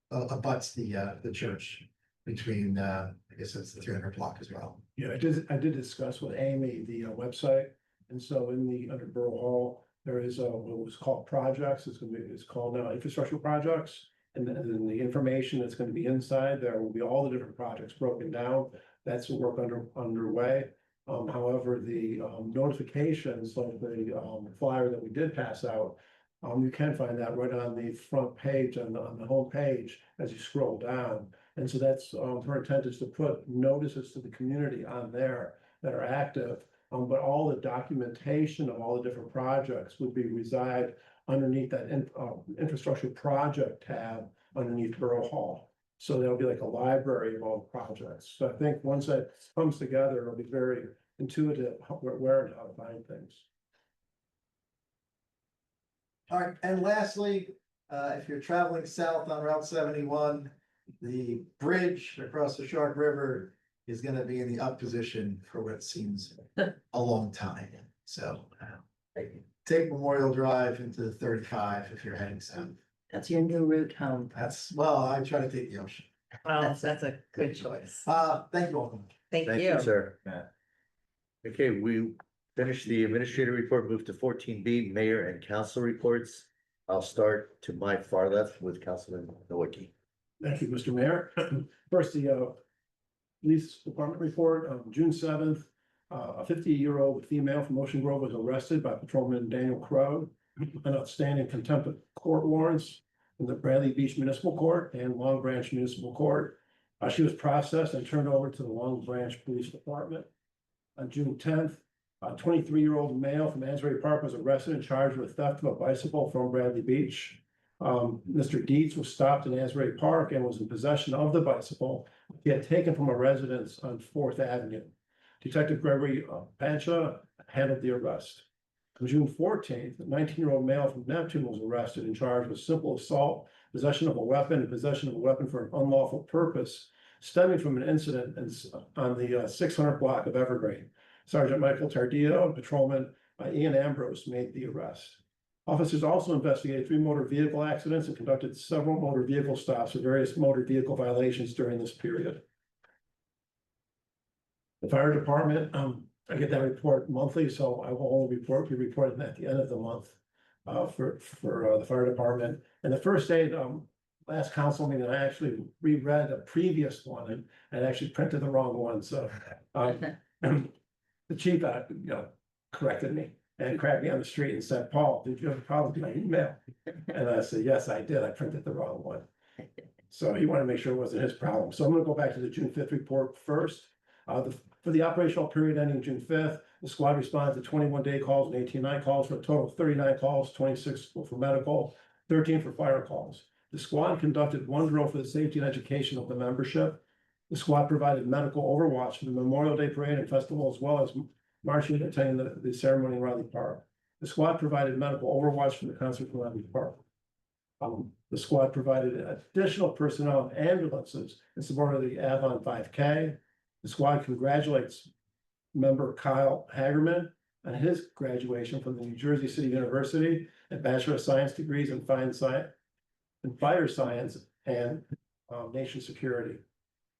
abuts the church between, I guess it's the 300 block as well. Yeah, I did discuss with Amy the website, and so in the under Borough Hall, there is what was called projects, it's called now infrastructure projects. And then the information that's gonna be inside, there will be all the different projects broken down, that's the work underway. However, the notifications, like the flyer that we did pass out, You can find that right on the front page, on the home page, as you scroll down. And so that's, her intent is to put notices to the community on there that are active. But all the documentation of all the different projects would be reside underneath that infrastructure project tab underneath Borough Hall. So there'll be like a library of all the projects. So I think once that comes together, it'll be very intuitive where and how to find things. All right, and lastly, if you're traveling south on Route 71, the bridge across the Shark River is gonna be in the up position for what seems a long time. So take Memorial Drive into 35 if you're heading south. That's your new route home. Well, I try to take the ocean. Well, that's a good choice. Thank you all. Thank Thank you. you, sir. Yeah. Okay, we finished the administrator report, moved to 14B, mayor and council reports. I'll start to my far left with Councilman Nowicki. Thank you, Mr. Mayor. First, the police department report on June 7th. A 50-year-old female from Ocean Grove was arrested by Patrolman Daniel Crow, an outstanding contempt of court warrants in the Bradley Beach Municipal Court and Long Branch Municipal Court. She was processed and turned over to the Long Branch Police Department. On June 10th, a 23-year-old male from Asbury Park was arrested and charged with theft of a bicycle from Bradley Beach. Mr. Dietz was stopped in Asbury Park and was in possession of the bicycle he had taken from a residence on 4th Avenue. Detective Gregory Pancha handled the arrest. On June 14th, a 19-year-old male from Neptune was arrested and charged with simple assault, possession of a weapon, and possession of a weapon for an unlawful purpose stemming from an incident on the 600 block of Evergreen. Sergeant Michael Tardillo and Patrolman Ian Ambrose made the arrest. Officers also investigated 3 motor vehicle accidents and conducted several motor vehicle stops for various motor vehicle violations during this period. The fire department, I get that report monthly, so I will only be reporting at the end of the month for the fire department. And the first aid, last council meeting, I actually reread a previous one and actually printed the wrong one, so the chief, corrected me and cracked me on the street and said, "Paul, did you have a problem with my email?" And I said, "Yes, I did. I printed the wrong one." So he wanted to make sure it wasn't his problem. So I'm gonna go back to the June 5th report first. For the operational period ending June 5th, the squad responded to 21-day calls and 18 night calls for a total of 39 calls, 26 for medical, 13 for fire calls. The squad conducted 1 drill for the safety and education of the membership. The squad provided medical overwatch for the Memorial Day Parade and Festival, as well as marching and attending the ceremony in Riley Park. The squad provided medical overwatch for the concert in Riley Park. The squad provided additional personnel and ambulances in support of the Avon 5K. The squad congratulates member Kyle Hagerman on his graduation from the New Jersey City University and Bachelor of Science degrees in Fire Science and Nation Security.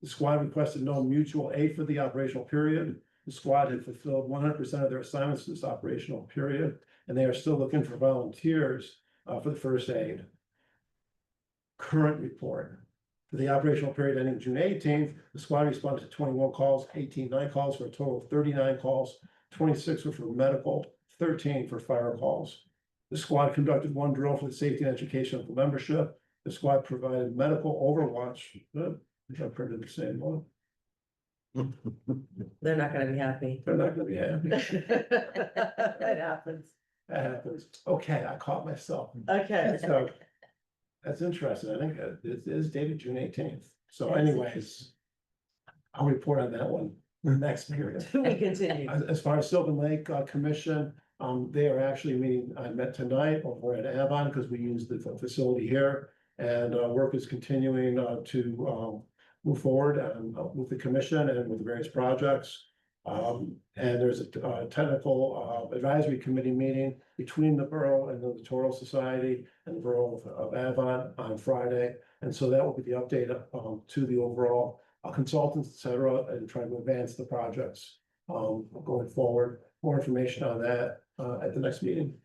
The squad requested no mutual aid for the operational period. The squad had fulfilled 100% of their assignments this operational period, and they are still looking for volunteers for the first aid. Current report. For the operational period ending June 18th, the squad responded to 21 calls, 18 night calls for a total of 39 calls, 26 were for medical, 13 for fire calls. The squad conducted 1 drill for the safety and education of the membership. The squad provided medical overwatch. I printed the same one. They're not gonna be happy. They're not gonna be happy. It happens. That happens. Okay, I caught myself. Okay. So that's interesting. I think it is dated June 18th. So anyways, I'll report on that one next period. We continue. As far as Sylvan Lake Commission, they are actually meeting, I met tonight over at Avon because we use the facility here. And work is continuing to move forward with the commission and with the various projects. And there's a technical advisory committee meeting between the borough and the Littoral Society and the borough of Avon on Friday. And so that will be the update to the overall consultants, et cetera, and trying to advance the projects going forward. More information on that at the next meeting.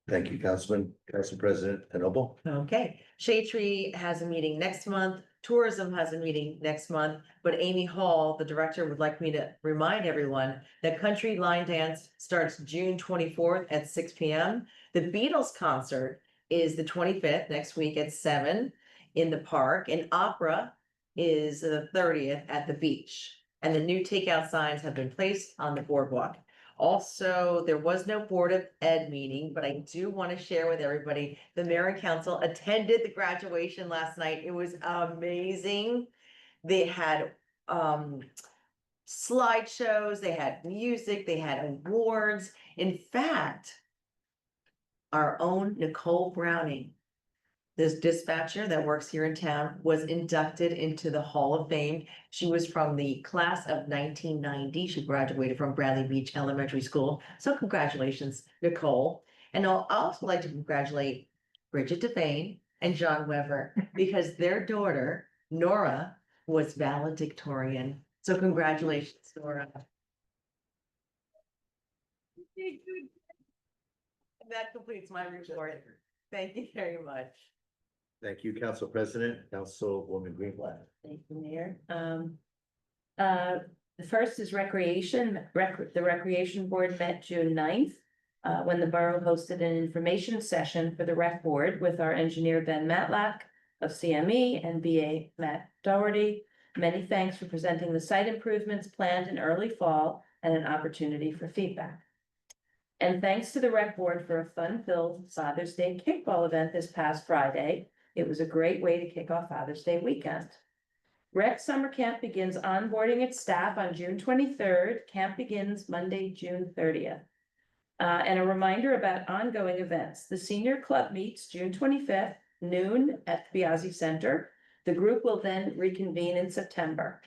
Thank you, Councilman. Council President Enoble. Okay, Shade Tree has a meeting next month. Tourism has a meeting next month, but Amy Hall, the director, would like me to remind everyone that Country Line Dance starts June 24th at 6 p.m. The Beatles concert is the 25th, next week at 7 in the park, and opera is the 30th at the beach. And the new takeout signs have been placed on the boardwalk. Also, there was no Board of Ed meeting, but I do want to share with everybody, the mayor and council attended the graduation last night. It was amazing. They had slideshows, they had music, they had awards. In fact, our own Nicole Browning, this dispatcher that works here in town, was inducted into the Hall of Fame. She was from the class of 1990. She graduated from Bradley Beach Elementary School. So congratulations, Nicole. And I'll also like to congratulate Bridget Devane and John Weber, because their daughter, Nora, was valedictorian. So congratulations, Nora. And that completes my report. Thank you very much. Thank you, Council President, Councilwoman Greenblatt. Thank you, Mayor. The first is recreation. The Recreation Board met June 9th, when the borough hosted an information session for the rec board with our engineer Ben Matlack of CME and BA Matt Doherty. Many thanks for presenting the site improvements planned in early fall and an opportunity for feedback. And thanks to the rec board for a fun-filled Father's Day kickball event this past Friday. It was a great way to kick off Father's Day weekend. Rec Summer Camp begins onboarding its staff on June 23rd. Camp begins Monday, June 30th. And a reminder about ongoing events. The Senior Club meets June 25th, noon at the Biazzi Center. The group will then reconvene in September.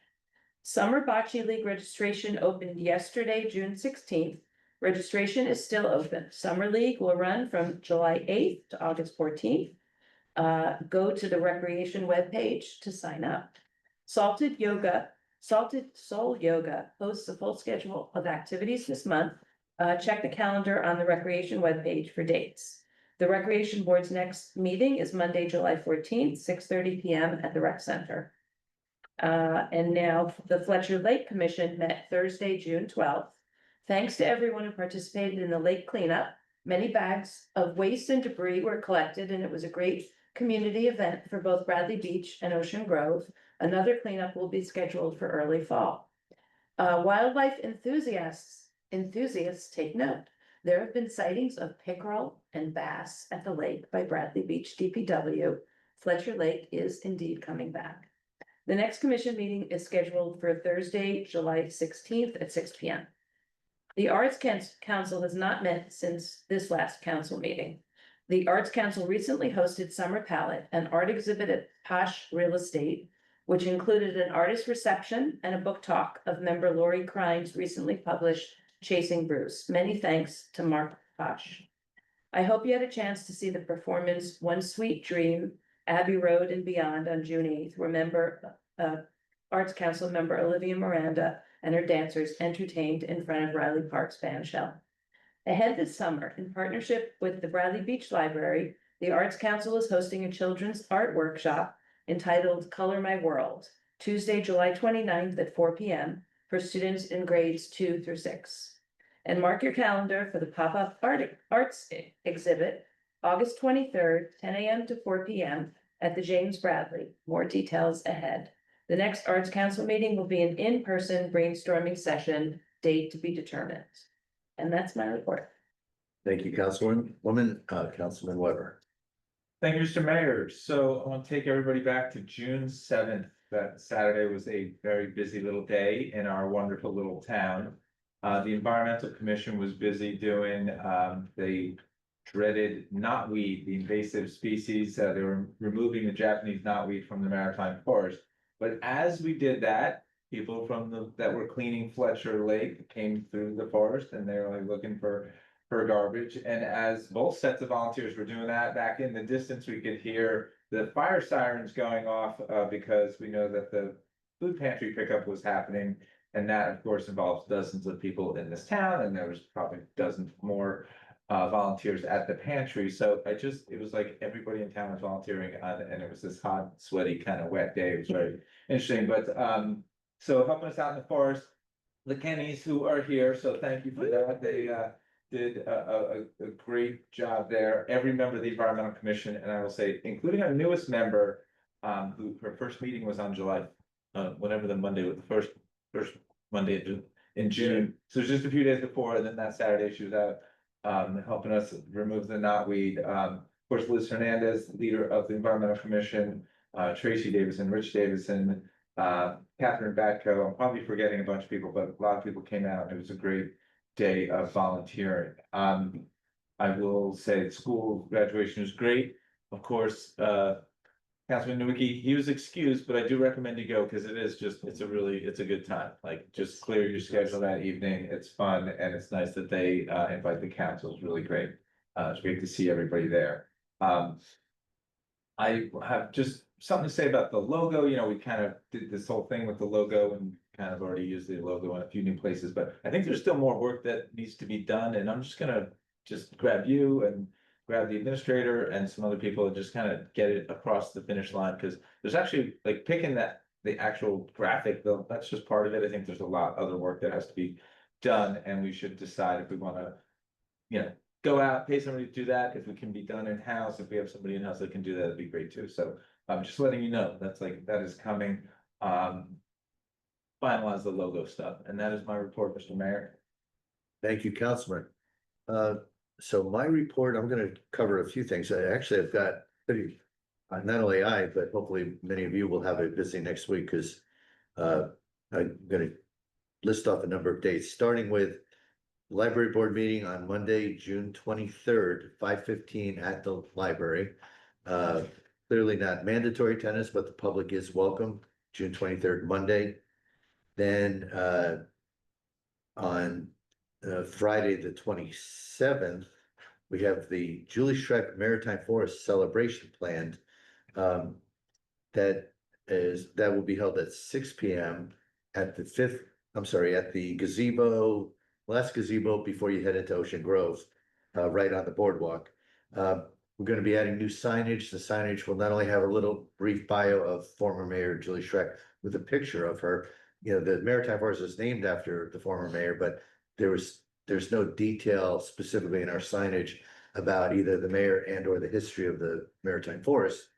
Summer Bocce League registration opened yesterday, June 16th. Registration is still open. Summer League will run from July 8th to August 14th. Go to the recreation webpage to sign up. Salted Soul Yoga hosts a full schedule of activities this month. Check the calendar on the recreation webpage for dates. The Recreation Board's next meeting is Monday, July 14th, 6:30 p.m. at the Rec Center. And now the Fletcher Lake Commission met Thursday, June 12th. Thanks to everyone who participated in the lake cleanup. Many bags of waste and debris were collected, and it was a great community event for both Bradley Beach and Ocean Grove. Another cleanup will be scheduled for early fall. Wildlife enthusiasts take note. There have been sightings of pickerel and bass at the lake by Bradley Beach DPW. Fletcher Lake is indeed coming back. The next commission meeting is scheduled for Thursday, July 16th at 6 p.m. The Arts Council has not met since this last council meeting. The Arts Council recently hosted Summer Palette, an art exhibit at Posh Real Estate, which included an artist reception and a book talk of member Lori Krine's recently published Chasing Bruce. Many thanks to Mark Posh. I hope you had a chance to see the performance One Sweet Dream, Abbey Road and Beyond on June 8th, where Arts Council member Olivia Miranda and her dancers entertained in front of Riley Park's bandshell. Ahead this summer, in partnership with the Bradley Beach Library, the Arts Council is hosting a children's art workshop entitled Color My World, Tuesday, July 29th at 4 p.m. for students in grades 2 through 6. And mark your calendar for the pop-up arts exhibit, August 23rd, 10 a.m. to 4 p.m. at the James Bradley. More details ahead. The next Arts Council meeting will be an in-person brainstorming session, date to be determined. And that's my report. Thank you, Councilman Weber. Thank you, Mr. Mayor. So I want to take everybody back to June 7th. That Saturday was a very busy little day in our wonderful little town. The Environmental Commission was busy doing the dreaded knotweed, the invasive species. They were removing the Japanese knotweed from the maritime forest. But as we did that, people that were cleaning Fletcher Lake came through the forest, and they were like looking for garbage. And as both sets of volunteers were doing that, back in the distance, we could hear the fire sirens going off because we know that the food pantry pickup was happening. And that, of course, involves dozens of people in this town, and there was probably dozens more volunteers at the pantry. So it was like everybody in town was volunteering, and it was this hot, sweaty, kind of wet day. It was very interesting. But so helping us out in the forest, the Kennys who are here, so thank you for that. They did a great job there. Every member of the Environmental Commission, and I will say, including our newest member, who her first meeting was on July, whatever the Monday was, the first Monday in June. So it's just a few days before, and then that Saturday she was out, helping us remove the knotweed. Of course, Liz Hernandez, leader of the Environmental Commission, Tracy Davison, Rich Davison, Catherine Batko. I'm probably forgetting a bunch of people, but a lot of people came out. It was a great day of volunteering. I will say school graduation was great. Of course, Councilman Nowicki, he was excused, but I do recommend you go because it's a good time. Like, just clear your schedule that evening. It's fun and it's nice that they invite the council. It's really great. It's great to see everybody there. I have just something to say about the logo. You know, we kind of did this whole thing with the logo and kind of already used the logo in a few new places, but I think there's still more work that needs to be done, and I'm just gonna grab you and grab the administrator and some other people and just kind of get it across the finish line, because there's actually, like, picking the actual graphic, though, that's just part of it. I think there's a lot other work that has to be done, and we should decide if we want to, you know, go out, pay somebody to do that. If it can be done in-house, if we have somebody in-house that can do that, it'd be great too. So I'm just letting you know, that is coming. Finalize the logo stuff, and that is my report, Mr. Mayor. Thank you, Councilman. So my report, I'm gonna cover a few things. I've got pretty, not only I, but hopefully many of you will have it busy next week, because I'm gonna list off a number of dates, starting with library board meeting on Monday, June 23rd, 5:15 at the library. Clearly not mandatory attendance, but the public is welcome, June 23rd, Monday. Then on Friday, the 27th, we have the Julie Schreck Maritime Forest celebration planned. That will be held at 6 p.m. at the gazebo, last gazebo before you head into Ocean Grove, right on the boardwalk. We're going to be adding new signage. The signage will not only have a little brief bio of former Mayor Julie Schreck with a picture of her. You know, the Maritime Forest is named after the former mayor, but there's no detail specifically in our signage about either the mayor and or the history of the Maritime Forest.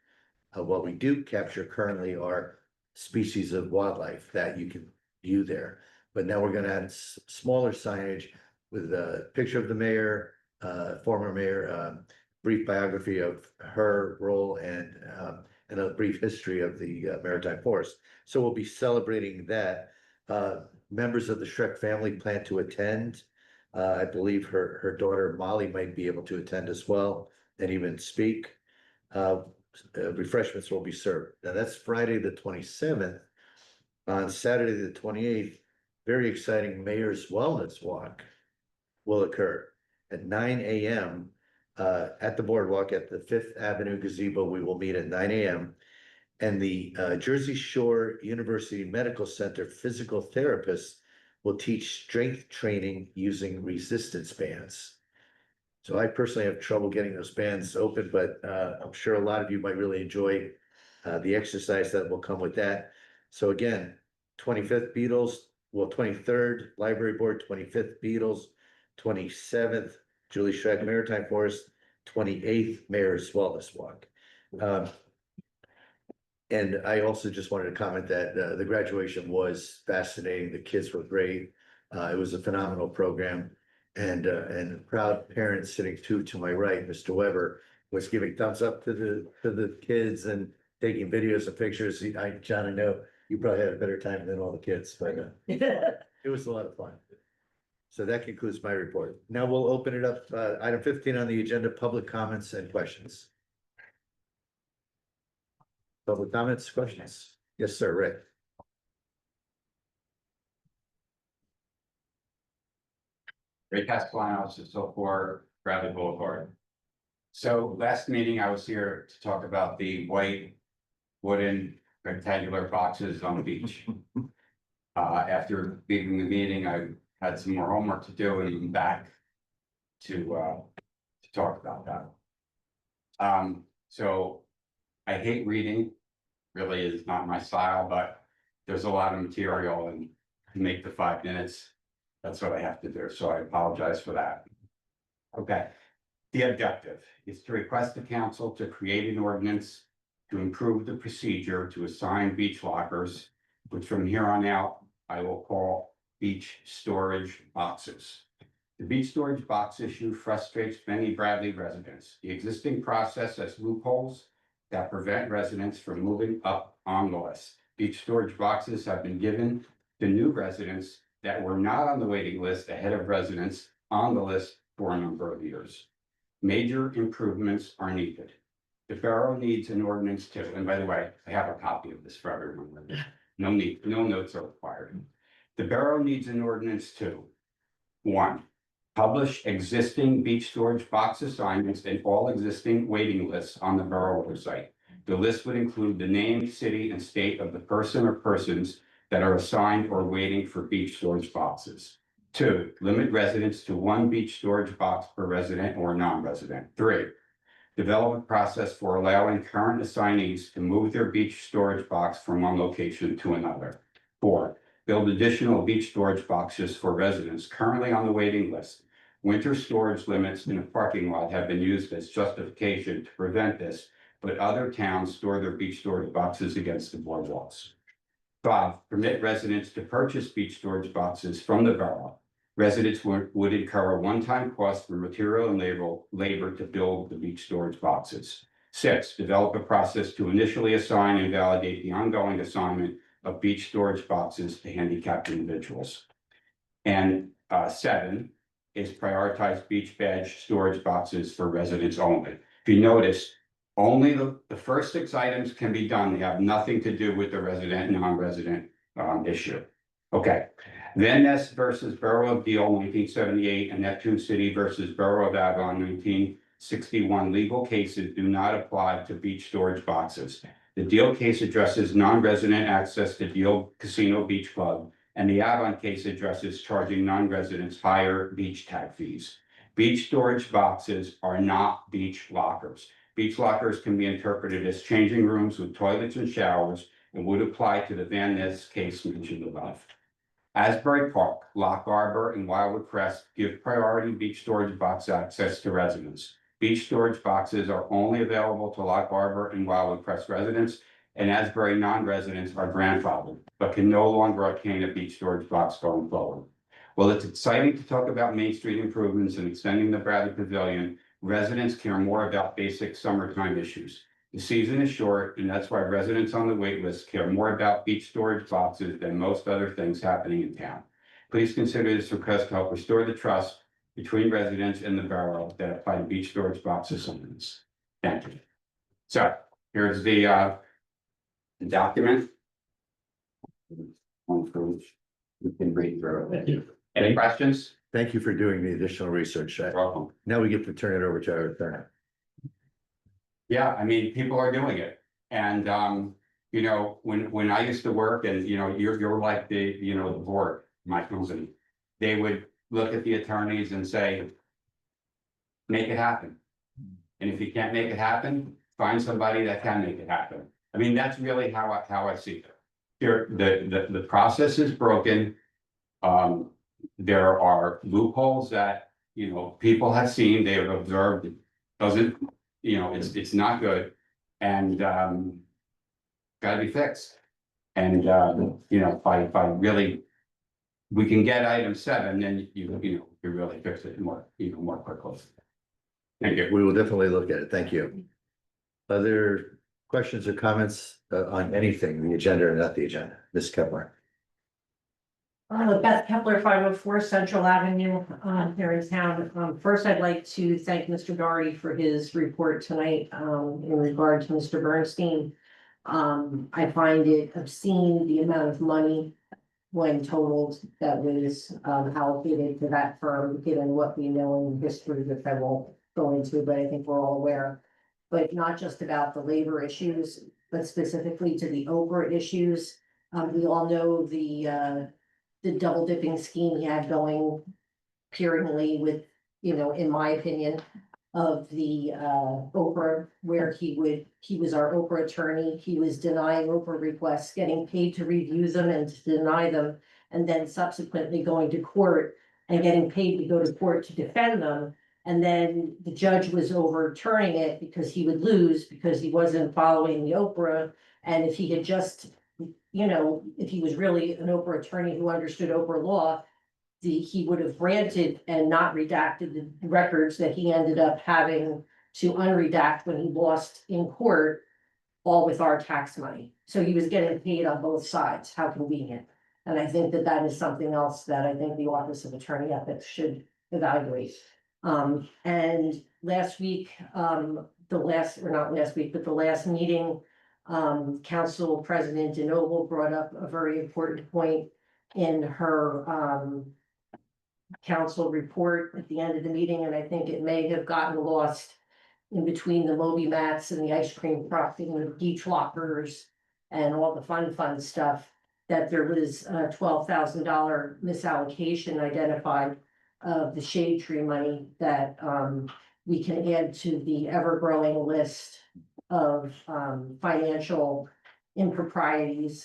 What we do capture currently are species of wildlife that you can view there. But now we're gonna add smaller signage with a picture of the mayor, former mayor, brief biography of her role, and a brief history of the Maritime Forest. So we'll be celebrating that. Members of the Schreck family plan to attend. I believe her daughter Molly might be able to attend as well and even speak. Refreshments will be served. Now that's Friday, the 27th. On Saturday, the 28th, very exciting Mayor's Wellness Walk will occur at 9 a.m. At the boardwalk at the 5th Avenue gazebo. We will meet at 9 a.m. And the Jersey Shore University Medical Center physical therapists will teach strength training using resistance bands. So I personally have trouble getting those bands open, but I'm sure a lot of you might really enjoy the exercise that will come with that. So again, 25th Beatles, 23rd Library Board, 25th Beatles, 27th Julie Schreck Maritime Forest, 28th Mayor's Wellness Walk. And I also just wanted to comment that the graduation was fascinating. The kids were great. It was a phenomenal program. And proud parents sitting to my right, Mr. Weber, was giving thumbs up to the kids and taking videos and pictures. John, I know you probably had a better time than all the kids, but it was a lot of fun. So that concludes my report. Now we'll open it up. Item 15 on the agenda, public comments and questions. Public comments, questions? Yes, sir, Rick. Ray Castellano, so for Bradley Boulevard. So last meeting, I was here to talk about the white wooden rectangular boxes on the beach. After leaving the meeting, I had some more homework to do and I'm back to talk about that. So I hate reading, really is not my style, but there's a lot of material and to make the 5 minutes. That's what I have to do, so I apologize for that. Okay. The objective is to request the council to create an ordinance to improve the procedure to assign beach lockers, which from here on out, I will call beach storage boxes. The beach storage box issue frustrates many Bradley residents. The existing process has loopholes that prevent residents from moving up on the list. Beach storage boxes have been given to new residents that were not on the waiting list ahead of residents on the list for a number of years. Major improvements are needed. The borough needs an ordinance too, and by the way, I have a copy of this for everyone. No notes are required. The borough needs an ordinance too. 1, publish existing beach storage box assignments and all existing waiting lists on the borough website. The list would include the name, city, and state of the person or persons that are assigned or waiting for beach storage boxes. 2, limit residents to 1 beach storage box per resident or non-resident. 3, develop a process for allowing current assignees to move their beach storage box from one location to another. 4, build additional beach storage boxes for residents currently on the waiting list. Winter storage limits in a parking lot have been used as justification to prevent this, but other towns store their beach storage boxes against the boardwalks. 5, permit residents to purchase beach storage boxes from the borough. Residents would incur a one-time cost for material and labor to build the beach storage boxes. 6, develop a process to initially assign and validate the ongoing assignment of beach storage boxes to handicapped individuals. And 7 is prioritize beach badge storage boxes for residents only. If you notice, only the first 6 items can be done. They have nothing to do with the resident and non-resident issue. Okay. Van Ness versus Borough of Deal, 1978, and Neptune City versus Borough of Avon, 1961. Legal cases do not apply to beach storage boxes. The Deal case addresses non-resident access to Deal Casino Beach Club, and the Avon case addresses charging non-residents higher beach tag fees. Beach storage boxes are not beach lockers. Beach lockers can be interpreted as changing rooms with toilets and showers and would apply to the Van Ness case mentioned above. Asbury Park, Lock Harbor, and Wildwood Crest give priority beach storage box access to residents. Beach storage boxes are only available to Lock Harbor and Wildwood Crest residents, and Asbury non-residents are grandfathered, but can no longer obtain a beach storage box going forward. While it's exciting to talk about Main Street improvements and extending the Bradley Pavilion, residents care more about basic summertime issues. The season is short, and that's why residents on the wait list care more about beach storage boxes than most other things happening in town. Please consider this request to help restore the trust between residents and the borough that apply to beach storage box assignments. Thank you. So here's the document. We can read through it. Any questions? Thank you for doing the additional research. Welcome. Now we get to turn it over to our attorney. Yeah, I mean, people are doing it. And, you know, when I used to work and, you know, you're like the, you know, the board, my company, they would look at the attorneys and say, make it happen. And if you can't make it happen, find somebody that can make it happen. I mean, that's really how I see it. Here, the process is broken. There are loopholes that, you know, people have seen, they have observed, it doesn't, you know, it's not good. And gotta be fixed. And you know, if I really, we can get item 7, then you know, you really fix it even more quickly. Thank you. We will definitely look at it. Thank you. Other questions or comments on anything, the agenda or not the agenda? Ms. Kepler. Beth Kepler, 504 Central Avenue, here in town. First, I'd like to thank Mr. Doherty for his report tonight, in regard to Mr. Bernstein. I find it obscene the amount of money when totaled that was allocated to that firm, given what we know in history, that I won't go into, but I think we're all aware. But not just about the labor issues, but specifically to the Oprah issues. We all know the double dipping scheme he had going periodically with, you know, in my opinion, of the Oprah, where he was our Oprah attorney. He was denying Oprah requests, getting paid to review them and to deny them, and then subsequently going to court and getting paid to go to court to defend them. And then the judge was overturning it because he would lose because he wasn't following the Oprah. And if he had just, you know, if he was really an Oprah attorney who understood Oprah law, he would have granted and not redacted the records that he ended up having to unredact when he lost in court, all with our tax money. So he was getting paid on both sides. How convenient. And I think that that is something else that I think the Office of Attorney Ethics should evaluate. And last week, the last meeting, Council President DeNoble brought up a very important point in her, council report at the end of the meeting, and I think it may have gotten lost in between the Moby mats and the ice cream truck and the beach lockers and all the fun stuff, that there was a $12,000 misallocation identified of the shade tree money that we can add to the ever-growing list of financial improprieties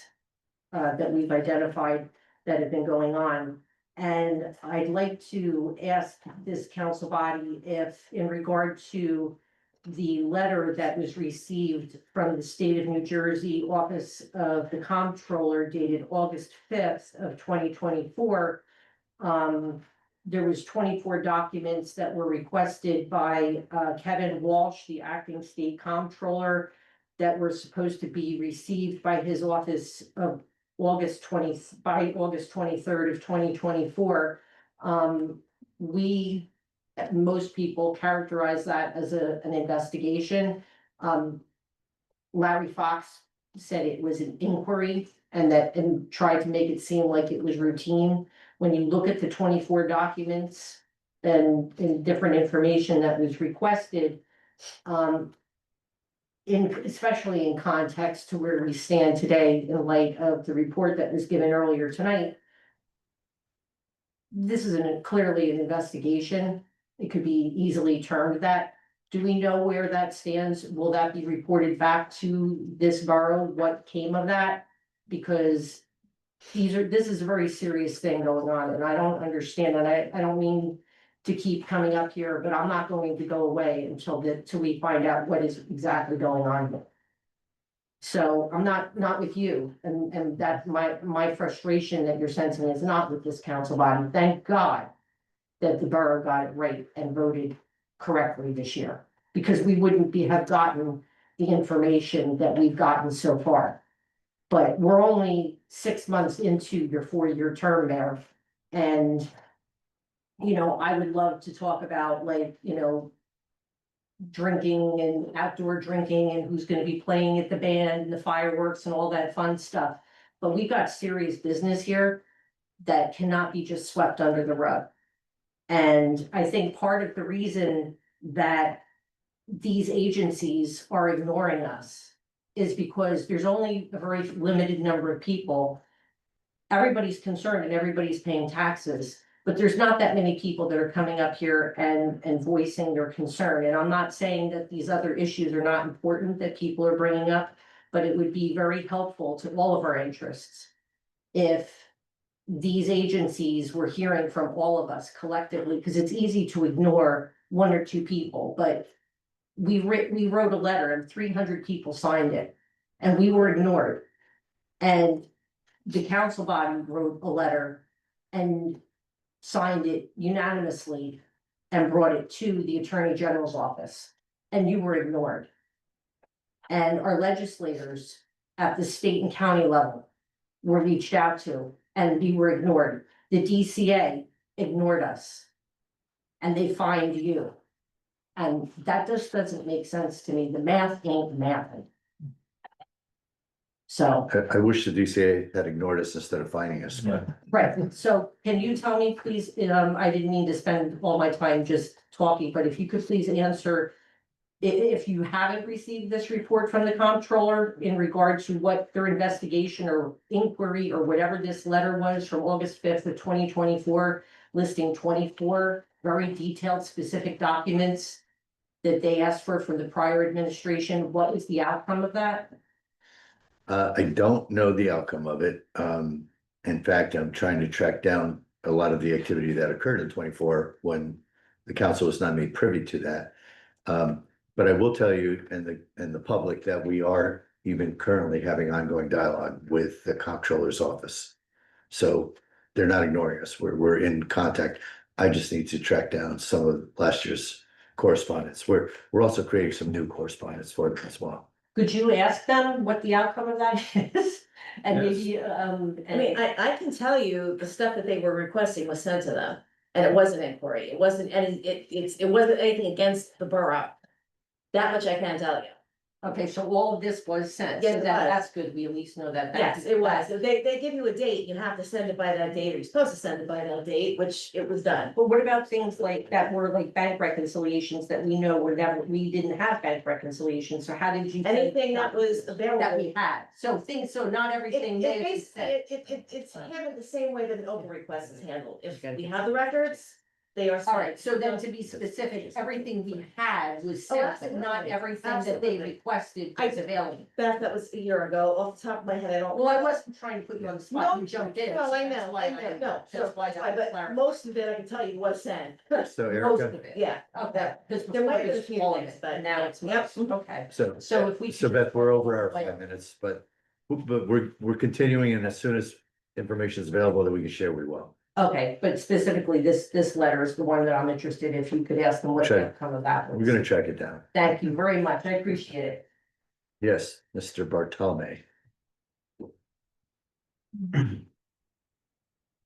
that we've identified that have been going on. And I'd like to ask this council body if, in regard to the letter that was received from the state of New Jersey Office of the Comptroller dated August 5th of 2024, there was 24 documents that were requested by Kevin Walsh, the acting state comptroller, that were supposed to be received by his office of August 23rd of 2024. Most people characterize that as an investigation. Larry Fox said it was an inquiry and tried to make it seem like it was routine. When you look at the 24 documents and different information that was requested, especially in context to where we stand today in light of the report that was given earlier tonight, this is clearly an investigation. It could be easily termed that. Do we know where that stands? Will that be reported back to this borough? What came of that? Because this is a very serious thing going on, and I don't understand, and I don't mean to keep coming up here, but I'm not going to go away until we find out what is exactly going on here. So I'm not with you, and that my frustration that you're sensing is not with this council body. Thank God that the borough got it right and voted correctly this year, because we wouldn't have gotten the information that we've gotten so far. But we're only 6 months into your 4-year term, Mayor, and you know, I would love to talk about, like, you know, drinking and outdoor drinking and who's gonna be playing at the band and the fireworks and all that fun stuff. But we've got serious business here that cannot be just swept under the rug. And I think part of the reason that these agencies are ignoring us is because there's only a very limited number of people. Everybody's concerned and everybody's paying taxes, but there's not that many people that are coming up here and voicing their concern. And I'm not saying that these other issues are not important that people are bringing up, but it would be very helpful to all of our interests if these agencies were hearing from all of us collectively, because it's easy to ignore 1 or 2 people, but we wrote a letter and 300 people signed it, and we were ignored. And the council body wrote a letter and signed it unanimously and brought it to the Attorney General's office, and you were ignored. And our legislators at the state and county level were reached out to, and we were ignored. The DCA ignored us, and they fined you. And that just doesn't make sense to me. The math ain't mathing. So. I wish the DCA had ignored us instead of finding us, but Right, so can you tell me, please, I didn't mean to spend all my time just talking, but if you could please answer. If you haven't received this report from the comptroller in regard to what their investigation or inquiry or whatever this letter was from August 5th of 2024, listing 24 very detailed specific documents that they asked for from the prior administration, what was the outcome of that? I don't know the outcome of it. In fact, I'm trying to track down a lot of the activity that occurred in 24 when the council was not made privy to that. But I will tell you and the public that we are even currently having ongoing dialogue with the comptroller's office. So they're not ignoring us. We're in contact. I just need to track down some of last year's correspondence. We're also creating some new correspondence for them as well. Could you ask them what the outcome of that is? And maybe, I mean, I can tell you the stuff that they were requesting was sent to them, and it wasn't inquiry, it wasn't any, it wasn't anything against the borough. That much I can tell you. okay, so all of this was sent, Yes, so it was. that's good, we at least know that. Yes, it was. They give you a date, you have to send it by that date, or you're supposed to send it by that date, which it was done. But what about things like that were like bank reconciliations that we know were never, we didn't have bank reconciliations, so how did you? Anything that was That available. we had, so things, so not everything. It's handled the same way that an open request is handled. If we have the records, they are. All right, so then to be specific, everything we had was Oh, sent, but absolutely. not everything that they Absolutely. requested was available. Beth, that was a year ago, off the top of my head, I don't. Well, I wasn't trying to put you on the spot, No, you jumped in. no, I so know, that's why I know, no, That's why I but clarified. most of it, I can tell you, was sent. So Most of Erica, it. Yeah, Okay, because There might before be it a was few all of things, it, but and now it's yep. most, okay. so if we. So could- Beth, we're over our Like- 5 minutes, but we're continuing, and as soon as information is available that we can share, we will. Okay, but specifically, this letter is the one that I'm interested, if you could ask them what the Check. outcome of that was. We're gonna track it down. Thank you very much, I appreciate it. Yes, Mr. Bartolome.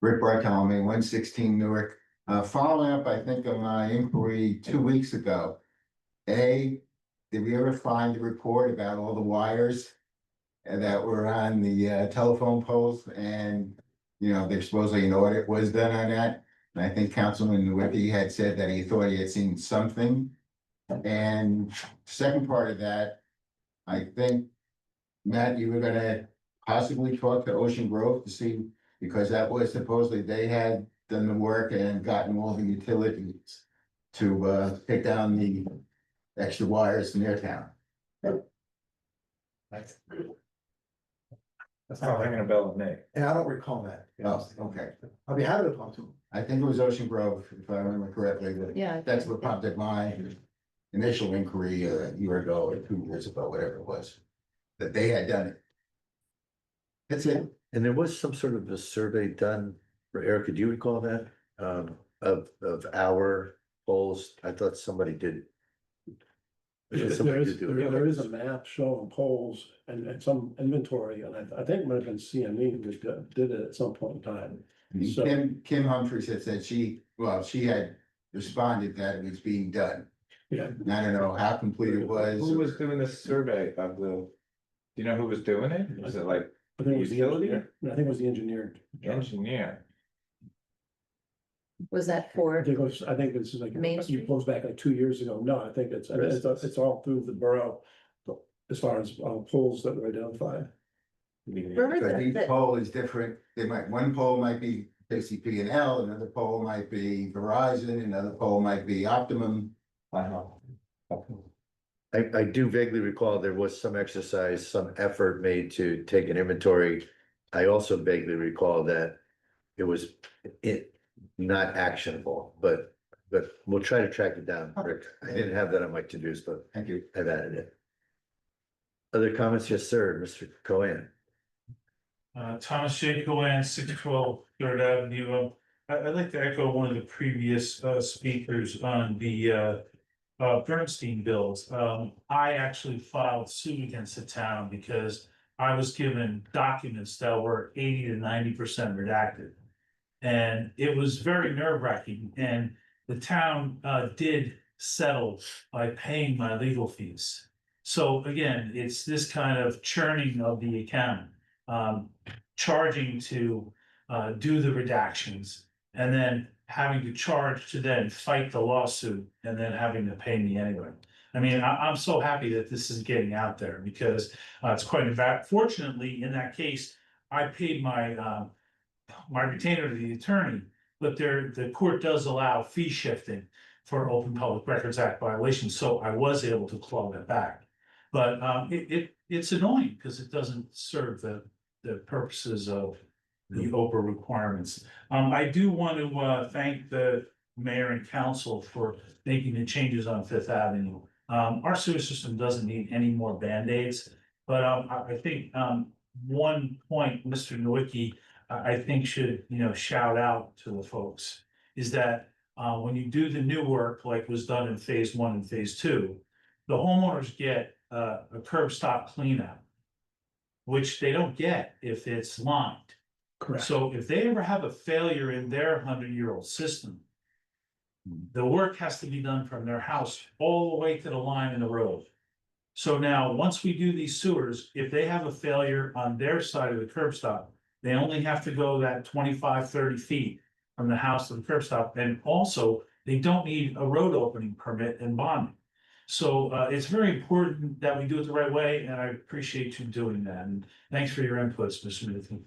Rick Bartolome, 116 Newark. Following up, I think, on my inquiry 2 weeks ago. A, did we ever find the report about all the wires that were on the telephone poles? And, you know, there's supposedly an audit was done on that. And I think Councilman Nowicki had said that he thought he had seen something. And second part of that, I think, Matt, you were gonna possibly talk to Ocean Grove to see, because that was supposedly they had done the work and gotten all the utilities to take down the extra wires in their town. That's not ringing a bell with me. And I don't recall that. Oh, okay. I'll be happy to talk to him. I think it was Ocean Grove, if I remember correctly, but Yeah. that's what prompted my initial inquiry a year ago or 2 years ago, whatever it was, that they had done it. That's it. And there was some sort of a survey done, for Erica, do you recall that? Of our polls, I thought somebody did. There is a map showing poles and some inventory, and I think it might have been CME who did it at some point in time. So- Kim Humphries had said she had responded that it was being done. Yeah. And I don't know how complete it was. Who was doing this survey of the, do you know who was doing it? Was it like I think it was the Utility? engineer. I think it was the engineer. engineer? Was that I for, think this is like, Main it Street? goes back like 2 years ago. No, I think it's all through the borough. As far as poles that were identified. remember But each that, pole is different. One pole might be KCP and L, another pole might be Verizon, another pole might be Optimum. I do vaguely recall there was some exercise, some effort made to take an inventory. I also vaguely recall that it was not actionable, but we'll try to track it down, Rick. I didn't have that on my to-dos, but Thank you. I've added it. Other comments? Yes, sir, Mr. Cohen. Thomas J. Cohen, 612 Third Avenue. I'd like to echo one of the previous speakers on the Bernstein bills. I actually filed suit against the town because I was given documents that were 80 to 90% redacted. And it was very nerve-wracking, and the town did settle by paying my legal fees. So again, it's this kind of churning of the account, charging to do the redactions, and then having to charge to then fight the lawsuit, and then having to pay me anyway. I mean, I'm so happy that this is getting out there, because it's quite in fact, fortunately, in that case, I paid my my retainer to the attorney, but the court does allow fee shifting for Open Public Records Act violations, so I was able to claw that back. But it's annoying because it doesn't serve the purposes of the Oprah requirements. I do want to thank the mayor and council for making the changes on Fifth Avenue. Our sewer system doesn't need any more Band-Aids, but, I think, one point Mr. Nowicki, I think should, shout out to the folks is that, when you do the new work, like was done in phase 1 and phase 2, the homeowners get, a curb stop cleanup, which they don't get if it's lined. Correct. So if they ever have a failure in their 100-year-old system, the work has to be done from their house all the way to the line in the road. So now, once we do these sewers, if they have a failure on their side of the curb stop, they only have to go that 25, 30 feet from the house to the curb stop. And also, they don't need a road opening permit and bonding. So it's very important that we do it the right way, and I appreciate you doing that. And thanks for your inputs, Mr. Nathan.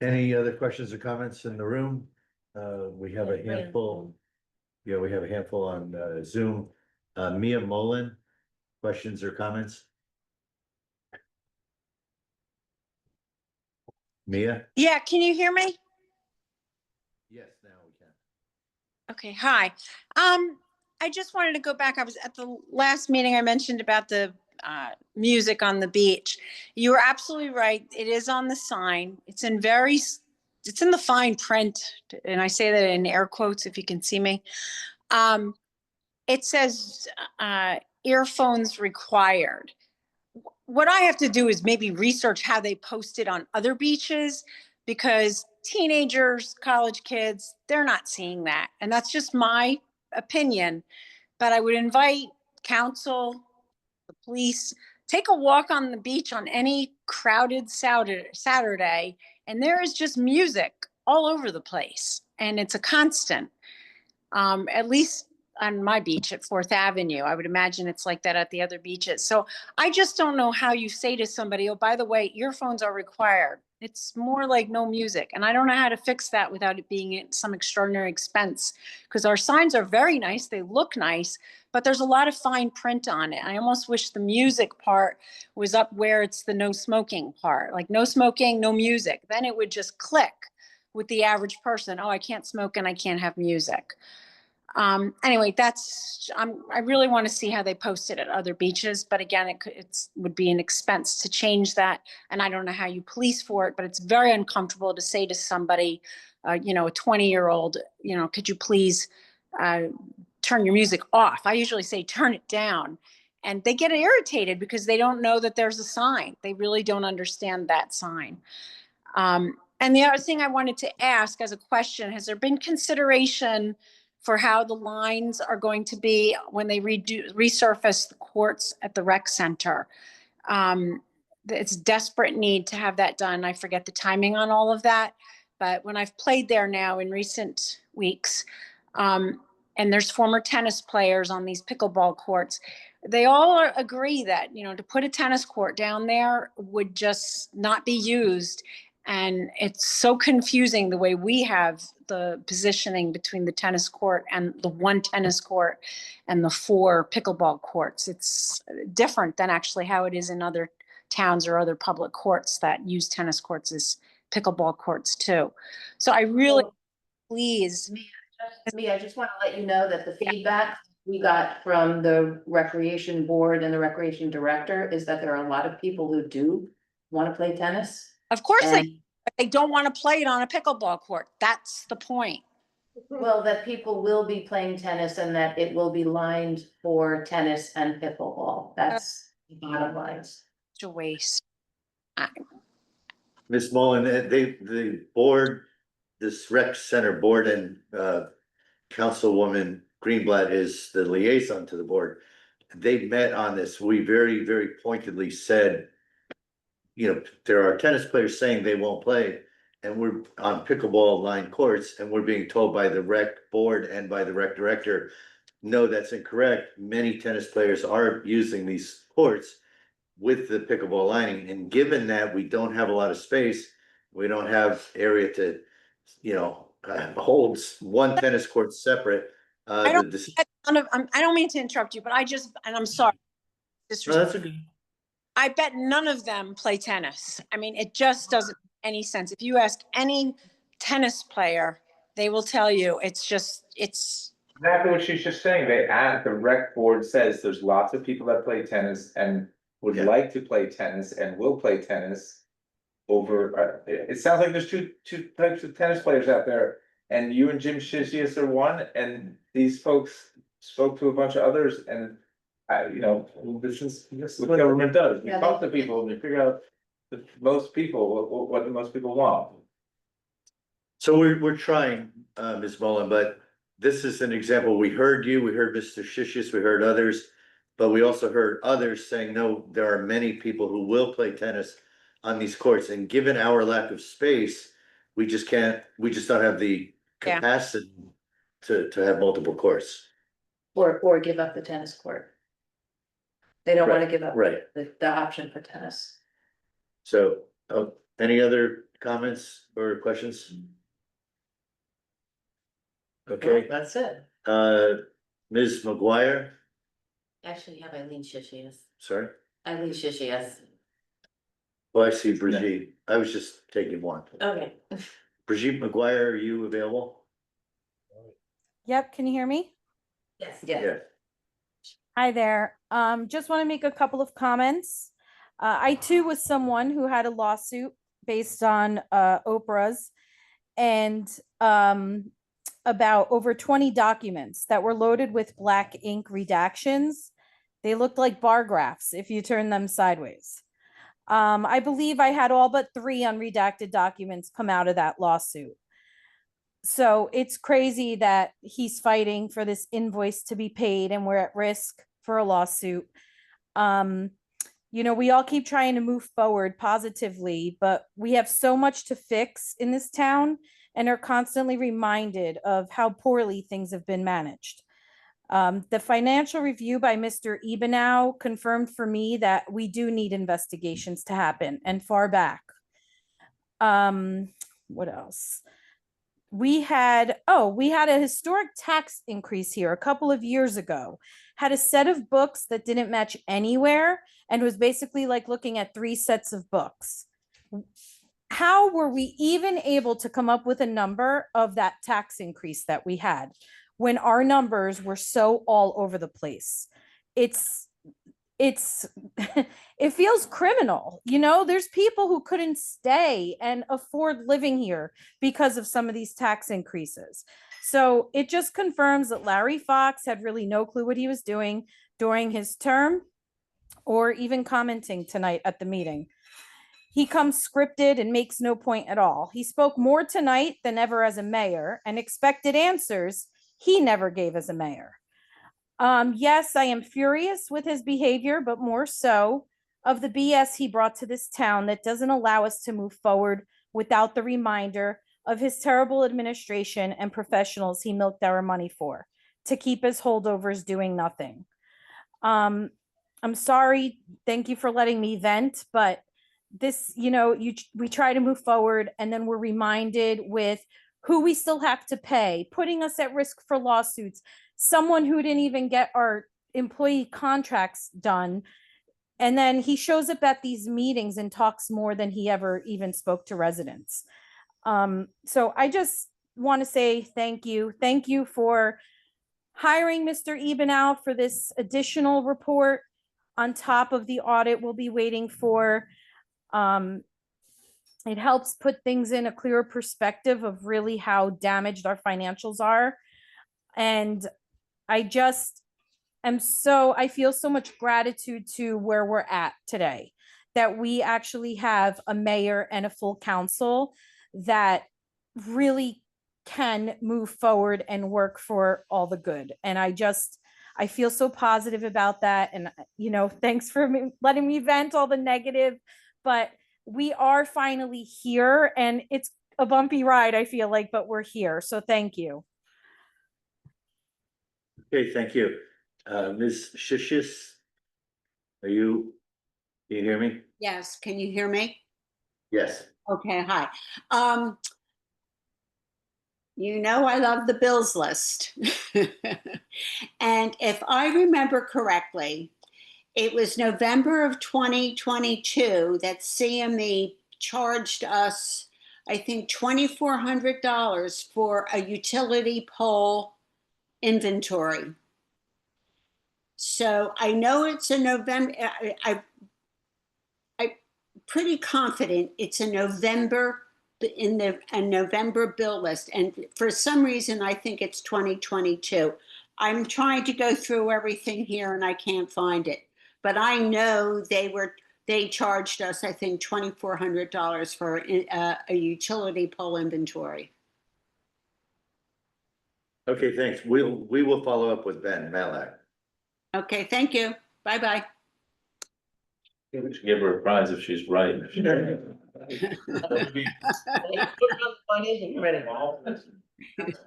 Any other questions or comments in the room? We have a handful. Yeah, we have a handful on Zoom. Mia Mullen, questions or comments? Mia? Yeah, can you hear me? Yes, now we can. Okay, hi. I just wanted to go back. I was at the last meeting I mentioned about the music on the beach. You were absolutely right. It is on the sign. It's in the fine print, and I say that in air quotes if you can see me. It says earphones required. What I have to do is maybe research how they post it on other beaches, because teenagers, college kids, they're not seeing that. And that's just my opinion. But I would invite council, the police, take a walk on the beach on any crowded Saturday, and there is just music all over the place. And it's a constant, at least on my beach at 4th Avenue. I would imagine it's like that at the other beaches. So I just don't know how you say to somebody, oh, by the way, earphones are required. It's more like no music. And I don't know how to fix that without it being at some extraordinary expense, because our signs are very nice. They look nice, but there's a lot of fine print on it. I almost wish the music part was up where it's the no smoking part, like no smoking, no music. Then it would just click with the average person. Oh, I can't smoke and I can't have music. Anyway, I really want to see how they post it at other beaches, but again, it would be an expense to change that. And I don't know how you police for it, but it's very uncomfortable to say to somebody, a 20-year-old, could you please, turn your music off? I usually say, turn it down. And they get irritated because they don't know that there's a sign. They really don't understand that sign. And the other thing I wanted to ask as a question, has there been consideration for how the lines are going to be when they resurface the courts at the rec center? It's desperate need to have that done. I forget the timing on all of that, but when I've played there now in recent weeks, and there's former tennis players on these pickleball courts, they all agree that, to put a tennis court down there would just not be used. And it's so confusing the way we have the positioning between the tennis court and the one tennis court and the 4 pickleball courts. It's different than actually how it is in other towns or other public courts that use tennis courts as pickleball courts too. So I really, please. Me, I just want to let you know that the feedback we got from the recreation board and the recreation director is that there are a lot of people who do want to play tennis. Of course they don't want to play it on a pickleball court. That's the point. Well, that people will be playing tennis and that it will be lined for tennis and pickleball. That's the bottom line. It's a waste. Ms. Mullen, the board, this rec center board and Councilwoman Greenblatt is the liaison to the board. They met on this. We very, very pointedly said, there are tennis players saying they won't play, and we're on pickleball line courts, and we're being told by the rec board and by the rec director, no, that's incorrect. Many tennis players are using these courts with the pickleball lining, and given that we don't have a lot of space, we don't have area to, hold one tennis court separate. I don't mean to interrupt you, but I'm sorry. No, that's okay. I bet none of them play tennis. I mean, it just doesn't make any sense. If you ask any tennis player, They will tell you, it's, Exactly what she's just saying. The rec board says there's lots of people that play tennis and would Yeah. like to play tennis and will play tennis. It sounds like there's two types of tennis players out there. And you and Jim Shishius are one, and these folks spoke to a bunch of others, and this is what government does. We Yeah, talk to people and we figure out the most people, what the most people want. So we're trying, Ms. Mullen, but this is an example. We heard you, we heard Mr. Shishis, we heard others. But we also heard others saying, no, there are many people who will play tennis on these courts. And given our lack of space, we just don't have the Yeah. capacity to have multiple courts. Or give up the tennis court. They don't wanna Right, give up right. the option for tennis. So, any other comments or questions? Okay, That's it. Ms. McGuire, Actually, you have Eileen Shishias. sorry. Eileen Shishias. Oh, I see Brigitte. I was just taking one. Okay. Brigitte McGuire, are you available? Yep, can you hear me? Yes. Yeah. Hi there. Just want to make a couple of comments. I too was someone who had a lawsuit based on Oprah's and about over 20 documents that were loaded with black ink redactions. They looked like bar graphs if you turn them sideways. I believe I had all but 3 unredacted documents come out of that lawsuit. So it's crazy that he's fighting for this invoice to be paid and we're at risk for a lawsuit. We all keep trying to move forward positively, but we have so much to fix in this town and are constantly reminded of how poorly things have been managed. The financial review by Mr. Ebenow confirmed for me that we do need investigations to happen and far back. What else? We had a historic tax increase here a couple of years ago, had a set of books that didn't match anywhere and was basically like looking at 3 sets of books. How were we even able to come up with a number of that tax increase that we had when our numbers were so all over the place? It feels criminal. There's people who couldn't stay and afford living here because of some of these tax increases. So it just confirms that Larry Fox had really no clue what he was doing during his term or even commenting tonight at the meeting. He comes scripted and makes no point at all. He spoke more tonight than ever as a mayor and expected answers he never gave as a mayor. Yes, I am furious with his behavior, but more so of the BS he brought to this town that doesn't allow us to move forward without the reminder of his terrible administration and professionals he milked our money for to keep his holdovers doing nothing. I'm sorry. Thank you for letting me vent, but this, we try to move forward and then we're reminded with who we still have to pay, putting us at risk for lawsuits, someone who didn't even get our employee contracts done. And then he shows up at these meetings and talks more than he ever even spoke to residents. So I just want to say thank you. Thank you for hiring Mr. Ebenow for this additional report on top of the audit we'll be waiting for. It helps put things in a clearer perspective of really how damaged our financials are. And I feel so much gratitude to where we're at today, that we actually have a mayor and a full council that really can move forward and work for all the good. And I feel so positive about that. And, thanks for letting me vent all the negative, but we are finally here and it's a bumpy ride, I feel like, but we're here. So thank you. Okay, thank you. Ms. Shishis, can you hear me? yes, can you hear me? Yes. Okay, hi. I love the bills list. And if I remember correctly, it was November of 2022 that CME charged us I think, $2,400 for a utility pole inventory. So I know it's a November, I'm pretty confident it's a November, a November bill list. And for some reason, I think it's 2022. I'm trying to go through everything here and I can't find it. But I know they charged us, I think, $2,400 for a utility pole inventory. Okay, thanks. We will follow up with Ben Malak. Okay, thank you. Bye-bye. We should give her a prize if she's right. Are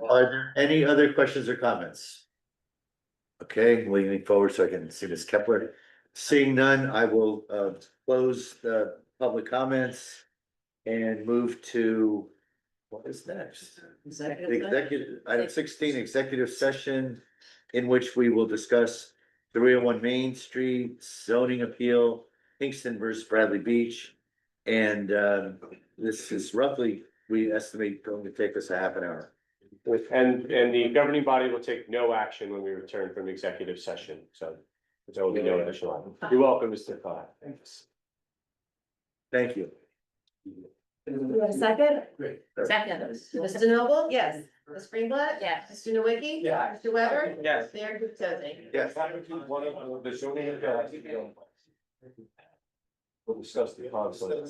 there any other questions or comments? Okay, leaning forward so I can see Ms. Kepler. Seeing none, I will close the public comments and move to what is next? Item 16, executive session in which we will discuss 301 Main Street zoning appeal, Kingston versus Bradley Beach. And this is roughly, we estimate, going to take us a half an hour. And the governing body will take no action when we return from executive session, so there will be no additional. You're welcome, Mr. Clyde. Thanks. Thank you. You want a second? Great. Second. Mr. Noble? Yes. Ms. Greenblatt? Yes. Mr. Nowicki? Yeah. Mr. Weber? Yes. Mayor Guptosi? Yes. One of the zoning. We'll discuss the conflict.